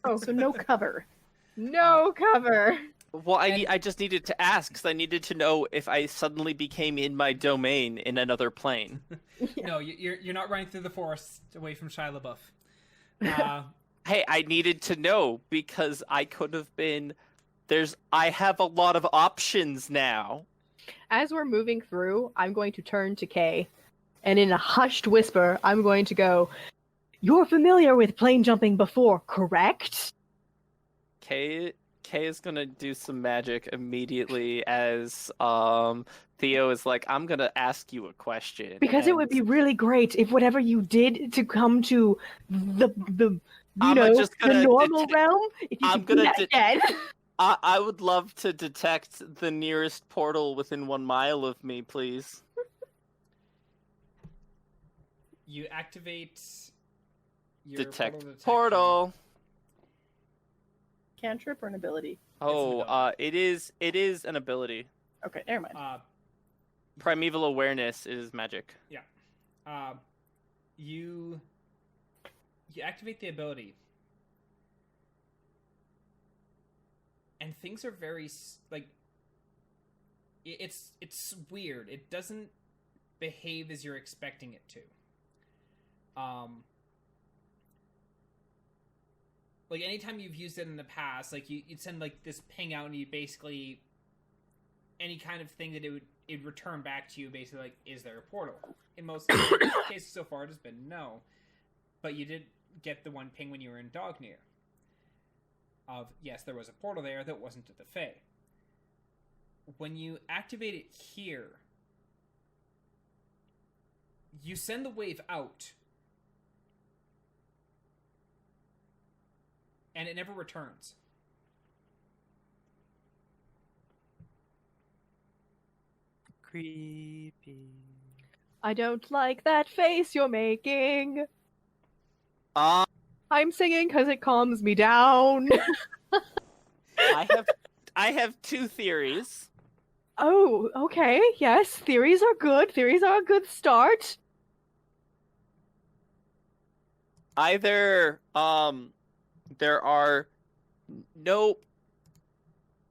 Oh, So no cover. no cover. Well, I just needed to ask because I needed to know if I suddenly became in my domain in another plane. No, you're not running through the forest away from Shia LaBeouf. Hey, I needed to know because I could have been. I have a lot of options now. As we're moving through, I'm going to turn to Kay, and in a hushed whisper, I'm going to go, "You're familiar with plane jumping before, correct?" Kay is gonna do some magic immediately as Theo is like, I'm gonna ask you a question. Because it would be really great if whatever you did to come to the just the gonna normal realm, if you I'm could do gonna that again. I would love to detect the nearest portal within 1 mile of me, please. You activate your Detect detection. portal. Cantrip or an ability? Oh, ability. it is an ability. Okay, never mind. Primeval awareness is magic. You activate the ability, and things are very like it's weird. It doesn't behave as you're expecting it to. Like anytime you've used it in the past, like you'd send like this ping out, and you basically any kind of thing that it'd return back to you, basically like, is there a portal? In most cases so far, it has been no, but you did get the one ping when you were in Dognir of yes, there was a portal there that wasn't at the Fae. When you activate it here, you send the wave out, and it never returns. Creepy. I don't like that face you're making. Uh, I'm singing because it calms me down. I have 2 theories. Oh, okay. Yes, theories are good. Theories are a good start. Either there are no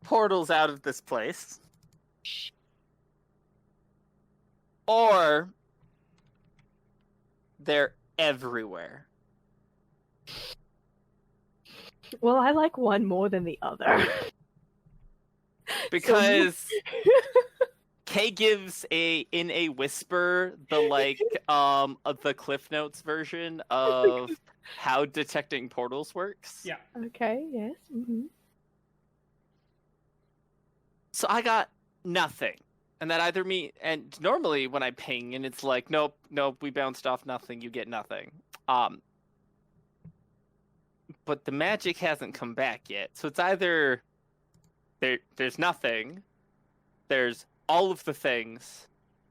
portals out of this place, or they're everywhere. Well, I like one more than the other. Because Kay gives in a whisper of the Cliff Notes version of how detecting portals works. Yeah. Okay, yes. Mm-hmm. So I got nothing. And that either and normally when I ping and it's like, nope, we bounced off nothing, you get nothing. But the magic hasn't come back yet. So it's either there's nothing, there's all of the things,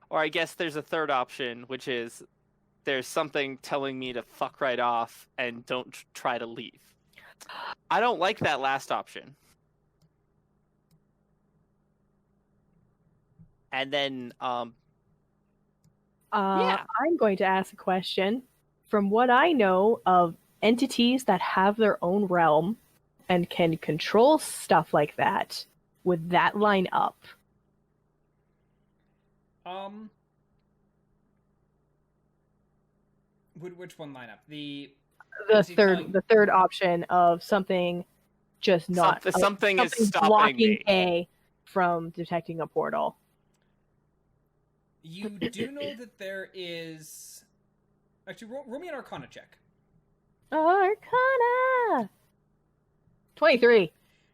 or I guess there's a third option, which is there's something telling me to fuck right off and don't try to leave. I don't like that last option. And then, yeah. I'm going to ask a question. From what I know of entities that have their own realm and can control stuff like that, would that line up? Which one line up? The third option of something just not something is stopping blocking me. A from detecting a portal. You do know that there is. Actually, roll me an Arcana check. Arcana! 23.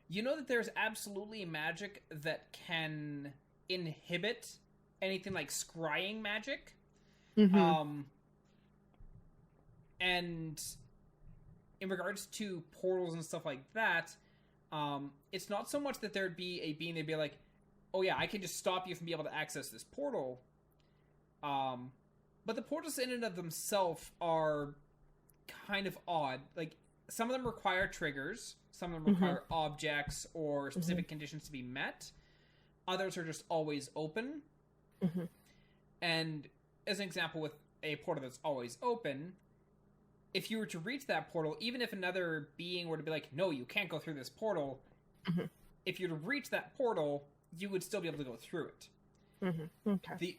You know that there's absolutely magic that can inhibit anything like scrying magic. Mm-hmm. And in regards to portals and stuff like that, it's not so much that there'd be a being that'd be like, oh yeah, I can just stop you from being able to access this portal. But the portals in and of themselves are kind of odd. Like, some of them require triggers, some of them require objects or specific conditions to be met. Others are just always open. And as an example, with a portal that's always open, if you were to reach that portal, even if another being were to be like, no, you can't go through this portal, if you were to reach that portal, you would still be able to go through it. Okay. The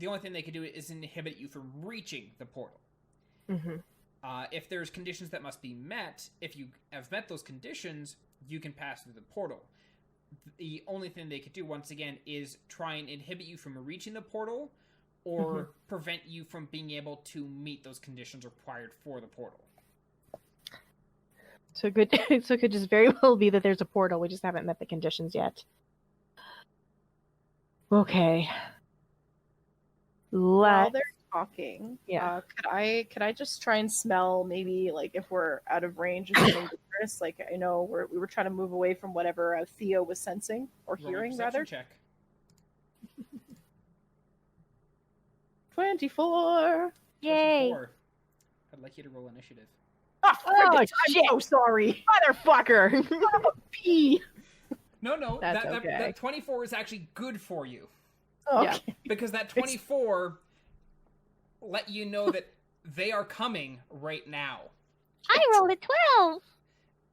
only thing they could do is inhibit you from reaching the portal. If there's conditions that must be met, if you have met those conditions, you can pass through the portal. The only thing they could do, once again, is try and inhibit you from reaching the portal, or prevent you from being able to meet those conditions required for the portal. So it could just very well be that there's a portal. We just haven't met the conditions yet. Okay. While they're talking, Yeah. could I just try and smell maybe like if we're out of range of something dangerous? Like I know we were trying to move away from whatever Theo was sensing or Roll a hearing perception rather. check. 24. Yay! 24. I'd like you to roll initiative. Oh, Oh, I'm so sorry. Motherfucker! P. No, That's that okay. that 24 is actually good for you. Okay. Because that 24 let you know that they are coming right now. I rolled a 12.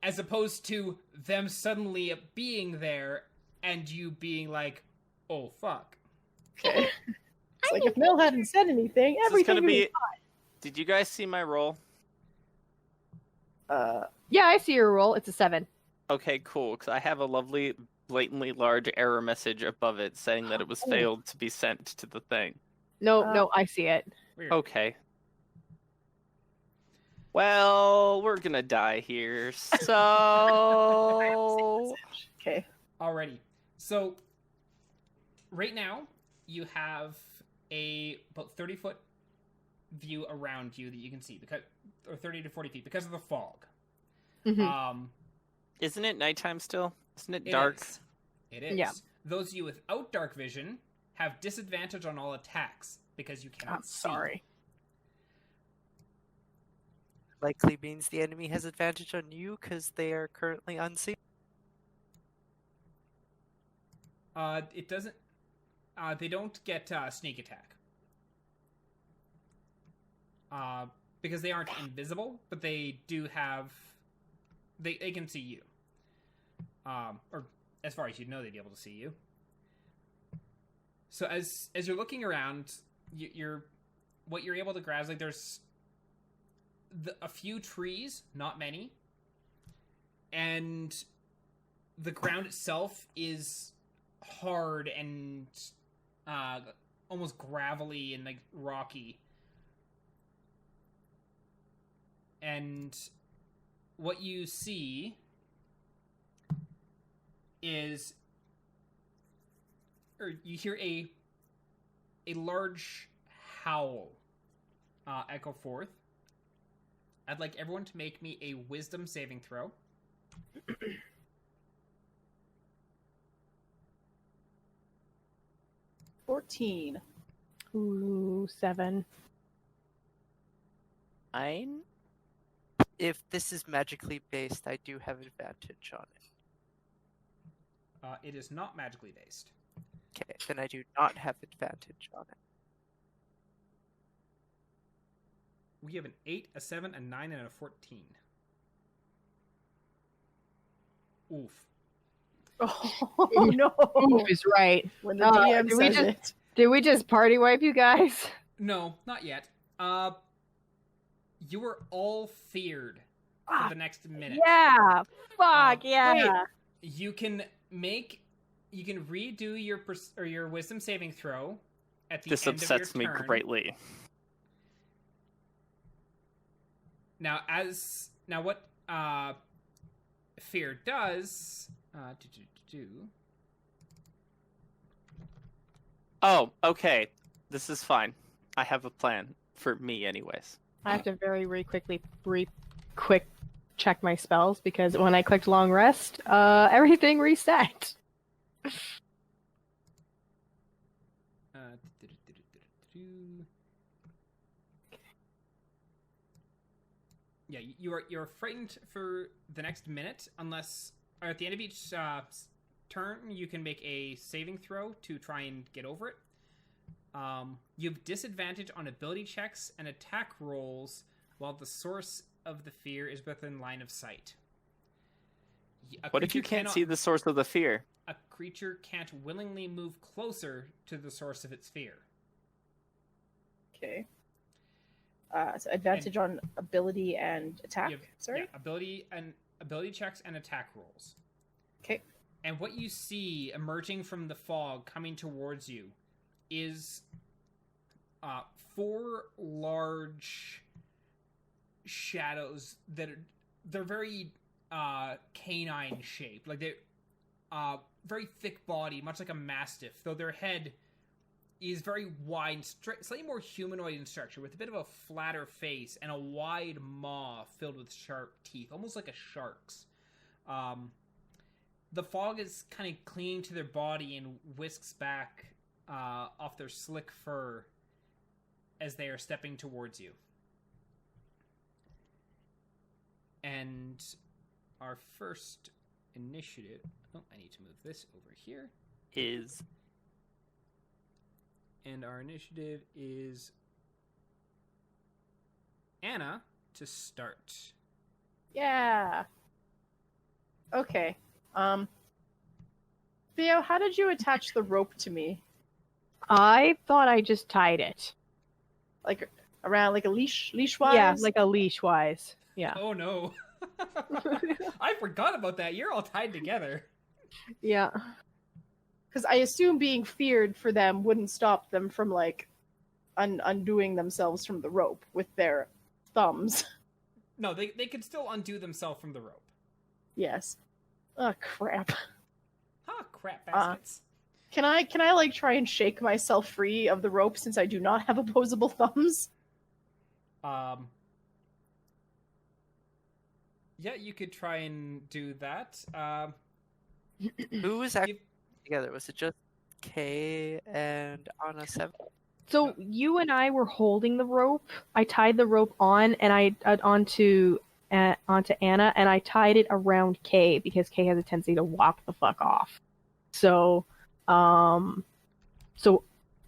As opposed to them suddenly being there and you being like, oh, fuck. Okay. It's like if Mel hadn't said anything, This is everything gonna would be. Did you guys see my roll? Yeah, I see your roll. It's a 7. Okay, cool. Because I have a lovely, blatantly large error message above it saying that it was failed to be sent to the thing. No, I see it. Weird. Okay. Well, we're gonna die here. So. Okay. Alrighty. So, right now, you have about 30-foot view around you that you can see, or 30 to 40 feet, because of the fog. Isn't it nighttime still? Isn't it It dark? is. It is. Yeah. Those of you without dark vision have disadvantage on all attacks because you cannot I'm see. sorry. Likely means the enemy has advantage on you because they are currently unseen. It doesn't. They don't get sneak attack. Because they aren't invisible, but they do have. They can see you. Or as far as you know, they'd be able to see you. So as you're looking around, what you're able to grab is like there's a few trees, not many, and the ground itself is hard and almost gravelly and like rocky. And what you see is, or you hear a large howl echo forth. I'd like everyone to make me a wisdom saving throw. 14. Ooh, 7. If this is magically based, I do have advantage on it. It is not magically based. Okay, then I do not have advantage on it. We have an 8, a 7, a 9, and a 14. Oof. Oh no! Oof is right. When the DM says it. Did we just party wipe you guys? No, not yet. You were all feared for the next minute. Yeah. Fuck yeah. You can redo your wisdom saving throw at the This end of upsets your me turn. greatly. Now what fear does... Oh, okay. This is fine. I have a plan for me, anyways. I have to very quick check my spells because when I clicked long rest, everything reset. Yeah, you're frightened for the next minute, unless at the end of each turn you can make a saving throw to try and get over it. You have disadvantage on ability checks and attack rolls while the source of the fear is within line of sight. What if you can't see the source of the fear? A creature can't willingly move closer to the source of its fear. Okay. So advantage on ability and attack. Sorry. Yeah, ability checks and attack rolls. Okay. And what you see emerging from the fog coming towards you is 4 large shadows that they're very canine shaped. Like they're very thick body, much like a mastiff, though their head is very wide, slightly more humanoid in structure, with a bit of a flatter face and a wide maw filled with sharp teeth, almost like a shark's. The fog is kind of clinging to their body and whisks back off their slick fur as they are stepping towards you. And our first initiative... Oh, I need to move this over here. And our initiative is Annah to start. Yeah. Okay. Theo, how did you attach the rope to me? I thought I just tied it. Like around like a leash wise? Yeah, like a leash wise. Yeah. Oh no. I forgot about that. You're all tied together. Yeah. Because I assume being feared for them wouldn't stop them from like undoing themselves from the rope with their thumbs. No, they could still undo themselves from the rope. Yes. Oh crap. Ah, crap baskets. Can I like try and shake myself free of the rope since I do not have opposable thumbs? Yeah, you could try and do that. Who was actually together? Was it just Kay and Anna 7? So you and I were holding the rope. I tied the rope on and onto Anna, and I tied it around Kay because Kay has a tendency to walk the fuck off. So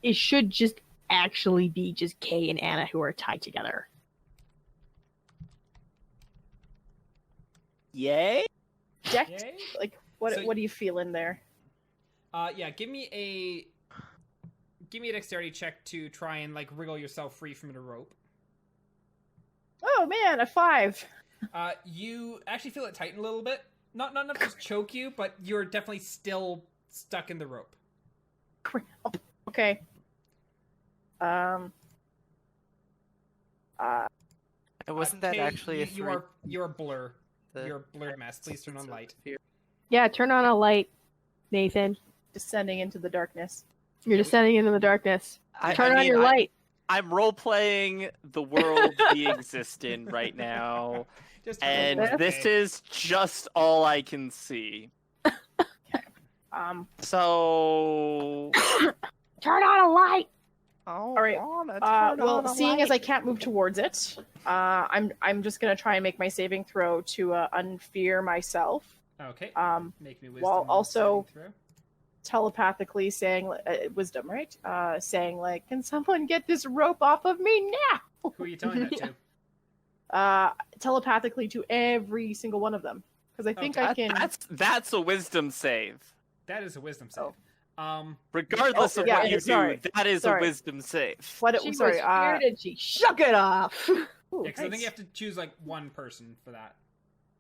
it should just actually be just Kay and Anna who are tied together. Yay? Decked? Okay. Like what So- what do you feel in there? Yeah, give me a dexterity check to try and like wriggle yourself free from the rope. Oh man, a 5. You actually feel it tighten a little bit. Not enough to choke you, but you're definitely still stuck in the rope. Crap. Okay. And wasn't that Kay, actually a 3? you're a blur. The- You're a blurred mess. Please turn on light. Yeah, turn on a light, Nathan. Descending into the darkness. You're descending into the darkness. Turn on your light. I'm role-playing the world we exist in right now, Just and okay. this is just all I can see. So... Turn on a light. Oh, All right. Well, seeing as I can't move towards it, I'm just gonna try and make my saving throw to unfear myself. Okay. Make me wisdom. While also saving throw. telepathically saying wisdom, right? Saying like, "Can someone get this rope off of me now?" Who are you telling that to? Telepathically to every single one of them, because I think I can. That's a wisdom save. That is a wisdom save. Regardless of yeah, what you sorry. do, that is Sorry. a wisdom save. What? She Sorry. was scared and she shook it off. Ooh, Yeah, because I think nice. you have to choose like one person for that.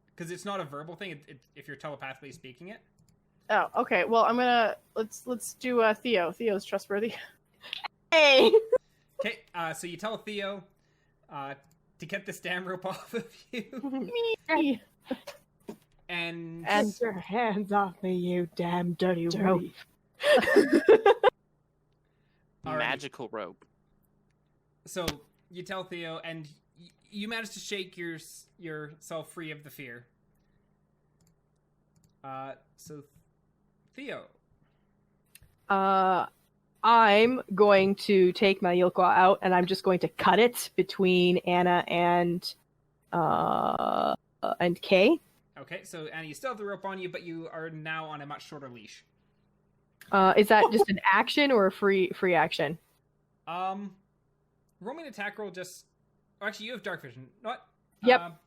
Because it's not a verbal thing. If you're telepathically speaking it. Oh, okay. Well, I'm gonna let's do Theo. Theo's trustworthy. Hey. Okay. So you tell Theo to get this damn rope off of you, Me. And Get your hands off me, you damn dirty rope. Alrighty. Magical rope. So you tell Theo, and you manage to shake yourself free of the fear. So Theo. I'm going to take my Yilqua out, and I'm just going to cut it between Anna and Kay. Okay, so Anna, you still have the rope on you, but you are now on a much shorter leash. Is that just an action or a free action? Roll me an attack roll. Actually, you have dark vision. Not. Yep.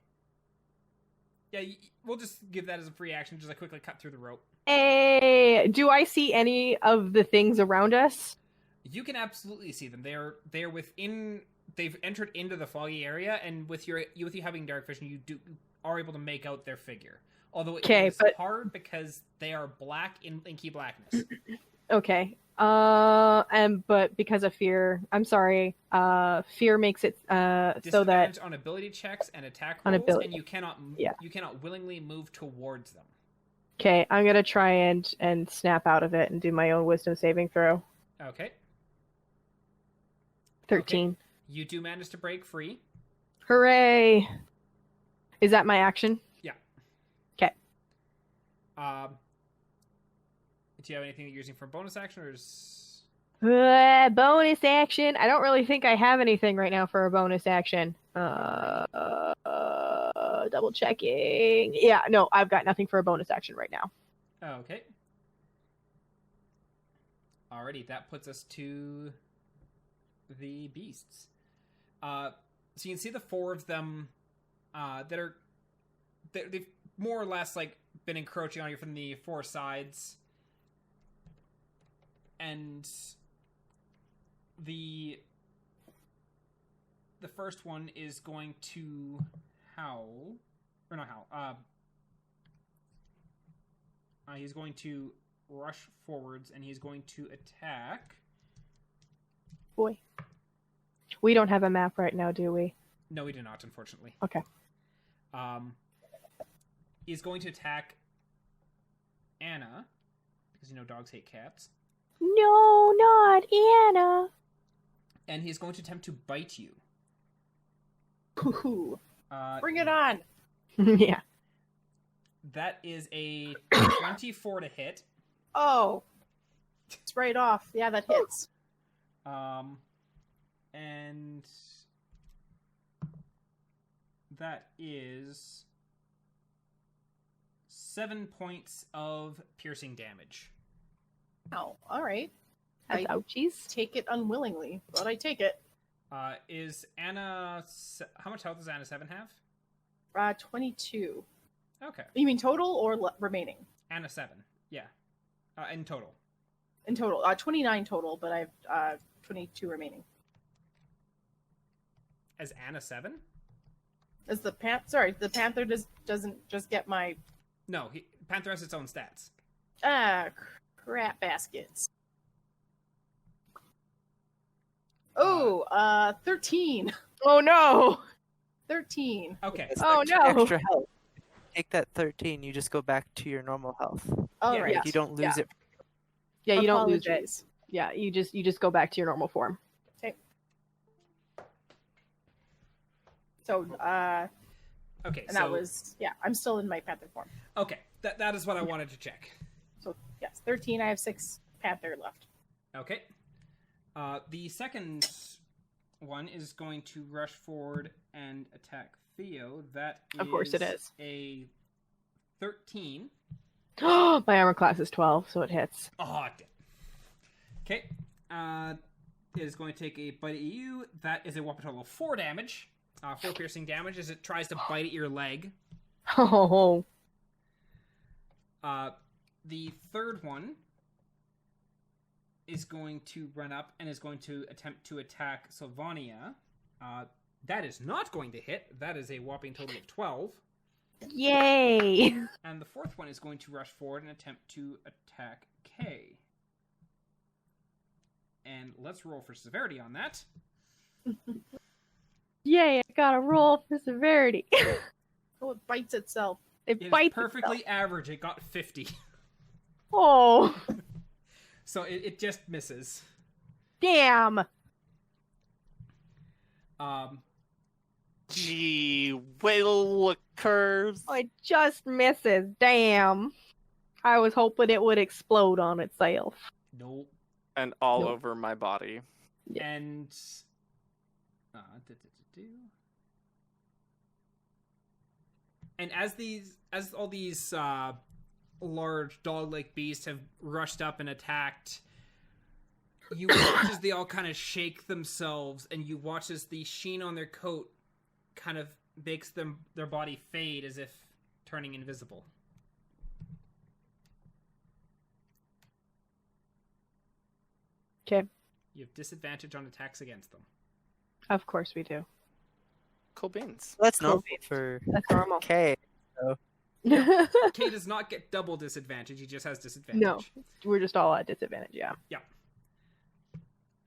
Yeah, we'll just give that as a free action. Just quickly cut through the rope. Hey, do I see any of the things around us? You can absolutely see them. They're within. They've entered into the foggy area, and with you having dark vision, you are able to make out their figure. Although it is hard because they are black in inky blackness. Okay. But because of fear, I'm sorry. Fear makes it so that on ability checks and attack rolls, and you cannot willingly move towards them. Okay, I'm gonna try and snap out of it and do my own wisdom saving throw. Okay. 13. Okay. You do manage to break free. Hooray! Is that my action? Yeah. Okay. Do you have anything that you're using for bonus action, or is... Bonus action? I don't really think I have anything right now for a bonus action. Double checking. Yeah, no, I've got nothing for a bonus action right now. Okay. Alrighty, that puts us to the beasts. So you can see the four of them they've more or less been encroaching on you from the four sides. And the first one is going to howl, or not howl. He's going to rush forwards, and he's going to attack. Boy, we don't have a map right now, do we? No, we do not, unfortunately. Okay. He's going to attack Anna, because dogs hate cats. No, not Anna. And he's going to attempt to bite you. Ooh. Bring it on. Yeah. That is a 24 to hit. Oh. It's right off. Yeah, that hits. And that is 7 points of piercing damage. Oh, all right. That's ouchies. Take it unwillingly, but I take it. Is Anna... How much health does Anna 7 have? 22. Okay. You mean total or remaining? Anna 7, yeah. In total. In total. 29 total, but I have 22 remaining. As Anna 7? As the Panther doesn't just get my... No, Panther has its own stats. Crap baskets. Oh, 13. Oh no! 13. Okay. Oh no! Extra health. Take that 13, you just go back to your normal health. All Yeah, right. You don't lose it. Yeah, you don't lose it. Apologies. Yeah, you just go back to your normal form. Okay. So, Okay, and that was, I'm still in my Panther form. Okay, that is what I wanted to check. So, yes, 13. I have 6 Panther left. Okay. The second one is going to rush forward and attack Theo. That is... Of course it is. A 13. My armor class is 12, so it hits. Oh, damn. Okay. It is going to take a bite at you. That is a whopping total of 4 damage. 4 piercing damage as it tries to bite at your leg. Oh. The third one is going to run up and is going to attempt to attack Sylvania. That is not going to hit. That is a whopping total of 12. Yay! And the fourth one is going to rush forward and attempt to attack Kay. And let's roll for severity on that. Yay, I got a roll for severity. Oh, it bites itself. It It is bites perfectly itself. average. It got 50. Oh, So it just misses. damn. Gee, willikers. It just misses. Damn. I was hoping it would explode on itself. Nope. And all Nope. over my body. Yeah. And and as all these large dog-like beasts have rushed up and attacked, you watch as they all kind of shake themselves, and you watch as the sheen on their coat kind of makes their body fade as if turning invisible. Okay. You have disadvantage on attacks against them. Of course we do. Cool beans. That's Cool. normal for That's normal. K. K does not get double disadvantage, he just has disadvantage. No. We're just all at disadvantage, yeah.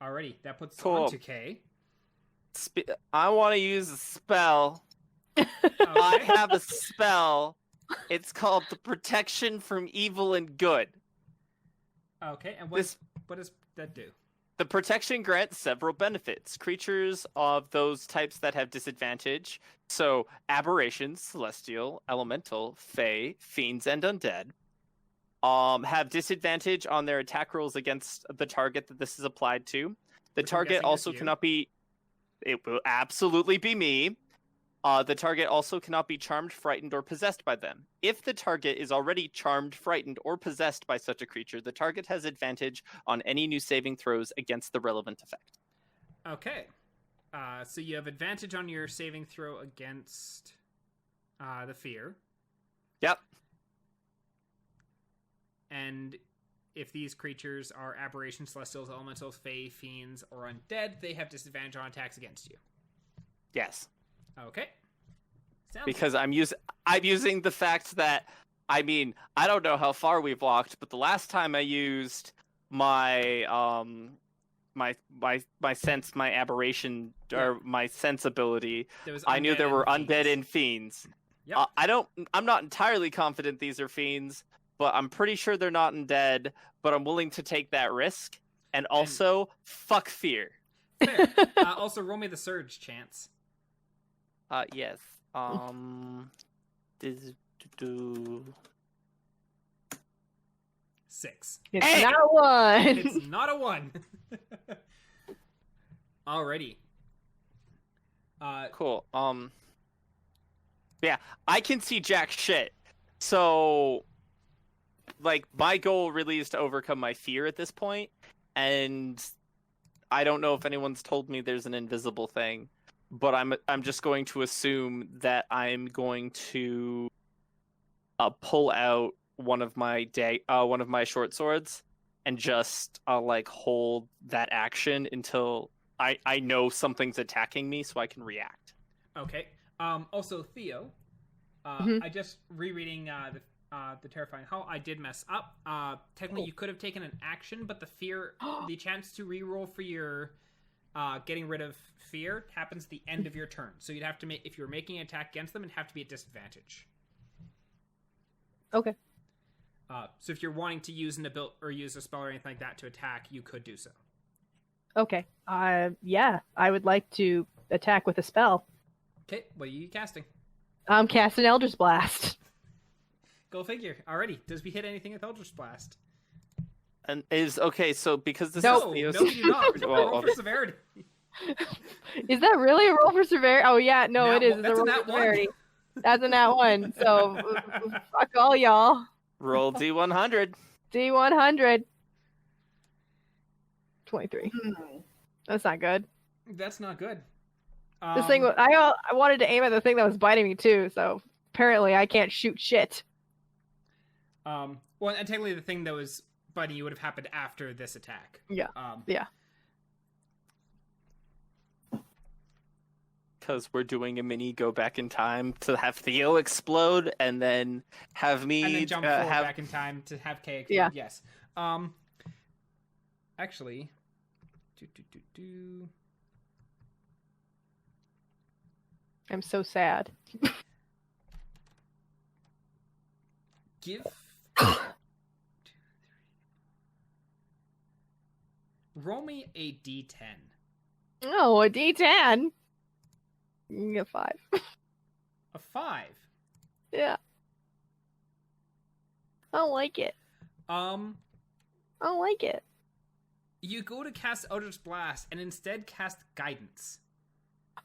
Alrighty, that puts Cool. on to K. I want to use a spell. I Okay. have a spell. It's called the Protection from Evil and Good. Okay, and This what does that do? The protection grants several benefits. Creatures of those types that have disadvantage, so aberrations, celestial, elemental, fey, fiends, and undead, have disadvantage on their attack rolls against the target that this is applied to. The Which I'm target guessing is also you. cannot be. It will absolutely be me. The target also cannot be charmed, frightened, or possessed by them. If the target is already charmed, frightened, or possessed by such a creature, the target has advantage on any new saving throws against the relevant effect. Okay. So you have advantage on your saving throw against the fear. Yep. And if these creatures are aberrations, celestials, elementals, fey, fiends, or undead, they have disadvantage on attacks against you. Yes. Okay. Sounds Because I'm using the fact that, I mean, I don't know how far we've walked, but the last time I used my my sense, my aberration, or my sense ability, there was I knew undead there were and undead fiends. and fiends. Yep. I'm not entirely confident these are fiends, but I'm pretty sure they're not undead, but I'm willing to take that risk. And also, fuck fear. Fair. Also, roll me the surge chance. Yes. Do 6. It's Hey! not one. It's not a 1. Alrighty. Cool. Yeah, I can see jack shit. So, like, my goal really is to overcome my fear at this point, and I don't know if anyone's told me there's an invisible thing, but I'm just going to assume that I'm going to pull out one of my short swords and just like hold that action until I know something's attacking me, so I can react. Okay. Also, Theo, Mhm. I just rereading the terrifying how I did mess up. Technically, you could have taken an action, but the chance to reroll for your getting rid of fear happens at the end of your turn. So you'd have to make, if you were making an attack against them, it'd have to be at disadvantage. Okay. So if you're wanting to use an ability or use a spell or anything like that to attack, you could do so. Okay. Yeah, I would like to attack with a spell. Okay, what are you casting? I'm casting Eldritch Blast. Go figure. Alrighty, does we hit anything with Eldritch Blast? And is okay. So because this No, is No, Theo's, you do not. Well, Roll for severity. Is that really a roll for severity? Oh yeah, no, Nat it is. one- It's a that's a roll nat for one. severity. That's a nat one. So fuck all y'all. roll D100. D100. 23. Hmm. That's not good. That's not good. This thing. I wanted to aim at the thing that was biting me too. So apparently I can't shoot shit. Well, and technically the thing that was biting you would have happened after this attack. Yeah. Yeah. Because we're doing a mini go back in time to have Theo explode, and then have me And then jump forward have. back in time to have K explode. Yeah. Yes. Actually, I'm so sad. Give. Roll me a d10. Oh, a D10. A 5. A 5. Yeah. I don't like it. I don't like it. You go to cast Eldritch Blast and instead cast Guidance.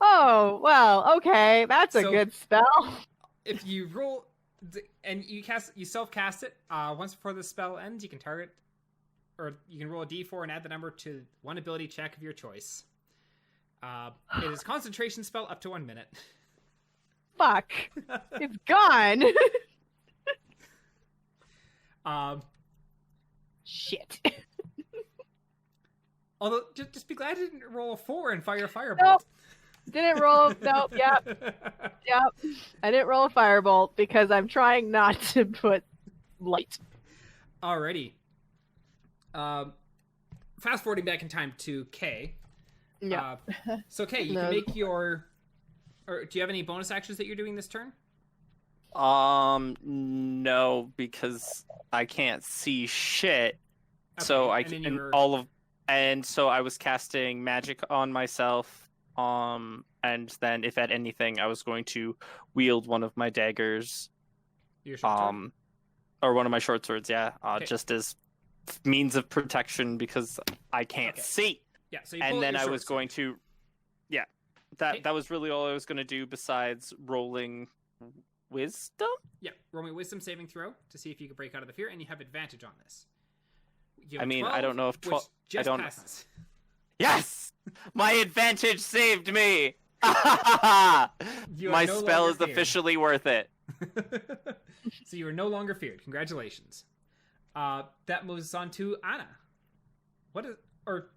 Oh, well, okay. That's a So- good spell. If you roll and you self-cast it, once before the spell ends, you can target, or you can roll a d4 and add the number to one ability check of your choice. It is concentration spell up to 1 minute. Fuck. It's gone. Shit. Although, just be glad I didn't roll a 4 and fire a firebolt. Nope. Didn't roll. Nope. Yep. I didn't roll a firebolt because I'm trying not to put light. Alrighty. Fast forwarding back in time to Kay. Yeah. So Kay, you No. can make your. Or do you have any bonus actions that you're doing this turn? No, because I can't see shit. So Okay, I and then can you were- and so I was casting magic on myself. And then if at anything, I was going to wield one of my daggers. your short sword? Or one of my short swords, yeah. Okay. Just as means of protection because I can't Okay. see. Yeah. So you pull And out then your I short was sword. going to, yeah, Okay. that was really all I was going to do besides rolling wisdom. Yeah, roll me a wisdom saving throw to see if you can break out of the fear, and you have advantage on this. You have I a mean, I 12, don't know if which 12 just don't- passes. Yes, my advantage saved me. You are My no spell longer is feared. officially worth it. So you are no longer feared. Congratulations. That moves us on to Anna. What is or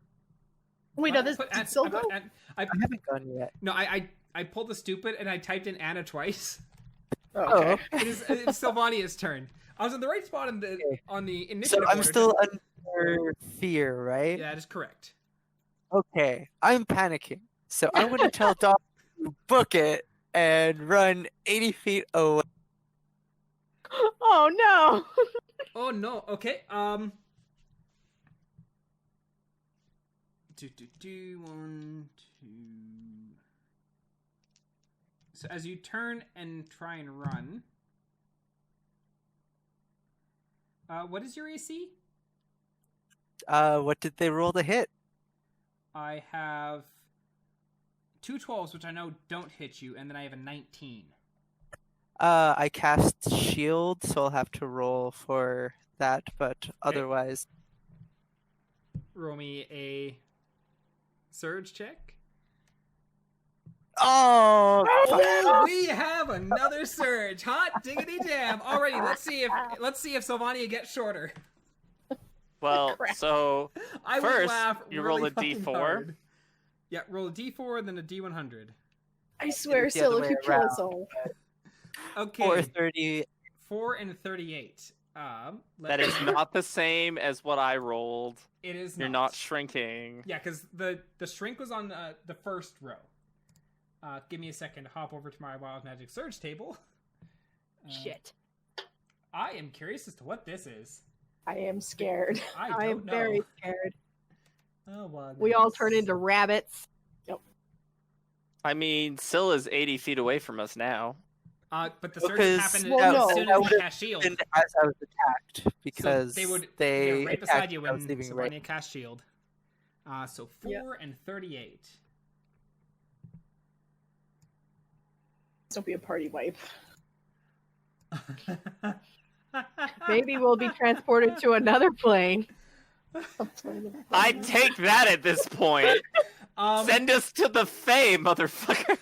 Wait, what? no, this I put did An- still I go? put An- I- I haven't gone yet. no, I pulled the stupid and I typed in Anna twice. Oh, okay. It's Sylvania's turn. I was in the right spot Okay. on the So initiative I'm order. still under fear, right? Yeah, that is correct. Okay, I'm panicking. So I'm going to tell Doc to book it and run 80 feet away. Oh no. Oh no. Okay. One, two. So as you turn and try and run, what is your AC? What did they roll to hit? I have two 12s, which I know don't hit you, and then I have a 19. I cast shield, so I'll have to roll for that, but otherwise, Roll me a surge check. oh, Oh, we have another surge. Hot diggity damn. Alrighty, let's see if Sylvania gets shorter. Well, Crap. so I would First, laugh you really roll a fucking D4. hard. Yeah, roll a D4 and then a D100. I swear, It's the other Syl, way you kill us all. Okay, 430. 4 and 38. that is not the same as what I rolled. It is. You're not shrinking. Yeah, because the shrink was on the first row. Give me a second to hop over to my Wild Magic Surge table. Shit. I am curious as to what this is. I am scared. I I am don't know. very scared. Oh, Wild We Magic all turn into rabbits. I mean, Syl is 80 feet away from us now. But the surge Because- happened well, as soon no. as we cast shield. And as I was attacked, because so they would they they're right beside attacked you when I was when leaving right. Sylvania cast shield. So 4 Yep. and 38. Don't be a party wipe. Maybe we'll be transported to another plane. I'd take that at this point. Send us to the Fae, motherfucker.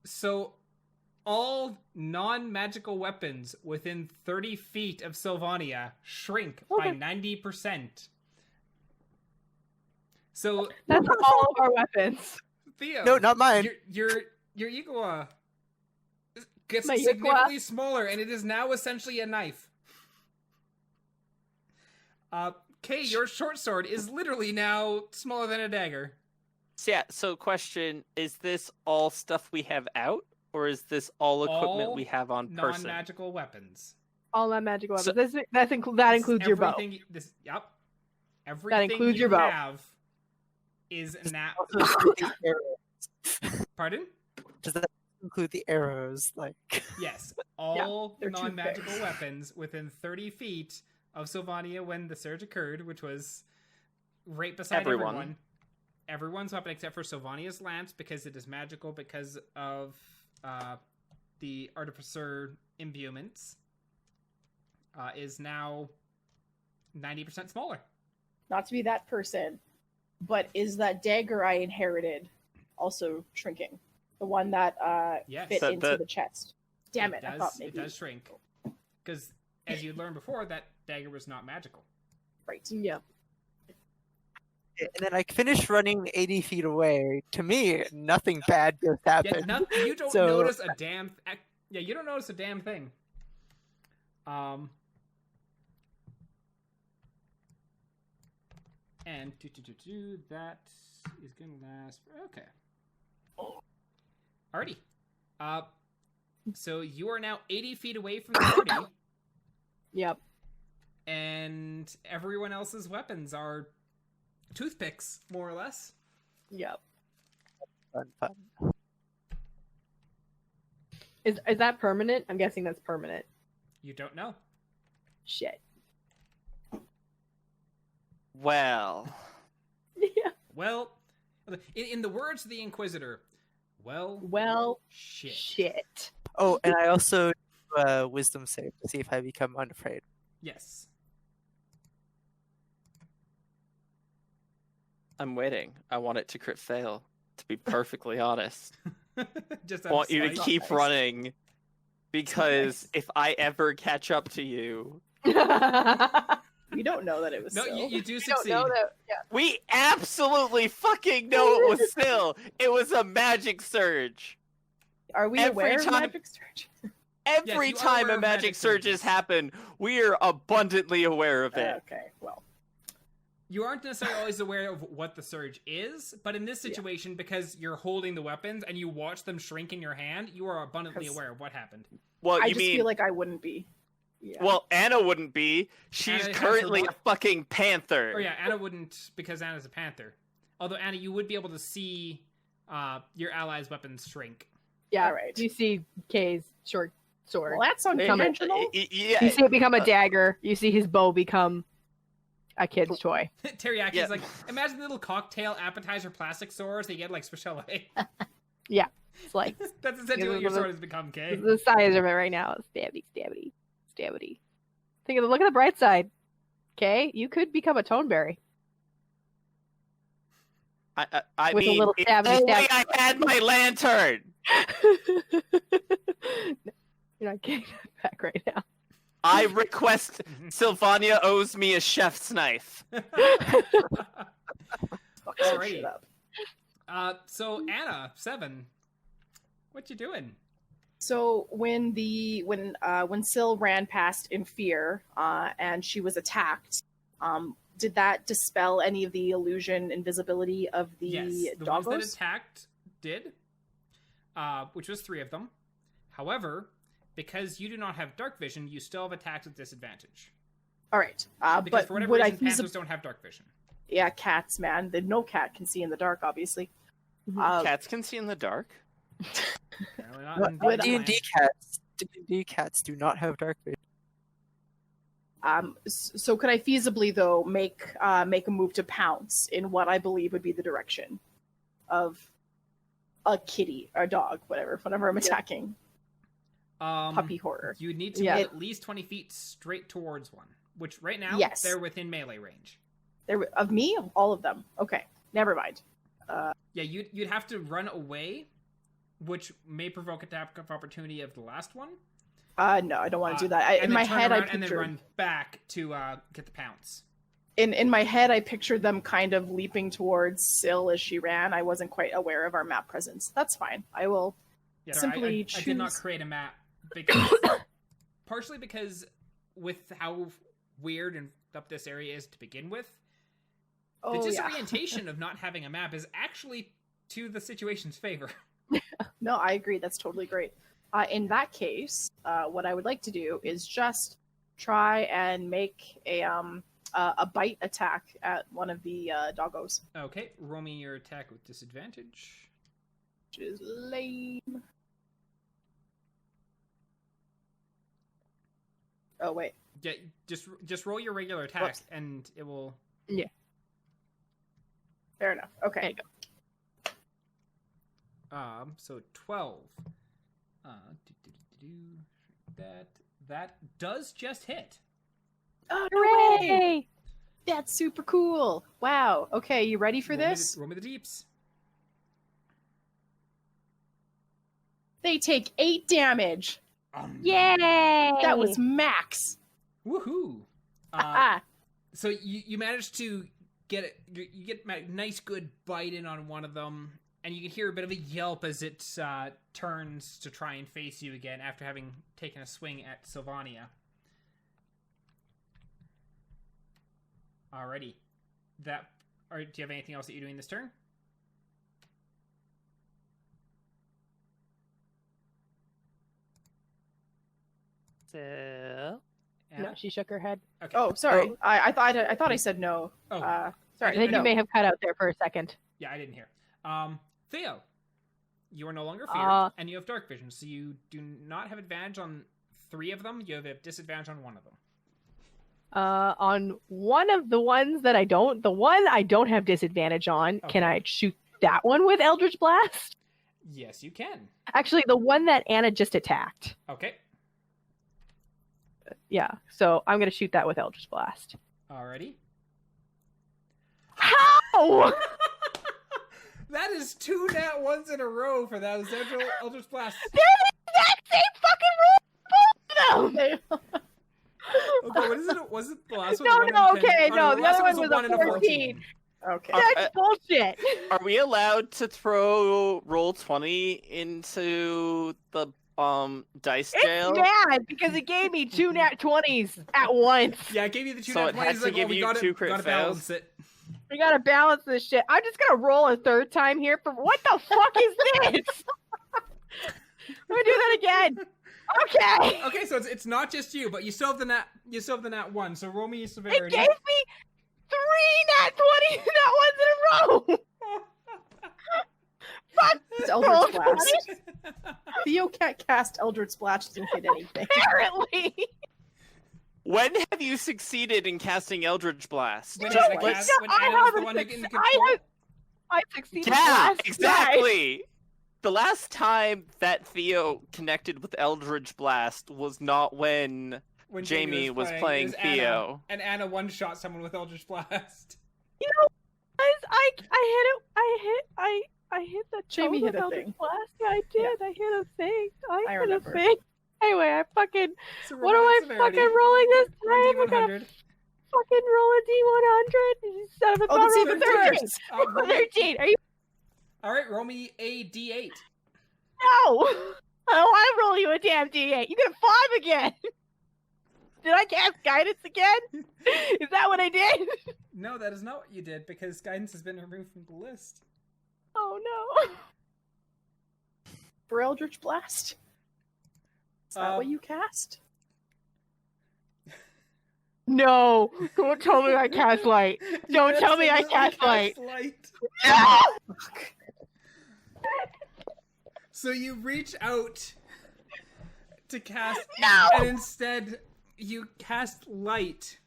So all non-magical weapons within 30 feet of Sylvania shrink by Okay. 90%. So That's all of our weapons. Theo, No, not mine. your Igua gets My Igua? significantly smaller, and it is now essentially a knife. Kay, your short sword is literally now smaller than a dagger. So, yeah, so question, is this all stuff we have out? Or is this all equipment All we have on person? non-magical weapons. All that magical So- weapons. That includes your bow. Everything. Yep. Everything includes you your bow. have is now. Also include the arrows. Pardon? Does that include the arrows? Like, Yes. All they're too non-magical big. weapons within 30 feet of Sylvania when the surge occurred, which was right beside everyone. Everyone's weapon except for Sylvania's lance because it is magical because of the Artificer imbuements. Is now 90% smaller. Not to be that person, but is that dagger I inherited also shrinking? The one that Yes. fit That- into that- the chest. Damn it! I thought maybe It does shrink. Because, as you learned before, that dagger was not magical. right. Yeah. and then I finished running 80 feet away. To me, nothing bad just Yeah, happened. you don't So- notice a damn... Yeah, you don't notice a damn thing. And that is gonna last. Okay. Alrighty. So you are now 80 feet away from the party, Yep. and everyone else's weapons are toothpicks, more or less. Yep. Fun. Is that permanent? I'm guessing that's permanent. You don't know. Shit. Well, Yeah. Well, in the words of the Inquisitor, Well, shit. shit. Oh, and I also do a wisdom save to see if I become unafraid. Yes. I'm waiting. I want it to crit fail, to be perfectly honest. Just I want you to Nice. keep Nice. running, because Nice. if I ever catch up to you, We don't know that it was No, so. you do don't succeed. know that. Yeah. we absolutely know it was still. It was a magic surge. Are we every aware of time- magic surge? Every you are time aware a of magic magic surges surges. happen, we are abundantly aware of it. Okay, well, You aren't necessarily always aware of what the surge is, but in this situation, because you're holding the weapons and you watch them shrink in your hand, you are abundantly 'Cause- aware of what happened. Well, I you just mean feel like I wouldn't be. Yeah. well, Anna wouldn't be. She's Anna has currently her a fucking panther. Oh yeah, Anna wouldn't because Anna's a panther. Although Anna, you would be able to see your allies' weapons shrink. Yeah. All right. You see Kay's short sword. well, that's unconventional. Yeah. You see it become a dagger. You see his bow become a kid's toy. Teriyaki Yeah. is like, imagine the little cocktail appetizer plastic swords that you get like special. It's like That's essentially Yeah, what your the- sword has become, Kay. the size of it right now. Stabby, stabby, stabby. Look at the bright side. Okay, you could become a toneberry. I With a mean, little if stabby only stab. I had my lantern. You're not getting that back right now. I request Sylvania owes me a chef's knife. Fuck some Alrighty. shit up. So Anna, 7, what you doing? So when Syl ran past in fear, and she was attacked, did that dispel any of the illusion, invisibility of the Yes, the ones that doggos? attacked did, which was 3 of them. However, because you do not have dark vision, you still have attacks at disadvantage. All right, Because but for whatever would I reason, panthers feasibly? don't have dark vision. Yeah, cats, man. No cat can see in the dark, obviously. Cats can see in the dark. Apparently not in Would- D&D cats do not have dark vision. So could I feasibly though make a move to pounce in what I believe would be the direction of a kitty or a dog, whenever I'm attacking puppy horror. You need to Yeah. move at least 20 feet straight towards one, which right now Yes. they're within melee range. Of me, of all of them. Okay, never mind. Yeah, you'd have to run away, which may provoke attack of opportunity of the last one. No, I don't want to do that. And In then my turn head, I around and then pictured run back to get the pounce. in my head, I pictured them kind of leaping towards Syl as she ran. I wasn't quite aware of our map presence. That's fine. I will. Yeah, Simply I did not choose- create a map because partially because with how weird and up this area is to begin with, the Oh yeah. disorientation of not having a map is actually to the situation's favor. No, I agree. That's totally great. In that case, what I would like to do is just try and make a bite attack at one of the doggos. Okay, roll me your attack with disadvantage. Which is lame. Oh wait. Yeah, just roll your regular attack, Whoops. and it will. Fair enough. Okay. There you go. So 12. That does just hit. Oh, no way! Hooray! That's super cool. Wow. Okay, you ready for Roll me this? roll me the deeps. They take 8 damage. Yay! That was max. Woohoo! Ah. So you managed to get it. You get a nice good bite in on one of them, and you can hear a bit of a yelp as it turns to try and face you again after having taken a swing at Sylvania. Alrighty, do you have anything else that you're doing this turn? So No, Anna? she shook her head. Okay. Oh, sorry. I thought I said no. Oh. I Sorry. think no. you may have cut out there for a second. Yeah, I didn't hear. Theo, you are no longer feared, and you have dark vision, so you do not have advantage on 3 of them. You have a disadvantage on 1 of them. On one of the ones that the one I don't have disadvantage on, can I shoot that one with Eldritch Blast? Yes, you can. Actually, the one that Anna just attacked. Okay. Yeah, so I'm gonna shoot that with Eldritch Blast. Alrighty. How? That is 2 nat 1s in a row for that Eldritch Blast. They're the exact same fucking rules, both of them. Okay, what is it? Was it the last one? No, 1 in no, 10? okay, Oh, no, the the last other one one was a 14. Okay. That's bullshit. are we allowed to throw roll 20 into the dice jail? It's mad because it gave me 2 nat 20s at once. Yeah, I gave you the 2 So nat it had 20s. to Like, give we you gotta, 2 crit gotta fails? balance it. We gotta balance this shit. I'm just gonna roll a 3rd time here for what the fuck is this? Let me do that again. Okay. Okay, so it's not just you, but you still have the nat 1. So roll me your It severity. gave me 3 nat 20s nat ones in a row. Fuck. It's roll Eldritch 20. Blast. Theo can't cast Eldritch Blast and hit anything. Apparently. When have you succeeded in casting Eldritch Blast? When Just Anna let's- cast- when Anna was the one who can control. I succeeded Yeah, last time. exactly. The last time that Theo connected with Eldritch Blast was not when Jamie was playing it Theo. Anna, and Anna one-shot someone with Eldritch Blast. You know, guys, I hit the Jamie toad hit a with thing. Eldritch Blast. Yeah, I did. Yeah. I hit a thing. I hit a remember. thing. Anyway, I fucking. So What am I fucking rolling this time? I gotta D100. fucking roll a D100. Son of a Oh, that's roll even a 13. worse. Roll a 13. Are you? All right, roll me a D8. No. I don't want to roll you a damn D8. You get a 5 again. Did I cast guidance again? Is that what I did? No, that is not what you did because guidance has been removed from the list. Oh no. For Eldritch Blast? Is that what you cast? No. Don't tell me I cast light. Don't tell me I cast light. No! So you reach out to cast, No! and instead you cast light.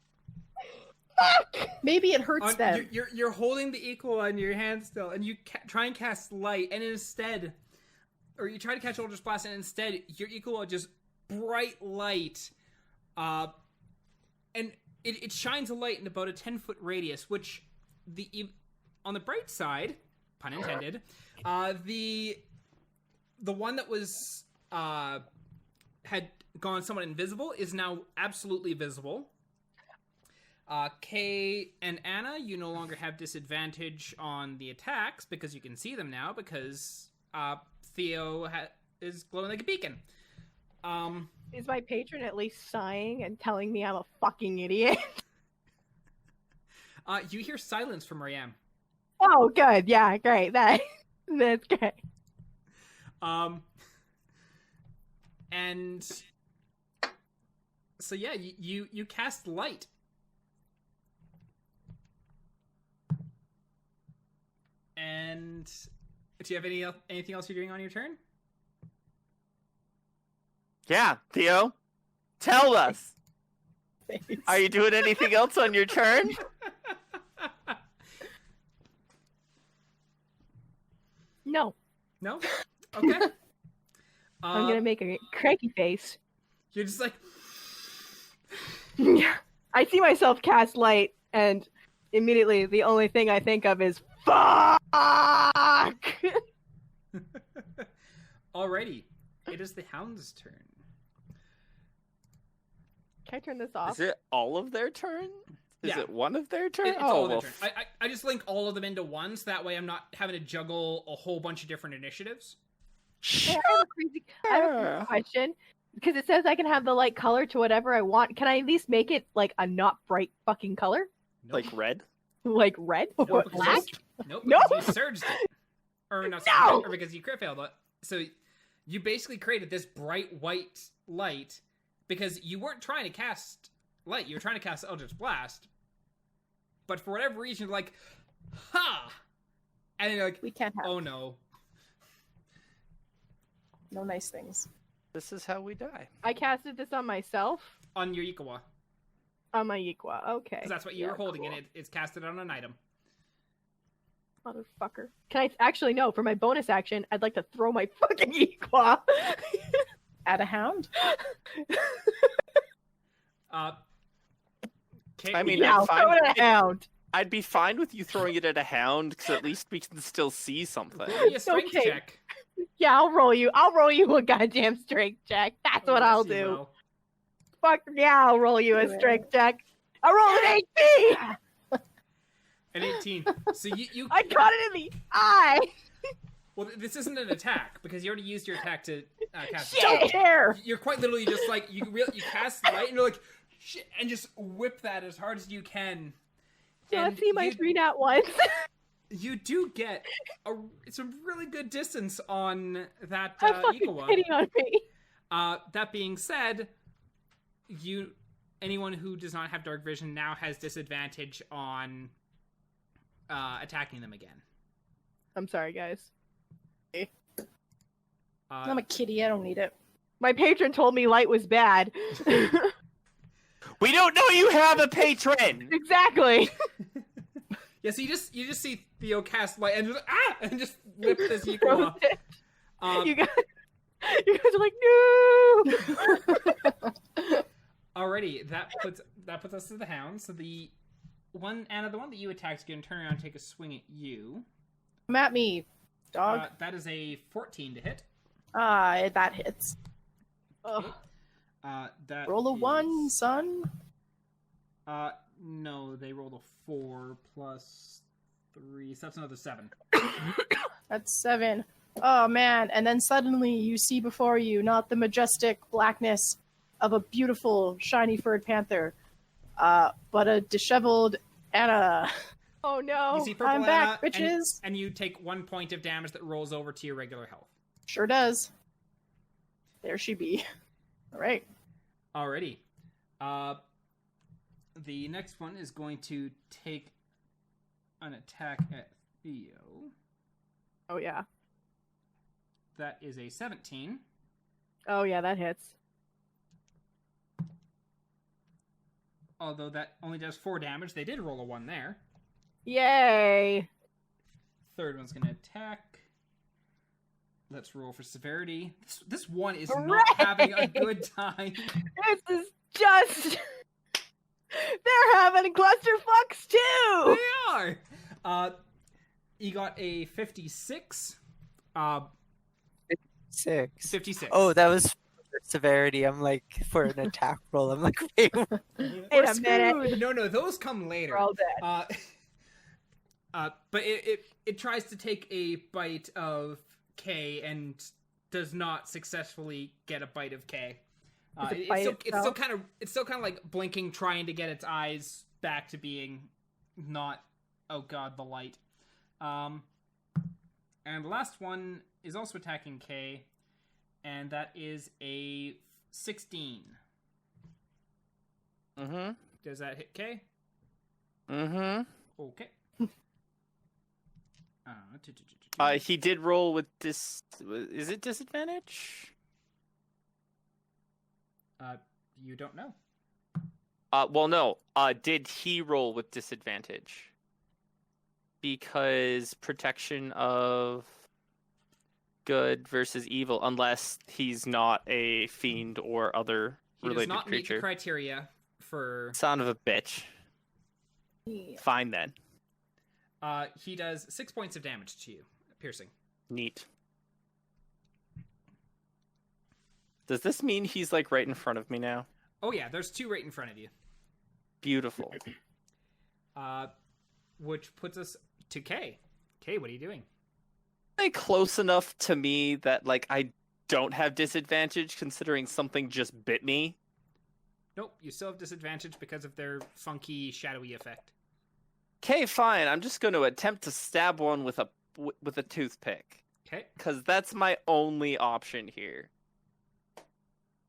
Fuck! Maybe it hurts On, them. you're holding the equal on your hand still, and you try and cast light, and instead, or you try to catch Eldritch Blast, and instead your equal are just bright light, and it shines a light in about a 10-foot radius, which on the bright side, pun intended, the one that was had gone somewhat invisible is now absolutely visible. Kay and Anna, you no longer have disadvantage on the attacks because you can see them now because Theo is glowing like a beacon. Is my patron at least sighing and telling me I'm a fucking idiot? You hear silence from Mariam. Oh, good. Yeah, great. That's great. And so yeah, you cast light. And do you have anything else you're doing on your turn? Yeah, Theo, tell us. Thanks. Are you doing anything else on your turn? No, No? Okay. I'm gonna make a cranky face. You're just like, I see myself cast light, and immediately the only thing I think of is fuck. alrighty. It is the Hound's turn. Can I turn this off? Is it all of their turn? Is Yeah. it one of their turn? It's all well, their turn. I just link all of them into one, so that way I'm not having to juggle a whole bunch of different initiatives. Hey, I have a Sure. question. Because it says I can have the light color to whatever I want. Can I at least make it like a not bright fucking color? Nope. Like red? Like red? Nope, Or because black? Nope, No! because you surged it. Or not, No! or because you crit failed it. So you basically created this bright white light because you weren't trying to cast light, you were trying to cast Eldritch Blast. But for whatever reason, you're like, ha! And then you're like, We can't have oh no. no nice things. This is how we die. I casted this on myself. On your Ikawa. On my Equa. Okay. Because that's what you Yeah, were holding, cool. and it's casted on an item. Motherfucker. Can I actually no? For my bonus action, I'd like to throw my fucking Equa. At a hound? Okay, I mean, Yeah, I'm throw fine. it at a hound. I'd be fine with you throwing it at a hound, because at least we can still see something. roll me a strength Okay. check. Yeah, I'll roll you. I'll roll you a goddamn strength check. That's what Yes, I'll you do. will. Fuck yeah, I'll roll you a Do it. strength check. I rolled an 18. An 18. So you I got it in the eye. well, this isn't an attack because you already used your attack to cast. Don't care. You're quite literally just like you cast light and you're like shit, and just whip that as hard as you can. So And let's see my you- 3 nat ones. You do get some really good distance on that Have fucking Ikawa. pity on me. That being said, anyone who does not have dark vision now has disadvantage on attacking them again. I'm sorry, guys. I'm a kitty, I don't need it. My patron told me light was bad. We don't know you have a patron! Exactly. Yeah, so you just see Theo cast light and just and just whip this Throws Ikawa. it. Um, You guys are like, no. Alrighty, that puts us to the hound. So the one Anna, the one that you attacked is going to turn around and take a swing at you. Come at me, dog. That is a 14 to hit. That hits. Ugh. That Roll a is- 1, son. No, they rolled a 4 plus 3, so that's another 7. That's 7. Oh man, and then suddenly you see before you not the majestic blackness of a beautiful, shiny furred panther, but a disheveled Anna. Oh no. You see purple I'm back, Anna, bitches. and you take 1 point of damage that rolls over to your regular health. Sure does. There she be. Alright. Alrighty. The next one is going to take an attack at Theo. Oh yeah. That is a 17. Oh yeah, that hits. Although that only does 4 damage. They did roll a 1 there. Yay. Third one's going to attack. Let's roll for severity. This one is Hooray! not having a good time. This is just. They're having clusterfucks too. They are! You got a 56. 6. 56. Oh, that was for severity. I'm like, for an attack roll. I'm like, wait, Wait a minute. Screwed. No, those come later. We're all dead. But it tries to take a bite of K and does not successfully get a bite of K. Does it It's bite still itself? kind of like blinking, trying to get its eyes back to being not. Oh god, the light. And the last one is also attacking Kay, and that is a 16. Mm-hmm. Does that hit Kay? Mm-hmm. Okay. He did roll with this. Is it disadvantage? You don't know. Well, no. Did he roll with disadvantage? Because protection of good versus evil, unless he's not a fiend or other He related does not meet the creature. criteria for... Son of a bitch. Yeah. Fine then. He does 6 points of damage to you, piercing. Neat. Does this mean he's like right in front of me now? Oh yeah, there's 2 right in front of you. Beautiful. Which puts us to Kay. Kay, what are you doing? They close enough to me that like I don't have disadvantage considering something just bit me. Nope, you still have disadvantage because of their funky, shadowy effect. Okay, fine. I'm just going to attempt to stab one with a toothpick. Okay. Because that's my only option here.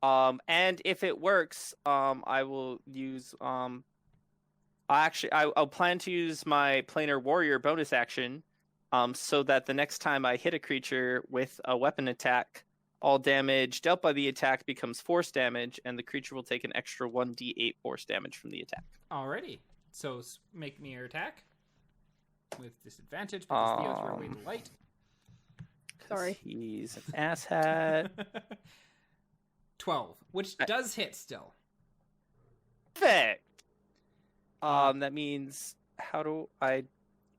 And if it works, I will use I'll plan to use my planar warrior bonus action, so that the next time I hit a creature with a weapon attack, all damage dealt by the attack becomes force damage, and the creature will take an extra 1d8 force damage from the attack. Alrighty. So make me your attack with disadvantage because Theo's run away to light. Sorry. He's an asshat. 12, which does hit still. Perfect. That means how do I?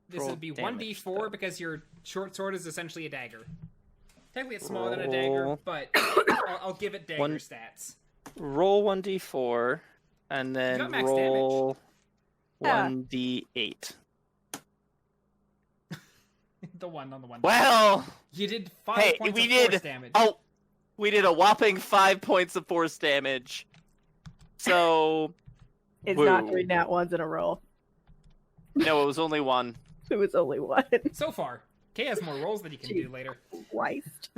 This roll would be damage, 1d4 though? because your short sword is essentially a dagger. Technically, it's smaller than a dagger, Roll. but I'll give it dagger One- stats. Roll 1d4 and then got max roll Yeah. 1d8. The one on the one. Well, You did 5 hey, points we of force did. damage. Oh, we did a whopping 5 points of force damage. So It's Woo. not 3 nat ones in a row. no, it was only one. It was only one. So far, Kay has more rolls that he can do later. Christ.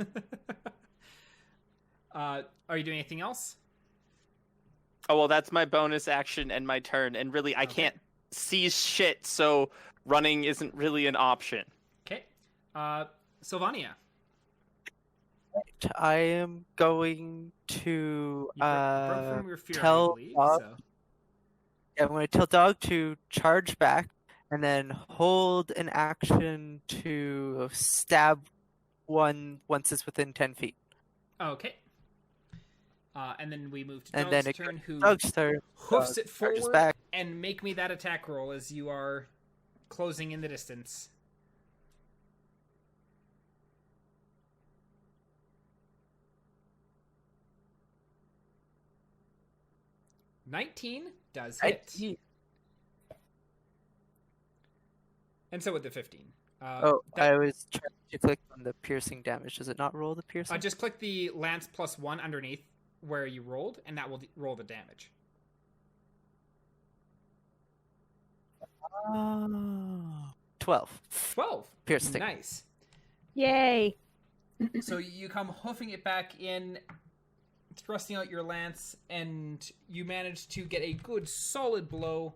Are you doing anything else? Oh well, that's my bonus action and my turn, and really I Okay. can't see shit, so running isn't really an option. Okay. Sylvania. I am going to You broke from your fear, tell I believe, Dog- so. I'm going to tell Dog to charge back and then hold an action to stab one once it's within 10 feet. Okay. And then we move to And Dog's then it turn, who Dog's turn. hoofs it charges forward back. and make me that attack roll as you are closing in the distance. $19 does hit. And so would the 15. I was trying to click on the piercing damage. Does it not roll the piercing? Just click the Lance +1 underneath where you rolled, and that will roll the damage. Oh. 12. 12. Piercing. Nice. Yay. So you come hoofing it back in, thrusting out your lance, and you manage to get a good solid blow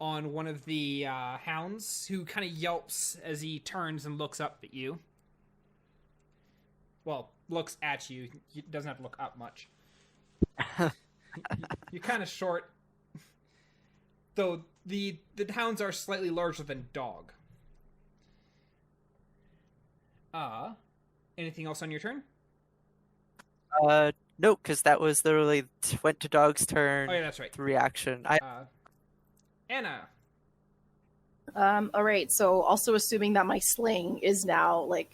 on one of the hounds, who kind of yelps as he turns and looks up at you. Well, looks at you. He doesn't have to look up much. You're kind of short, though the hounds are slightly larger than Dog. Anything else on your turn? No, because that was literally went to Dog's turn. Oh yeah, that's right. Reaction. Anna. All right. So also assuming that my sling is now like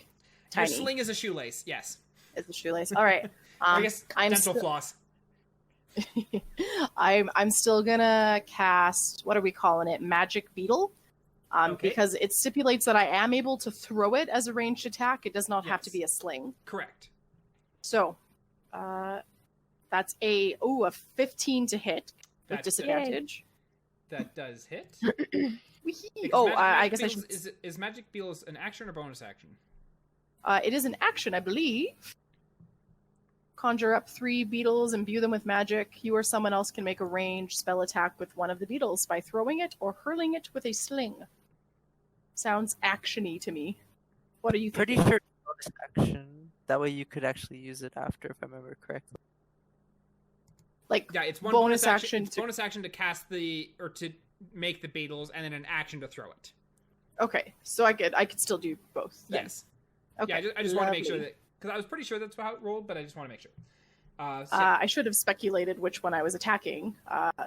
Your tiny. sling is a shoelace, yes. It's a shoelace. All right. I guess I'm dental still- floss. I'm still gonna cast, what are we calling it? Magic Beetle. Okay. Because it stipulates that I am able to throw it as a ranged attack. It does not have to Yes. be a sling. Correct. So, that's a 15 to hit with That disadvantage. That does hit. Whee! Because Oh, magic I guess I beetles- should. Is magic beetles an action or bonus action? It is an action, I believe. Conjure up 3 beetles, imbue them with magic. You or someone else can make a ranged spell attack with one of the beetles by throwing it or hurling it with a sling. Sounds action-y to me. What are you Pretty thinking? sure it's bonus action. That way you could actually use it after, if I remember correctly. Like, Yeah, it's one bonus action. action It's to... bonus action to cast or to make the beetles, and then an action to throw it. Okay, so I could still do both. Then. Yes. Okay. Yeah, I just want to make sure lovely. that, because I was pretty sure that's how it rolled, but I just want to make sure. I should have speculated which one I was attacking.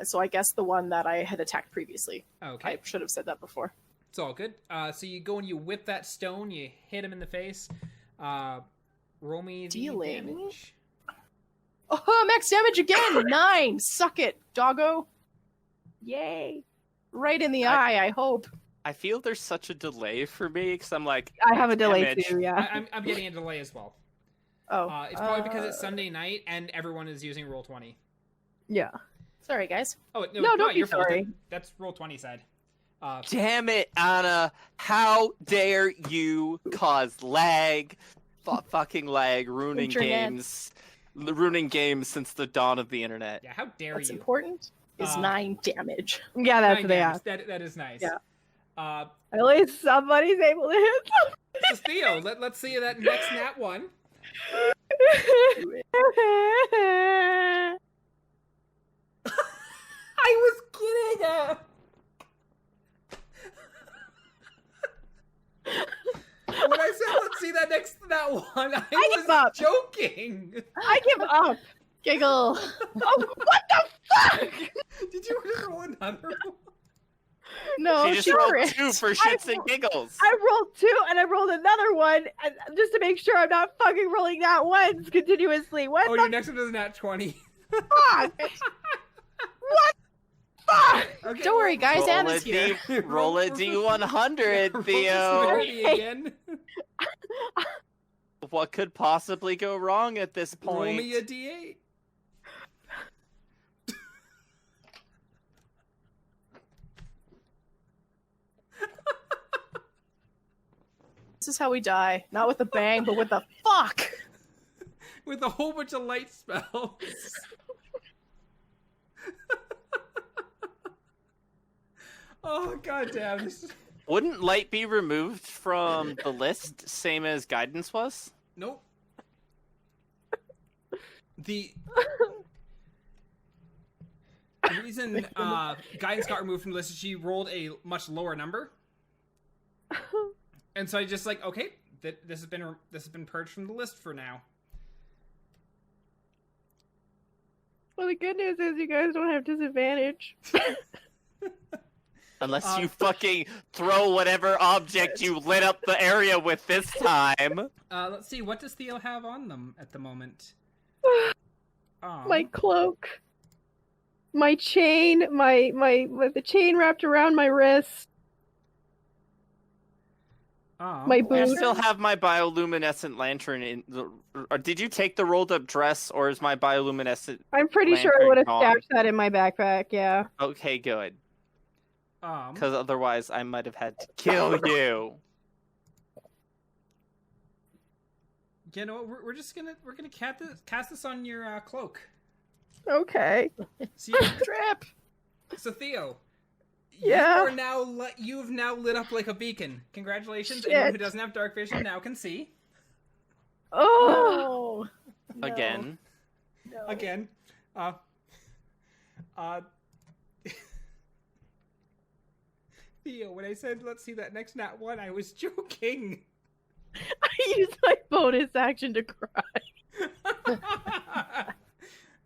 So I guess the one that I had attacked previously. Okay. I should have said that before. It's all good. So you go and you whip that stone, you hit him in the face. Roll me the Dealing. damage. Oh, max damage again! 9! Suck it, doggo! Yay! Right in the eye, I hope. I feel there's such a delay for me because I'm like, I have a delay damage. too. Yeah. I'm getting a delay as well. Oh. It's probably because it's Sunday night and everyone is using Roll20. Yeah. Sorry, guys. Oh, no, No, not don't be your fault. sorry. That's Roll20 side. damn it, Anna! How dare you cause lag, fucking lag, ruining Internet. games since the dawn of the internet. Yeah, how dare What's you? important is 9 damage. Yeah, that's 9 what they damage. asked. That is nice. Yeah. Uh, At least somebody's able to hit so Theo, let's see that next nat one. them. I was kidding. When I said let's see that next that one, I give was up. joking. I give up. Giggle. Oh, what the fuck? Did you just roll another one? No, She just sure rolled is. 2 for shits and giggles. I rolled 2 and I rolled another one and just to make sure I'm not fucking rolling that once continuously. What Oh, the your next one is nat 20. fuck? What? Fuck! Okay, Don't worry, guys. Roll Anna's a here. roll a D100, roll Theo. severity again. What could possibly go wrong at this Roll point? me a D8. This is how we die. Not with a bang, but with a fuck! With a whole bunch of light spells. Oh, goddamn. Wouldn't light be removed from the list, same as guidance was? Nope. The reason guidance got removed from the list is she rolled a much lower number, and so I just like, okay, this has been purged from the list for now. Well, the good news is you guys don't have disadvantage. Unless you fucking throw whatever object you lit up the area with this time. Let's see, what does Theo have on them at the moment? My cloak, my chain, the chain wrapped around my wrist, my I boots. still have my bioluminescent lantern in the... Or did you take the rolled up dress, or is my bioluminescent... I'm pretty sure I lantern would have gone? stashed that in my backpack. Yeah. Okay, good. Um, Because otherwise I might have had to kill you. you know, we're gonna cast this on your cloak. Okay. So, Trip! so Theo, Yeah. you've now lit up like a beacon. Congratulations! Shit. Anyone who doesn't have dark vision now can see. Oh. No. Again. No. Again. Theo, when I said let's see that next nat one, I was joking. I used my bonus action to cry.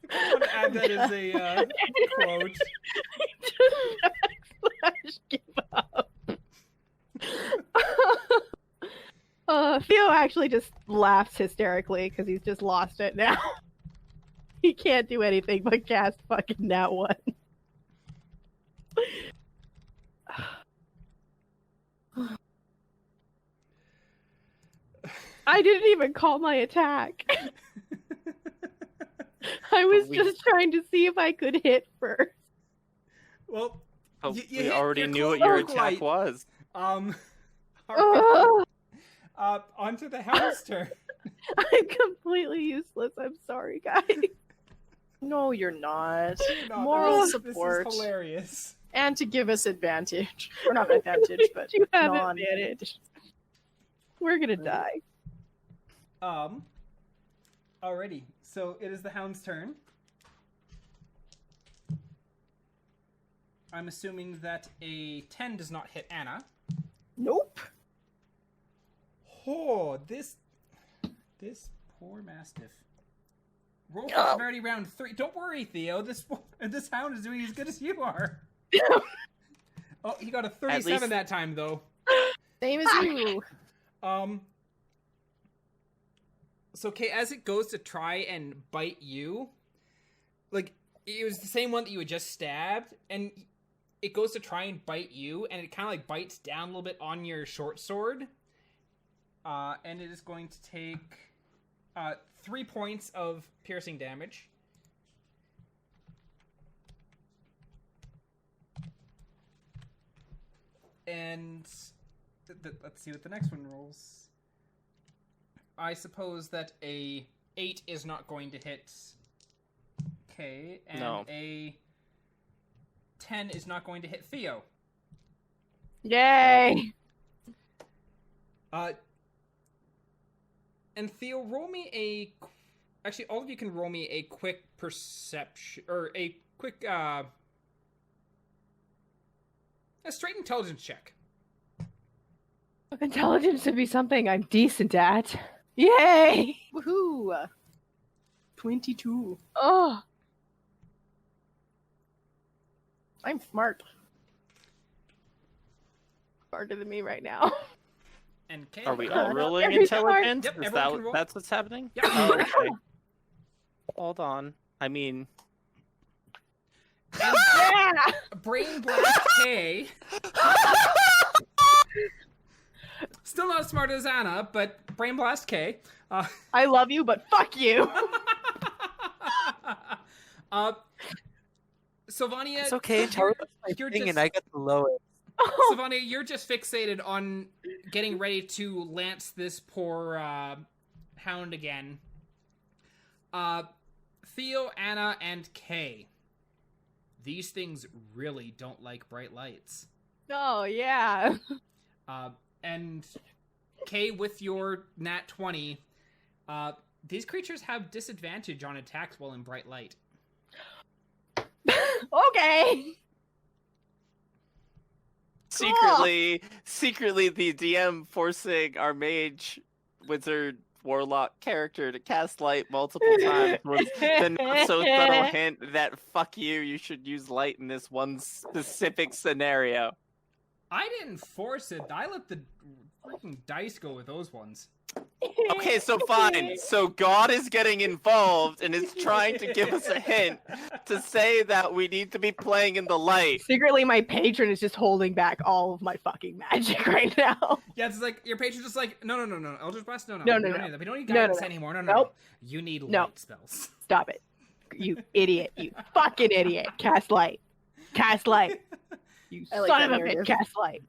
I want to add that as a quote. Backslash give up. Theo actually just laughs hysterically because he's just lost it now. He can't do anything but cast fucking that one. I didn't even call my attack. I was just trying to see if I could hit first. Well, Oh, you we hit already your knew what your cloak attack light. was. all right. Ugh. Onto the hound's turn. I'm completely useless. I'm sorry, guys. No, you're not. No, Moral this support. is hilarious. And to give us advantage. Or not advantage, but You have non- advantage. We're gonna die. Alrighty. So it is the hound's turn. I'm assuming that a 10 does not hit Anna. Nope. Oh, this poor mastiff. Roll for severity round 3. Don't worry, Theo. This hound is doing as good as you are. Oh, he got a 37 that time, though. Same as you. So, okay, as it goes to try and bite you, like, it was the same one that you had just stabbed, and it goes to try and bite you, and it kind of, like, bites down a little bit on your short sword. And it is going to take 3 points of piercing damage. And let's see what the next one rolls. I suppose that a 8 is not going to hit K, and No. a 10 is not going to hit Theo. Yay! And Theo, roll me a... Actually, all of you can roll me a quick perception... Or a quick, a straight intelligence check. Intelligence would be something I'm decent at. Yay! Woohoo! 22. Oh, I'm smart. smarter than me right now. And K... Are we all rolling Every smart- intelligence? Yep, Is everyone can roll. that's what's happening? Yep. Oh, okay. Hold on. I mean, Yeah! Brain Blast K... Still not as smart as Anna, but Brain Blast K. I love you, but fuck you. Sylvania... It's okay. Intelligence is my you're thing, just- and I get the lowest. Sylvania, you're just fixated on getting ready to lance this poor hound again. Theo, Anna, and Kay. These things really don't like bright lights. Oh, yeah. And Kay, with your nat 20, these creatures have disadvantage on attacks while in bright light. Okay. secretly, the DM forcing our mage, wizard, warlock character to cast light multiple times was the not so subtle hint that fuck you, you should use light in this one specific scenario. I didn't force it. I let the freaking dice go with those ones. Okay, so fine. So God is getting involved and is trying to give us a hint to say that we need to be playing in the light. Secretly, my patron is just holding back all of my fucking magic right now. Yeah, it's like your patron's just like, no. Eldritch Blast, no. No, we no, don't no. need that. We don't need No, guidance no. anymore. No. Nope. You need light No. spells. Stop it. You idiot. You fucking idiot. Cast light. Cast light. You I like son that of a bitch. narrative. Cast light.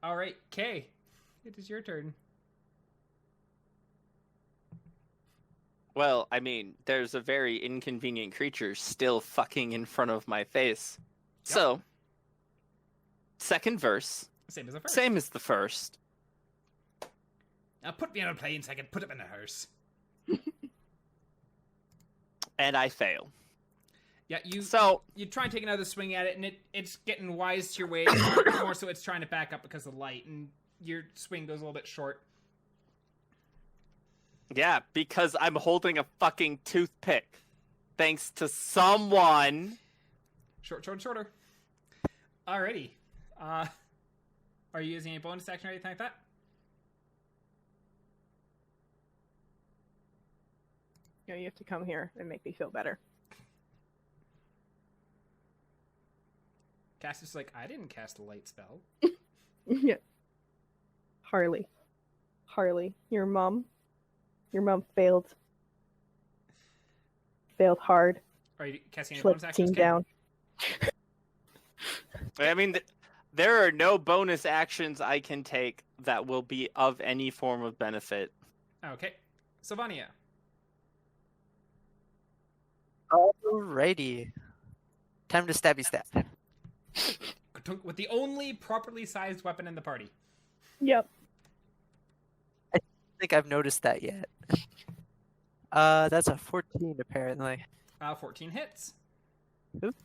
All right, Kay, it is your turn. Well, I mean, there's a very inconvenient creature still fucking in front of my face. Yep. So, second verse, Same as the first. same as the first. Now put me on a plane so I can put him in a hearse. And I fail. Yeah, you So, try and take another swing at it, and it's getting wise to your way. More so, it's trying to back up because of light, and your swing goes a little bit short. yeah, because I'm holding a fucking toothpick. Thanks to someone. Shorter. Alrighty. Are you using any bonus action or anything like that? You know, you have to come here and make me feel better. Cass is like, I didn't cast a light spell. Yeah. Harley, your mom failed hard. Are you casting any She let bonus the actions? team Kay? down. I mean, there are no bonus actions I can take that will be of any form of benefit. Okay. Sylvania. Alrighty. Time to stabby stab. With the only properly sized weapon in the party. Yep. I don't think I've noticed that yet. That's a 14 apparently. 14 hits. Oop.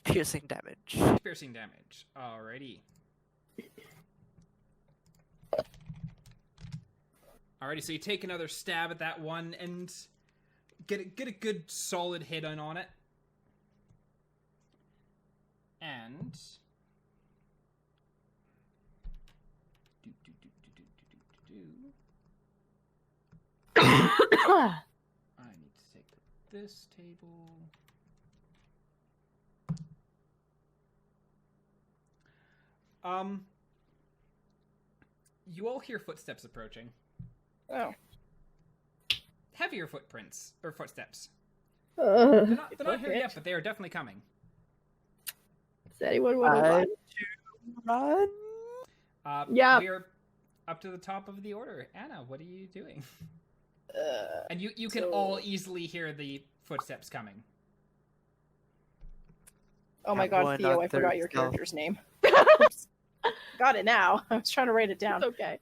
Piercing damage. Piercing damage. Alrighty. Alrighty, so you take another stab at that one and get a good solid hit on it. And I need to take this table. You all hear footsteps approaching. Oh. Heavier footprints or footsteps. Does They're not here yet, but they are definitely coming. anyone want to Time run? to run. Yeah. We are up to the top of the order. Anna, what are you doing? And you can so- all easily hear the footsteps coming. Oh my I'm god, going Theo, on I forgot third your stealth. character's name. Got it now. I was trying to write it down. It's okay.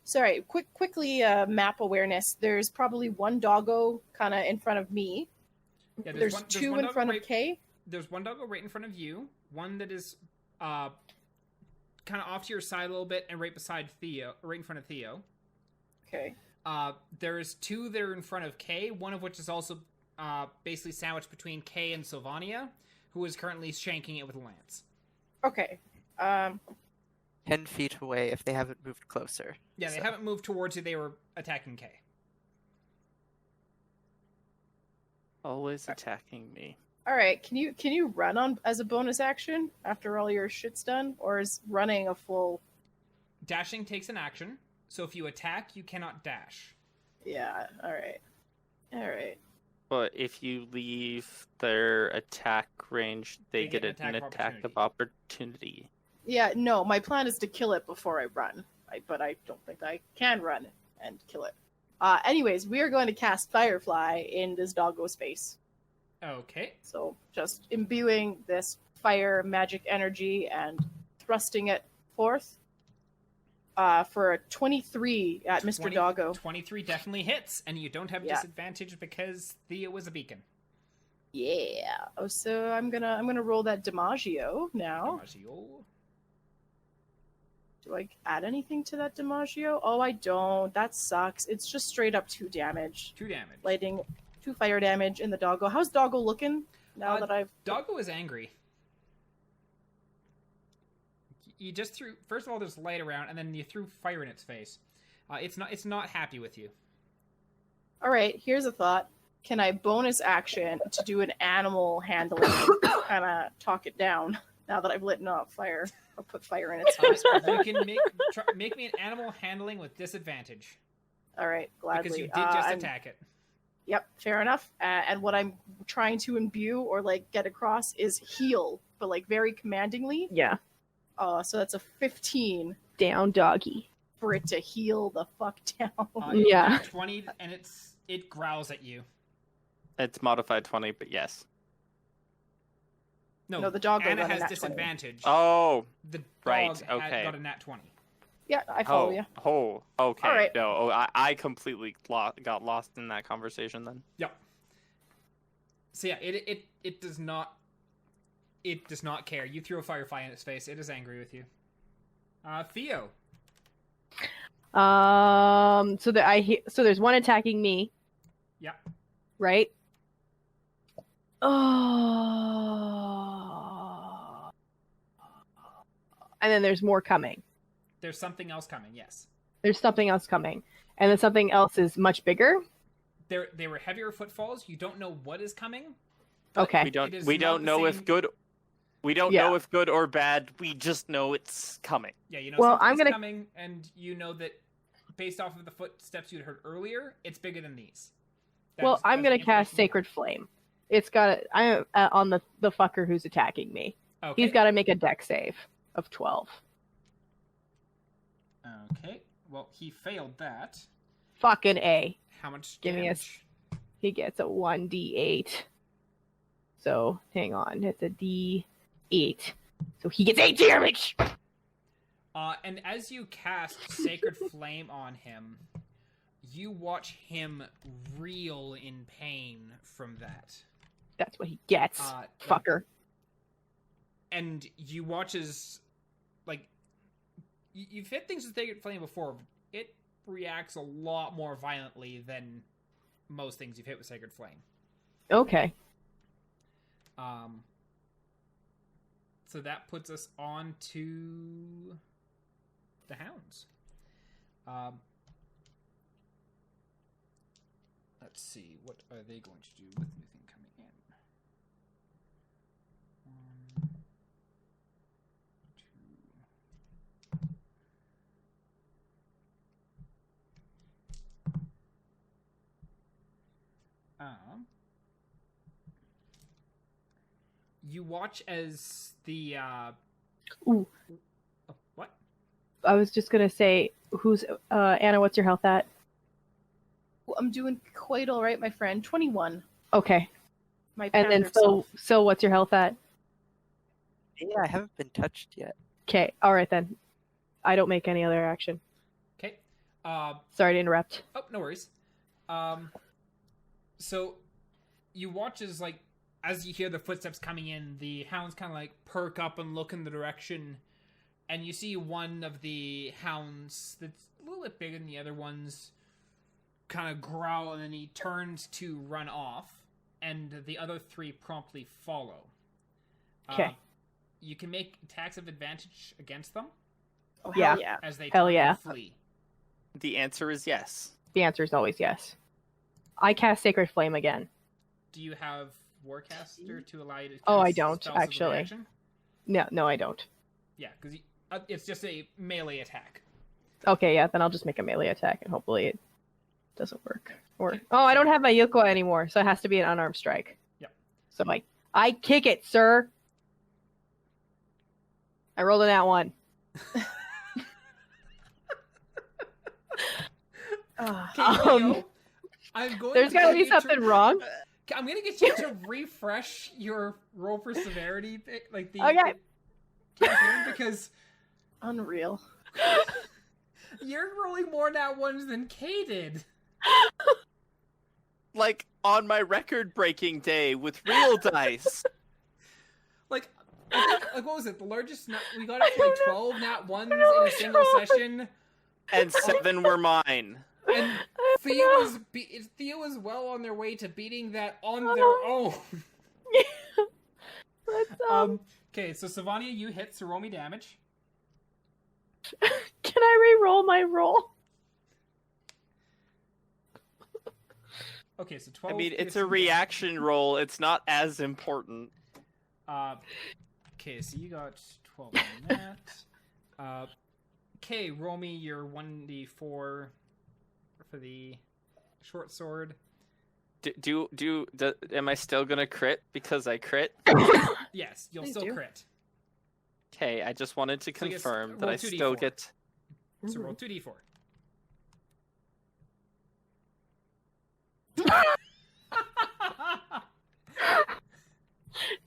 Sorry, quickly map awareness. There's probably one doggo kind of in front of me. Yeah, There's two in doggo front right, of Kay. There's one doggo right in front of you. One that is kind of off to your side a little bit, and right beside Theo, right in front of Theo. Okay. There's two that are in front of Kay. One of which is also basically sandwiched between Kay and Sylvania, who is currently shanking it with a lance. Okay. 10 feet away if they haven't moved closer. Yeah, they So- haven't moved towards you. They were attacking Kay. Always attacking me. All right. Can you run on as a bonus action after all your shit's done, or is running a full? Dashing takes an action, so if you attack, you cannot dash. Yeah. All right. All right. But if you leave their attack range, they get an attack of opportunity. Yeah. No, my plan is to kill it before I run. But I don't think I can run and kill it. Anyways, we are going to cast Firefly in this doggo space. Okay. So just imbuing this fire magic energy and thrusting it forth for a 23 at Mr. 20 Doggo. 23 definitely hits, and you don't have Yeah. disadvantage because Theo was a beacon. Yeah. Oh, so I'm gonna roll that DiMaggio now. DiMaggio. Do I add anything to that DiMaggio? Oh, I don't. That sucks. It's just straight up 2 damage. 2 damage. Lighting 2 fire damage in the doggo. How's doggo looking now that I've? Doggo is angry. You just threw. First of all, there's light around, and then you threw fire in its face. It's not happy with you. All right. Here's a thought. Can I bonus action to do an animal handling, kind of talk it down now that I've lit off fire? I'll put fire in its face. You can make me an animal handling with disadvantage All right, gladly. because you did just attack it. Yep, fair enough. And what I'm trying to imbue or like get across is heal, but like very commandingly. Yeah. So that's a 15 Down doggy. for it to heal the fuck down. Yeah. 20, and it growls at you. It's modified 20, but yes. No, the dog Anna got a has nat 20. disadvantage. Oh, The dog right, okay. got a nat 20. Yeah, I follow you. Oh, okay. All right. No, I completely got lost in that conversation then. Yep. So yeah, it does not care. You threw a firefly in its face. It is angry with you. Theo. So there's one attacking me, Yeah. right? Oh. And then there's more coming. There's something else coming. Yes. There's something else coming. And then something else is much bigger. They were heavier footfalls. You don't know what is coming. but Okay. We don't it is we not don't the know if same- good we don't Yeah. know if good or bad. We just know it's coming. Yeah, you know Well, something's I'm gonna- coming, and you know that based off of the footsteps you'd heard earlier, it's bigger than these. Well, I'm That's going the to cast information you Sacred Flame. It's got. I'm on the fucker who's attacking me. Okay. He's got to make a deck save of 12. Okay. Well, he failed that. Fucking A. How much Give me a damage? He gets a 1d8. So hang on, it's a d8. So he gets 8 damage. And as you cast Sacred Flame on him, you watch him reel in pain from that. That's what he gets, fucker. And you watch as, like, you've hit things with Sacred Flame before. But it reacts a lot more violently than most things you've hit with Sacred Flame. Okay. So that puts us on to the hounds. Let's see, what are they going to do with the new thing coming in? 1, 2. You watch as the Ooh. Oh, what? I was just gonna say, who's Anna? What's your health at? Well, I'm doing quite all right, my friend. 21. Okay. My And then panther so what's your health at? Yeah, I haven't been touched yet. Okay. All right then. I don't make any other action. Okay. Sorry to interrupt. Oh, no worries. So you watch as you hear the footsteps coming in, the hounds kind of like perk up and look in the direction, and you see one of the hounds that's a little bit bigger than the other ones kind of growl, and then he turns to run off, and the other 3 promptly follow. Okay. You can make attacks of advantage against them Oh, Yeah. hell yeah. as they Hell turn yeah. and flee. The answer is yes. The answer is always yes. I cast Sacred Flame again. Do you have Warcaster to allow you to cast Oh, I don't, spells as a actually. reaction? No, I don't. Yeah, because it's just a melee attack. Okay, yeah, then I'll just make a melee attack and hopefully it doesn't work. Or I don't have my Yoko anymore, so it has to be an unarmed strike. Yep. So I kick it, sir. I rolled a nat 1. Okay, Leo, I'm going There's to gotta get be you to- something wrong. I'm gonna get you to refresh your roll for severity, like the Okay. campaign, because Unreal. you're rolling more nat ones than Kay did. Like on my record-breaking day with real dice. Like, I think, what was it? The largest we got it for like 12 nat ones in know a it's single wrong. session, And 7 were mine. and Theo was well on their way to beating that on their own. Let's, Okay, so Sylvania, you hit, so roll me damage. can I re-roll my roll? Okay, so 12. I mean, it's a piercing reaction roll. It's not as important. damage. Okay, so you got 12 on that. Okay, roll me your 1d4 for the short sword. Am I still gonna crit because I crit? Yes, you'll Please still do. crit. Okay, I just wanted to So I guess confirm that roll I 2d4. still get. So roll 2d4.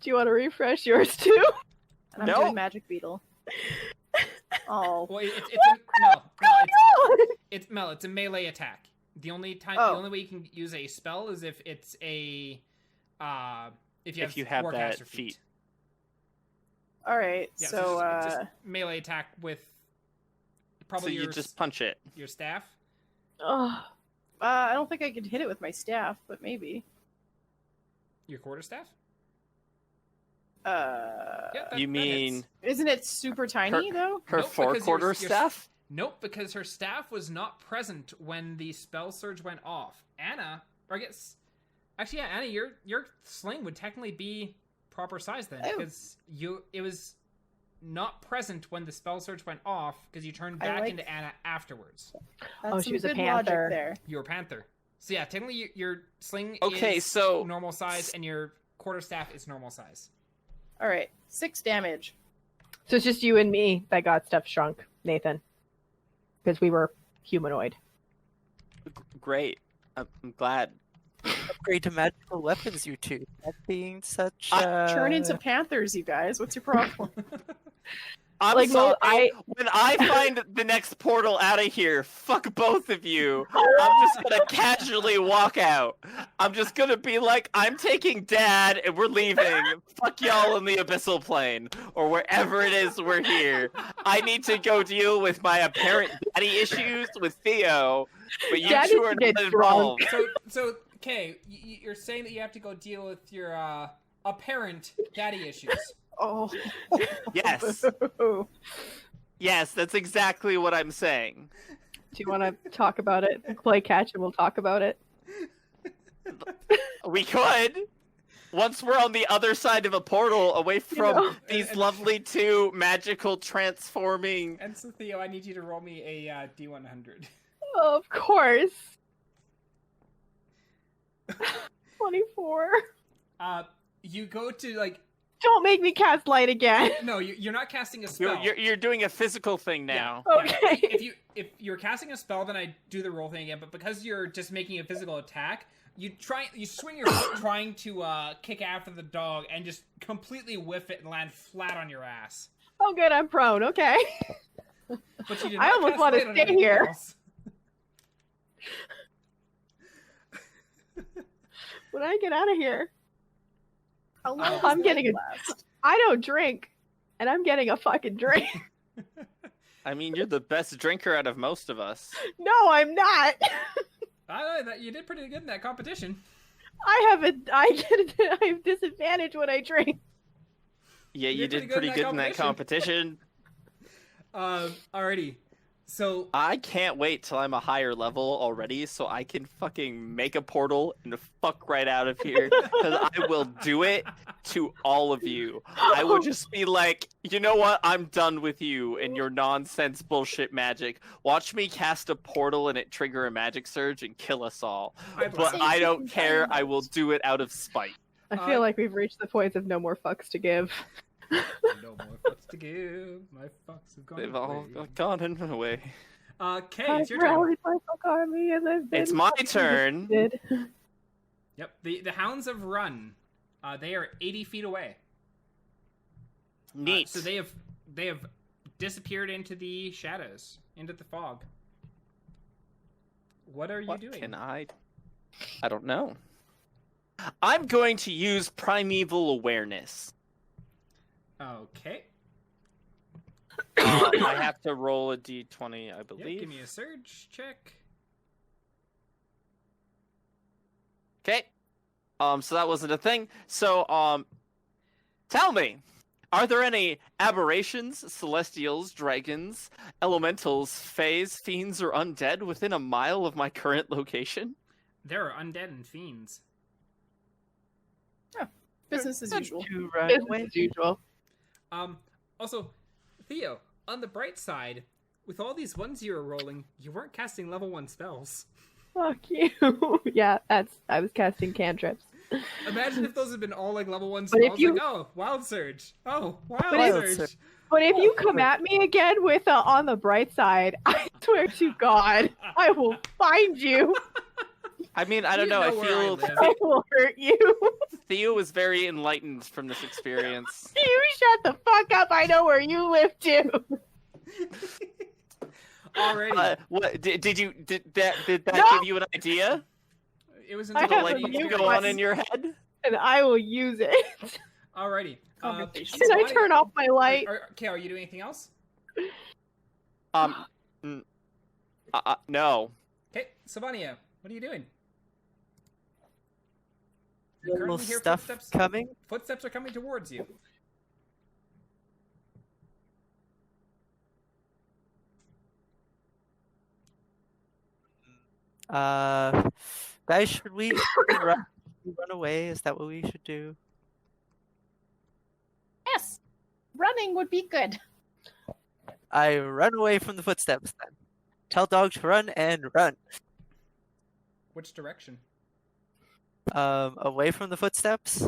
Do you want to refresh yours too? And I'm No. doing Magic Beetle. Oh. Well, it's Mel. It's a melee attack. The only way you can use a spell is if it's a if you have that Warcaster feat. All right. Yeah, so, it's just melee attack with probably So you just punch it. your staff. Oh, I don't think I could hit it with my staff, but maybe. Your quarterstaff? Uh, Yeah, that You hits. mean Isn't it super tiny though? her Nope, because 4-quarter your staff? Nope, because her staff was not present when the spell surge went off. Anna, or I guess, actually, yeah, Anna, your sling would technically be proper size then, Oh. because it was not present when the spell surge went off because you turned I back like- into Anna afterwards. That's Oh, some she was a good panther. logic there. You were Panther, So yeah, technically your sling Okay, is so- normal size, and your quarterstaff is normal size. All right, 6 damage. So it's just you and me that got stuff shrunk, Nathan, because we were humanoid. Great. I'm glad. Upgrade to magical weapons, you two. That being such. Turn into panthers, you guys. What's your problem? I'm Like, sorry. well, When I find the next portal out of here, fuck both of you. I'm just gonna casually walk out. I'm just gonna be like, I'm taking Dad and we're leaving. Fuck y'all in the abyssal plane or wherever it is we're here. I need to go deal with my apparent daddy issues with Theo, but you Dad two needs are to get not drunk. involved. So Kay, you're saying that you have to go deal with your apparent daddy issues. Oh. Yes. Yes, that's exactly what I'm saying. Do you want to talk about it? Play catch and we'll talk about it. We could. Once we're on the other side of a portal, away from know. these lovely two magical transforming. And so Theo, I need you to roll me a D100. Of course. 24. You go to like. Don't make me cast light again. No, you're not casting a spell. You're doing a physical thing now. Yeah. Okay. If you're casting a spell, then I do the roll thing again. But because you're just making a physical attack, you swing your foot trying to kick after the dog and just completely whiff it and land flat on your ass. Oh, good. I'm prone. Okay. But you did I not almost cast wanna light on stay anything here. else. When I get out of here, How long does I'm that getting a- last? I don't drink, and I'm getting a fucking drink. I mean, you're the best drinker out of most of us. No, I'm not. You did pretty good in that competition. I have disadvantage when I drink. Yeah, you You're did pretty good in that competition. Alrighty. So I can't wait till I'm a higher level already so I can fucking make a portal and fuck right out of here. Because I will do it to all of you. I will just be like, you know what? I'm done with you and your nonsense bullshit magic. Watch me cast a portal and it trigger a magic surge and kill us all. But I don't care. I will do it out of spite. I feel like we've reached the point of no more fucks to give. no more fucks to give. My fucks have gone They've away. all gone away. Kay, I've it's your turn. rallied my fuck army and I've been It's my turn. defeated. Yep. The hounds have run. They are 80 feet away. Neat. So they have disappeared into the shadows, into the fog. What are you What doing? can I don't know. I'm going to use primeval awareness. Okay. I have to roll a d20, I Yep, believe. give me a surge check. Okay. So that wasn't a thing. So, tell me, are there any aberrations, celestials, dragons, elementals, fays, fiends, or undead within a mile of my current location? There are undead and fiends. Business as usual. To run Business away. as usual. Also, Theo, on the bright side, with all these ones you were rolling, you weren't casting level 1 spells. Fuck you. Yeah, I was casting cantrips. Imagine if those had been all like level 1 But if spells. you- Like, oh, wild surge. Oh, wild Wild surge. surge. But if you come at me again with on the bright side, I swear to God, I will find you. I mean, I don't You know. I know where feel I live. I will hurt you. Theo was very enlightened from this experience. You shut the fuck up. I know where you live too. Alrighty. What did that No! give you an idea? It was in I the have Like a lady mute go experience. on in your head? And I will use it. Alrighty. Conversation. Can I turn off my light? Okay, are you doing anything else? No. Okay, Sylvania, what are you doing? You Little currently hear stuff footsteps. coming. Footsteps are coming towards you. Guys, should we run away? Is that what we should do? Yes, running would be good. I run away from the footsteps then. Tell dog to run and run. Which direction? Away from the footsteps.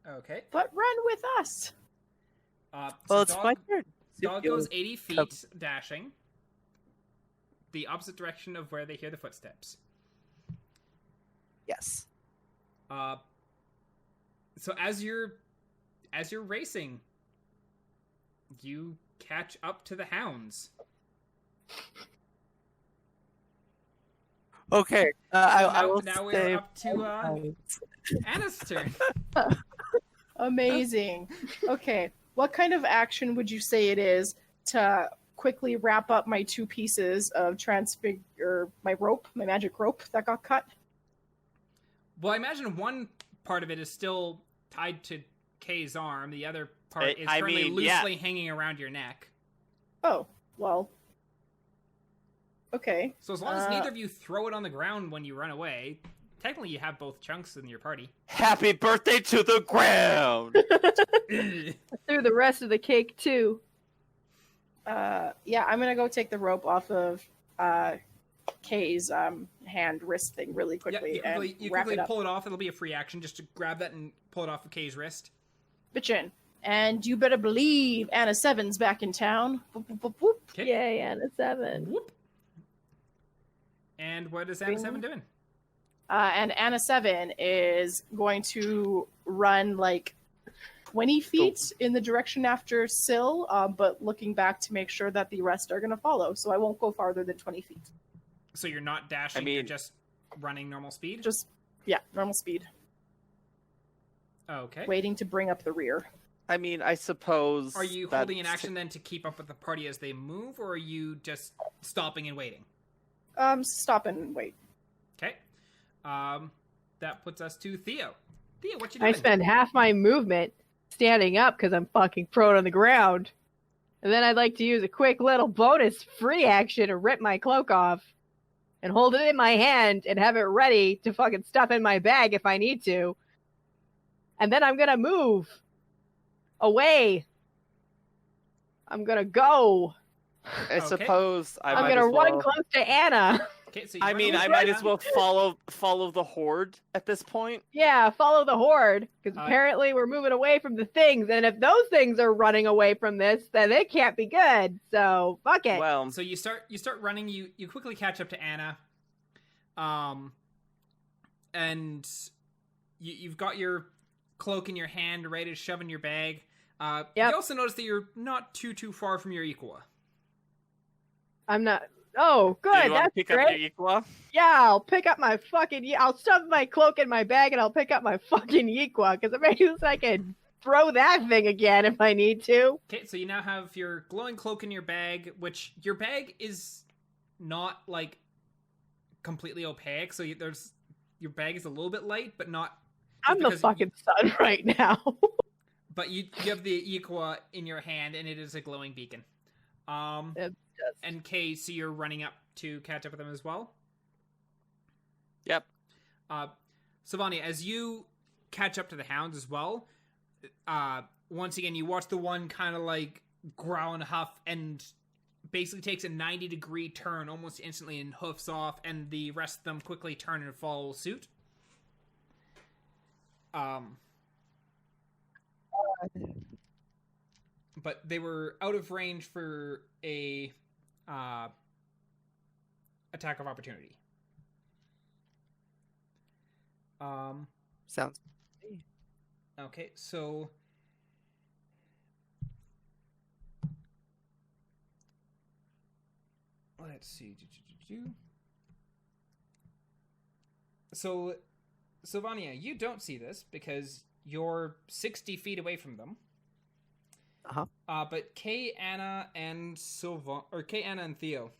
Okay. But run with us. Well, So it's my turn. dog goes 80 feet dashing. The opposite direction of where they hear the footsteps. Yes. So as you're racing, you catch up to the hounds. Okay. I will now stay we're up to Anna's turn. Amazing. Okay. What kind of action would you say it is to quickly wrap up my 2 pieces of my magic rope that got cut? Well, I imagine one part of it is still tied to Kay's arm. The other part is currently loosely hanging around your neck. Oh, well. Okay. So as long as neither of you throw it on the ground when you run away, technically you have both chunks in your party. Happy birthday to the ground! Threw the rest of the cake too. Yeah, I'm gonna go take the rope off of Kay's hand wrist thing really quickly Yeah, you quickly up. pull it off. It'll be a free action just to grab that and pull it off of Kay's wrist. Bitchin'. And you better believe Anna 7's back in town. Boop, boop, boop, boop. Okay. Yay, Anna 7. Whoop. And what is Anna 7 doing? And Anna 7 is going to run like 20 feet in the direction after Syl, but looking back to make sure that the rest are going to follow. So I won't go farther than 20 feet. So you're not dashing, you're just running normal speed? Normal speed. Okay. Waiting to bring up the rear. I mean, I suppose. Are you holding an action then to keep up with the party as they move, or are you just stopping and waiting? Stop and wait. Okay. That puts us to Theo. Theo, what you doing? I spend half my movement standing up because I'm fucking prone on the ground. And then I'd like to use a quick little bonus free action to rip my cloak off and hold it in my hand and have it ready to fucking stuff in my bag if I need to. And then I'm gonna move away. I'm gonna go. I suppose I'm gonna run close to Anna. Okay, so I mean, I might as well follow the horde at this point. Yeah, follow the horde, because apparently we're moving away from the things, and if those things are running away from this, then it can't be good. So fuck it. Well, so you start running. You quickly catch up to Anna, and you've got your cloak in your hand, ready to shove in your bag. Yep. You also notice that you're not too far from your equa. I'm not. Oh, good. do you want That's to pick great. up your Equa? Yeah, I'll pick up my fucking. I'll stuff my cloak in my bag, and I'll pick up my fucking Yequa, because it means I can throw that thing again if I need to. Okay, so you now have your glowing cloak in your bag, which your bag is not like completely opaque. So your bag is a little bit light, but not. I'm the fucking sun right now. But you have the Equa in your hand, and it is a glowing beacon. And Kay, so you're running up to catch up with them as well? Yep. Sylvania, as you catch up to the hounds as well, once again, you watch the one kind of like growl and huff and basically takes a 90-degree turn almost instantly and hoofs off, and the rest of them quickly turn and follow suit. But they were out of range for a attack of opportunity. Sounds. Okay, so let's see. So, Sylvania, you don't see this because you're 60 feet away from them. But Kay, Anna, and Kay, Anna, and Theo,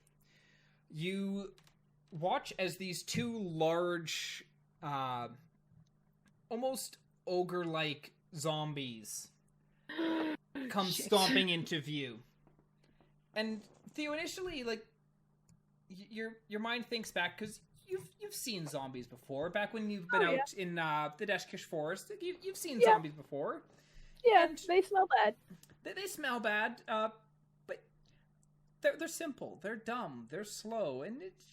you watch as these two large, almost ogre-like zombies come stomping into view. And Theo, initially, like, your mind thinks back because you've seen zombies before. Back when you've been out in the Deshkish Forest, you've seen zombies before. Yeah, And they smell bad. They smell bad, but they're simple, they're dumb, they're slow, and it's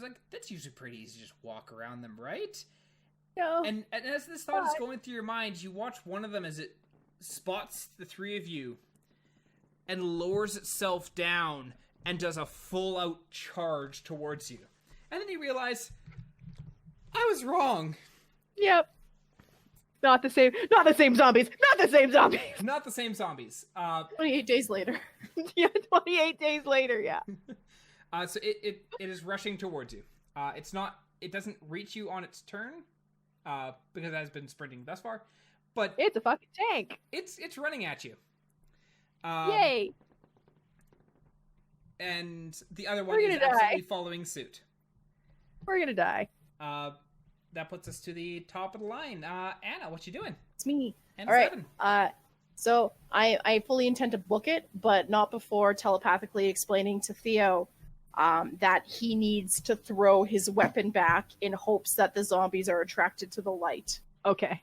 like that's usually pretty easy to just walk around them, right? No. And as this thought is going through your mind, you watch one of them as it spots the three of you and lowers itself down and does a full-out charge towards you. And then you realize, I was wrong. Yep. Not the same zombies. Not the same zombies. Not the same zombies. 28 days later. Yeah, 28 days later, yeah. So it is rushing towards you. It doesn't reach you on its turn, because it has been sprinting thus far. But It's a fucking tank. it's running at you. Yay. And the other one We're is gonna die. absolutely following suit. We're gonna die. That puts us to the top of the line. Anna, what you doing? It's me. Anna All right. 7. So I fully intend to book it, but not before telepathically explaining to Theo that he needs to throw his weapon back in hopes that the zombies are attracted to the light. Okay.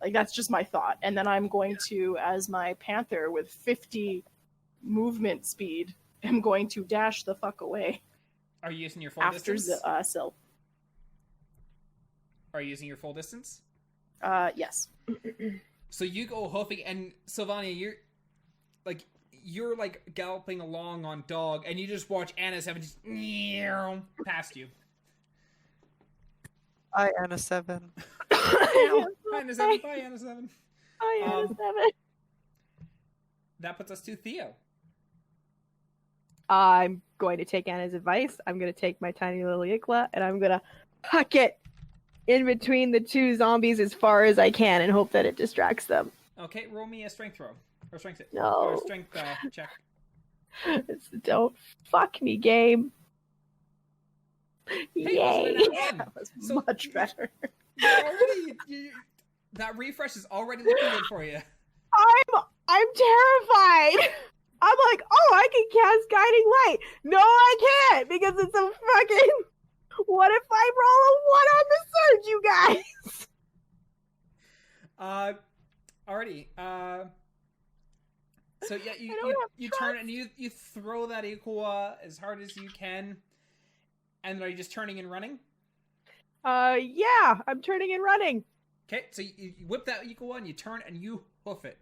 Like, that's just my thought. And then I'm going to, as my panther with 50 movement speed, am going to dash the fuck away Are you using your full after distance? Syl. Are you using your full distance? Yes. So you go hoofing, and Sylvania, you're galloping along on dog, and you just watch Anna 7 just past you. Hi, Anna 7. Hi, Anna 7. Bye, Anna 7. I am Um, 7. That puts us to Theo. I'm going to take Anna's advice. I'm going to take my tiny little Ikla, and I'm going to huck it in between the two zombies as far as I can and hope that it distracts them. Okay, roll me a strength throw. Or strength, No. or strength check. Don't fuck me, game. Hey, Yay. wasn't it That was So- much better. That refresh is already looking good for you. I'm terrified. I'm like, oh, I can cast guiding light. No, I can't because it's a fucking. What if I roll a 1 on the surge, you guys? Alrighty. So yeah, I don't have you turn and you throw that Equa as hard as you can, and are you just turning and running? Yeah, I'm turning and running. Okay, so you whip that Equa and you turn and you hoof it.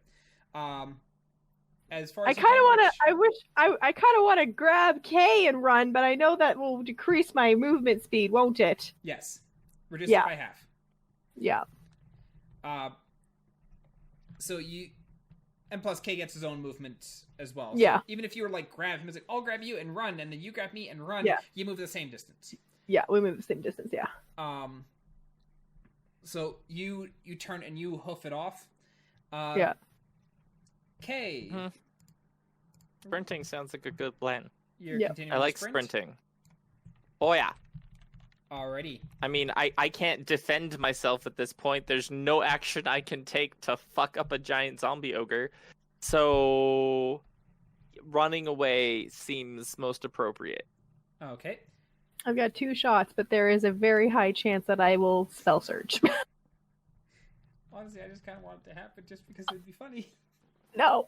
As far I as you kind of can want reach- to. I kind of want to grab K and run, but I know that will decrease my movement speed, won't it? Yes, reduce Yeah. it by half. Yeah. So you, and plus K gets his own movement as well. So Yeah. even if you were grab him, it's I'll grab you and run, and then you grab me and run. Yeah. You move the same distance. Yeah, we move the same distance. Yeah. So you turn and you hoof it off. Yeah. K. Mhm. Sprinting sounds like a good plan. You're Yeah. continuing I to like sprint? sprinting. Oh yeah. Alrighty. I mean, I can't defend myself at this point. There's no action I can take to fuck up a giant zombie ogre. So running away seems most appropriate. Okay. I've got 2 shots, but there is a very high chance that I will spell surge. Honestly, I just kind of want it to happen just because it'd be funny. No.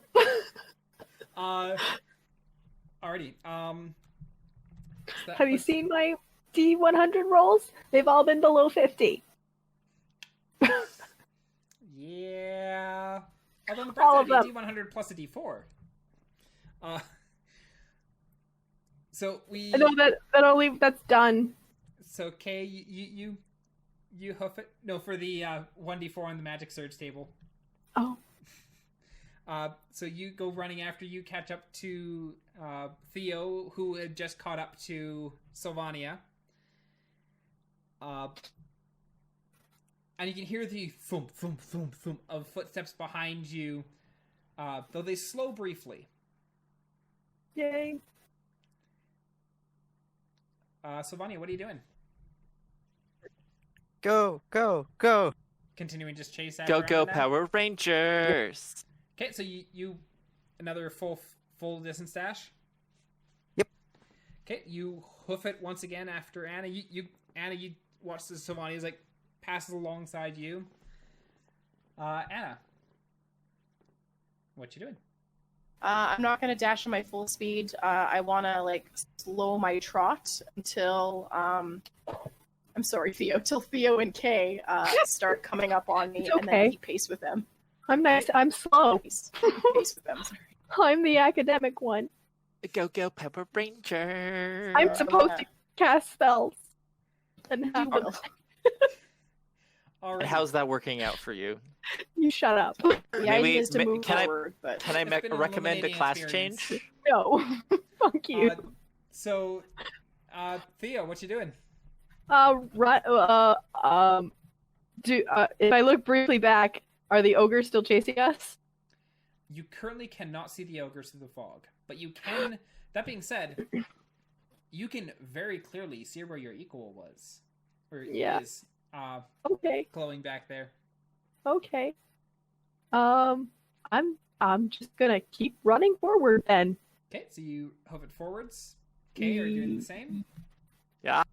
Alrighty. So that Have you puts- seen my D100 rolls? They've all been below 50. Yeah. Although in the All first of a D100 plus a D4. So we. I know that's done. So Kay, you hoof it. No, for the 1D4 on the Magic Surge table. Oh. So you go running after you catch up to Theo, who had just caught up to Sylvania. And you can hear the thump, thump, thump, thump of footsteps behind you, though they slow briefly. Yay. Sylvania, what are you doing? Go, go, go. Continuing just chase after Go go Annabelle? Power Rangers. Okay, so you another full distance dash. Yep. Okay, you hoof it once again after Anna. Anna, you watch the Sylvania's passes alongside you. Anna, what you doing? I'm not gonna dash at my full speed. I wanna like slow my trot until I'm sorry, Theo. Till Theo and Kay start coming up on me, It's and okay. then keep pace with them. I'm nice. I'm slow. Pace with them. Sorry. I'm the academic one. Go, Pepper Ranger. I'm supposed to cast spells. And You have will. All right. How's that working out for you? You shut up. The Maybe- idea is to ma- move can I- forward, but Can I It's been an recommend a illuminating class experience. change? No. Fuck you. So, Theo, what you doing? If I look briefly back, are the ogres still chasing us? You currently cannot see the ogres through the fog, but you can. That being said, you can very clearly see where your equal was, or Yeah. is, Okay. glowing back there. Okay. I'm just gonna keep running forward then. Okay, so you hoof it forwards. Okay, are you doing the same? Yeah.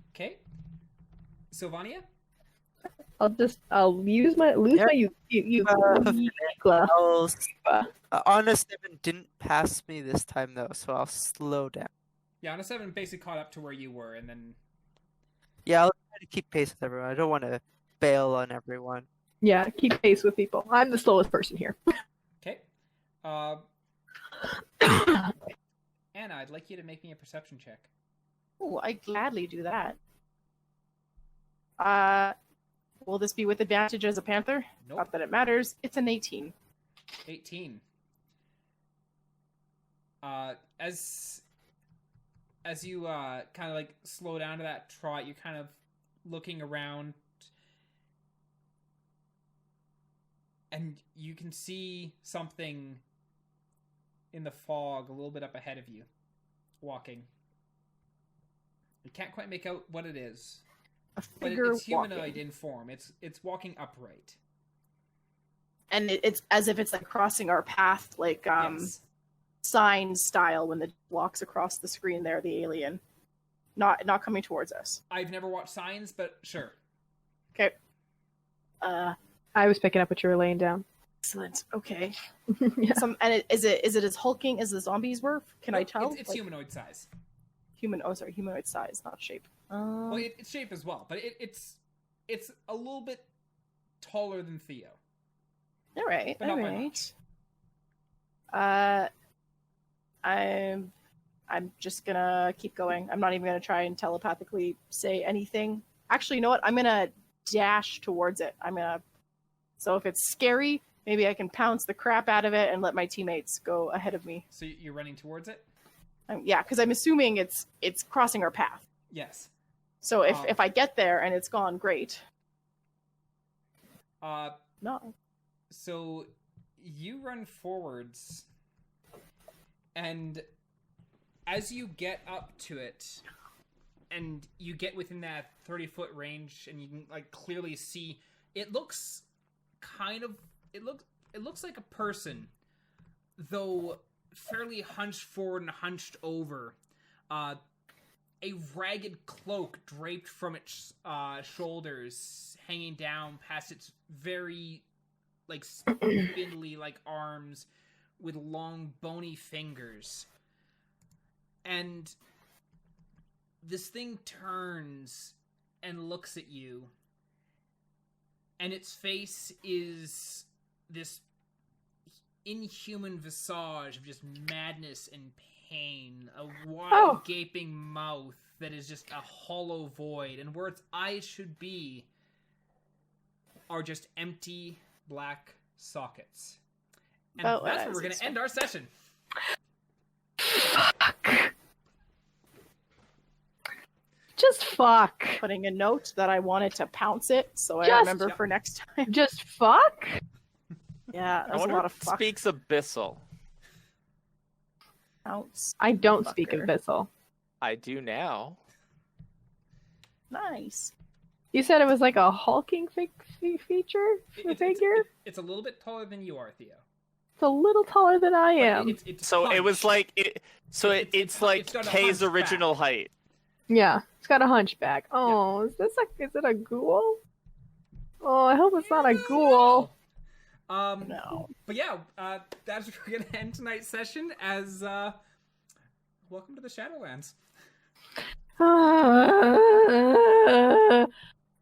Okay. Sylvania? I'll use my you Honor 7 didn't pass me this time though, so I'll slow down. Yeah, Anna 7 basically caught up to where you were, and then Yeah, I'll try to keep pace with everyone. I don't want to bail on everyone. Yeah, keep pace with people. I'm the slowest person here. okay. Anna, I'd like you to make me a perception check. oh, I gladly do that. Will this be with advantage as a panther? Nope. Not that it matters. It's an 18. 18. As you kind of like slow down to that trot, you're kind of looking around, and you can see something in the fog a little bit up ahead of you, walking. You can't quite make out what it is, A but figure it's humanoid walking. in form. It's walking upright. And it's as if it's like crossing our path, like Yes. sign style when it walks across the screen there, the alien. Not coming towards us. I've never watched Signs, but sure. Okay. I was picking up what you were laying down. Excellent. Okay. Yeah. Is it as hulking as the zombies were? Can I Nope, tell? It's Like, humanoid size. humanoid size, not shape. Well, it's shape as well, but it's a little bit taller than Theo. All right. But All not by right. I'm just gonna keep going. I'm not even gonna try and telepathically say anything. Actually, you know what? I'm gonna dash towards it. So if it's scary, maybe I can pounce the crap out of it and let my teammates go ahead of me. So you're running towards it? Yeah, because I'm assuming it's crossing our path. Yes. So if I get there and it's gone, great. No. So you run forwards, and as you get up to it, and you get within that 30-foot range, and you can like clearly see, it looks like a person, though fairly hunched forward and hunched over. A ragged cloak draped from its shoulders, hanging down past its very like spindly like arms with long bony fingers. And this thing turns and looks at you, and its face is this inhuman visage of just madness and pain, a wide gaping mouth that is just a hollow void, and where its eyes should be are just empty black sockets. And About that's what I where was we're going to end expecting. our session. Just fuck. Putting a note that I wanted to pounce it, so I Just- remember for next time. Just fuck? Yeah, I that's a wonder lot if of it fuck. speaks Abyssal. Pounce. I don't speak Fucker. Abyssal. I do now. Nice. You said it was like a hulking figure? It's a little bit taller than you are, Theo. It's a little taller than I But am. it's So it was hunched. like It's it's like it's got a Kay's hunchback. original height. Yeah, it's got a hunchback. Oh, is it a ghoul? Oh, I hope it's not a ghoul. No. But yeah, that's where we're gonna end tonight's session. As welcome to the Shadowlands.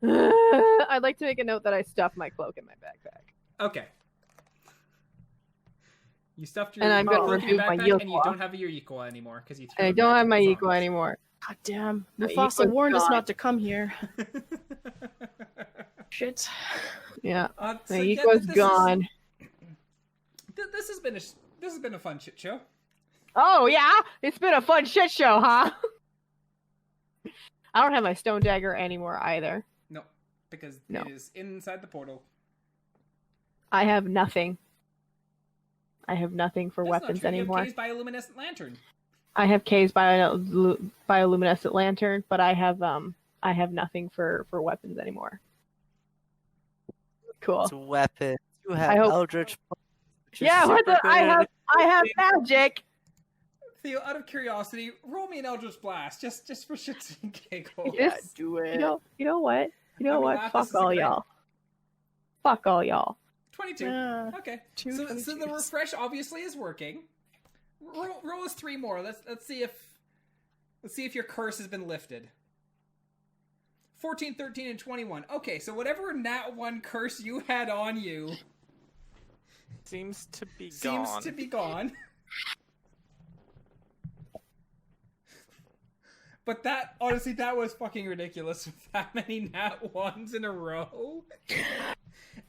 I'd like to make a note that I stuffed my cloak in my backpack. Okay. You stuffed your And I'm gonna cloak in your remove my backpack, and you Yoqua. don't have your Yoqua anymore because you threw And I it don't back have at my the Equa zombies. anymore. God damn. My Mufasa Equa's warned us gone. not to come here. Shit. Yeah, So my yeah, Equa's this gone. This has been a fun shit show. Oh yeah, it's been a fun shit show, huh? I don't have my stone dagger anymore either. No, because No. it is inside the portal. I have nothing. I have nothing for That's weapons not true. anymore. You have Kay's bioluminescent lantern. I have Kay's bioluminescent lantern, but I have nothing for weapons anymore. Cool. It's weapons. You I have hope- Eldritch Blast, which is Yeah, what super the? I good. have magic. Theo, out of curiosity, roll me an Eldritch Blast, just for shits and giggles. Yeah, Do it. You know what? You know I mean, what? Lapis Fuck is a all great- y'all. Fuck all y'all. 22. Yeah. Okay. Two So the 22s. refresh obviously is working. Roll us 3 more. Let's see if your curse has been lifted. 14, 13, and 21. Okay, so whatever nat 1 curse you had on you Seems to be seems gone. to be gone. But that, honestly, that was fucking ridiculous with that many nat 1s in a row.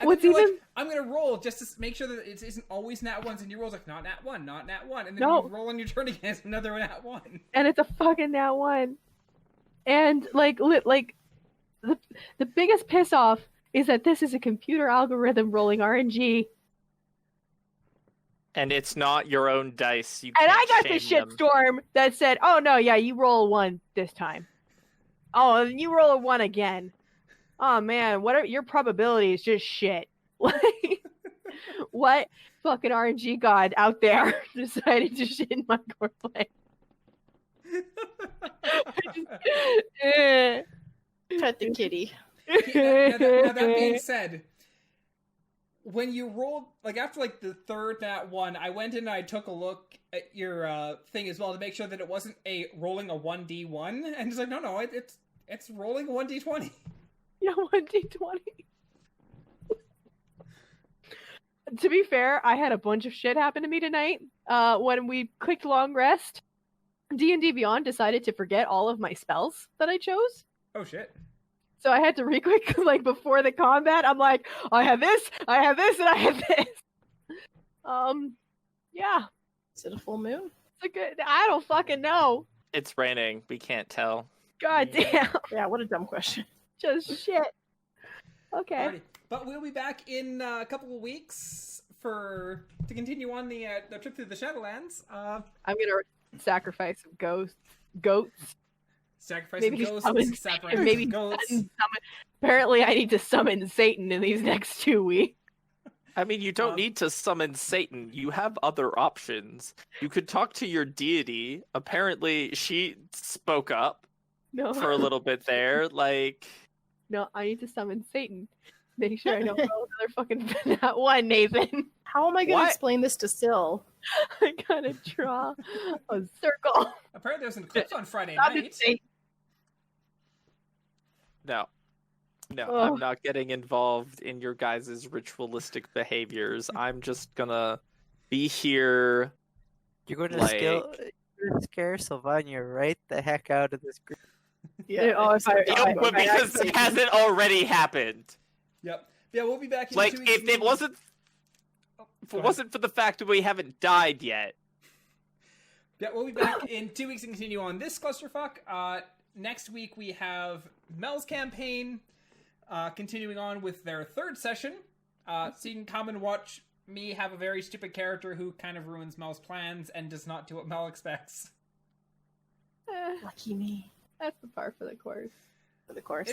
And What's then you're even- like, I'm gonna roll just to make sure that it isn't always nat 1s, and you roll like, not nat 1, not nat 1, and then No. you roll on your turn again, it's another nat 1. And it's a fucking nat one. And the biggest piss off is that this is a computer algorithm rolling RNG, And it's not your own dice. You and I can't got the shame them. shitstorm that said, "Oh no, yeah, you roll a 1 this time. Oh, and you roll a 1 again. Oh man, what are your probabilities? Just shit." Like, what fucking RNG god out there decided to shit in my core play? Eh. Pet the kitty. Now that being said, when you rolled, like after like the third nat 1, I went in and I took a look at your thing as well to make sure that it wasn't rolling a 1d1, and it's like, no, it's rolling a 1d20. Yeah, 1d20. To be fair, I had a bunch of shit happen to me tonight. When we clicked long rest, D&D Beyond decided to forget all of my spells that I chose. Oh shit. So I had to re-click like before the combat. I'm like, I have this, and I have this. Yeah, Is it a full moon? it's a good. I don't fucking know. It's raining. We can't tell. God Yeah. damn, Yeah, what a dumb question. just shit. Okay. Alrighty. But we'll be back in a couple of weeks to continue on the trip through the Shadowlands. I'm gonna sacrifice some goats. Sacrificing Maybe ghosts, summon- sacrificing maybe ghosts. summon. Apparently, I need to summon Satan in these next 2 weeks. I mean, you don't Um, need to summon Satan. You have other options. You could talk to your deity. Apparently, she spoke up No, for a little bit there. Like, no, I need to summon Satan. Make sure I don't roll another fucking that one, Nathan. How am I going to What? explain this to Syl? I gotta draw a circle. Apparently there's an eclipse on Friday Summon night. Satan. no. No, Oh. I'm not getting involved in your guys' ritualistic behaviors. I'm just gonna be here. You're going to Like- scare Sylvania right the heck out of this group. Yeah. Oh, if I- Yeah, but because it hasn't already happened. Yep. Yeah, we'll be back in Like, 2 weeks. if it wasn't, Go if it ahead. wasn't for the fact that we haven't died yet. Yeah, we'll be back in 2 weeks and continue on this clusterfuck. Next week we have Mel's campaign, continuing on with their third session. So you can come and watch me have a very stupid character who kind of ruins Mel's plans and does not do what Mel expects. Lucky me. That's the par for the course. For the course.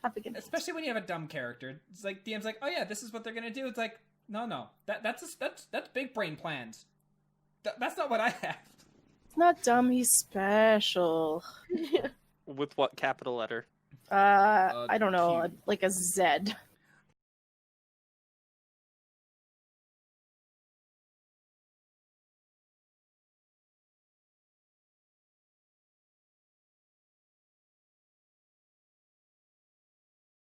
Have a good night. Especially when you have a dumb character. It's like DM's like, oh yeah, this is what they're gonna do. It's like, no, that's big brain plans. That's not what I have. It's not dumb, he's special. With what capital letter? I don't know, Q. like a Z.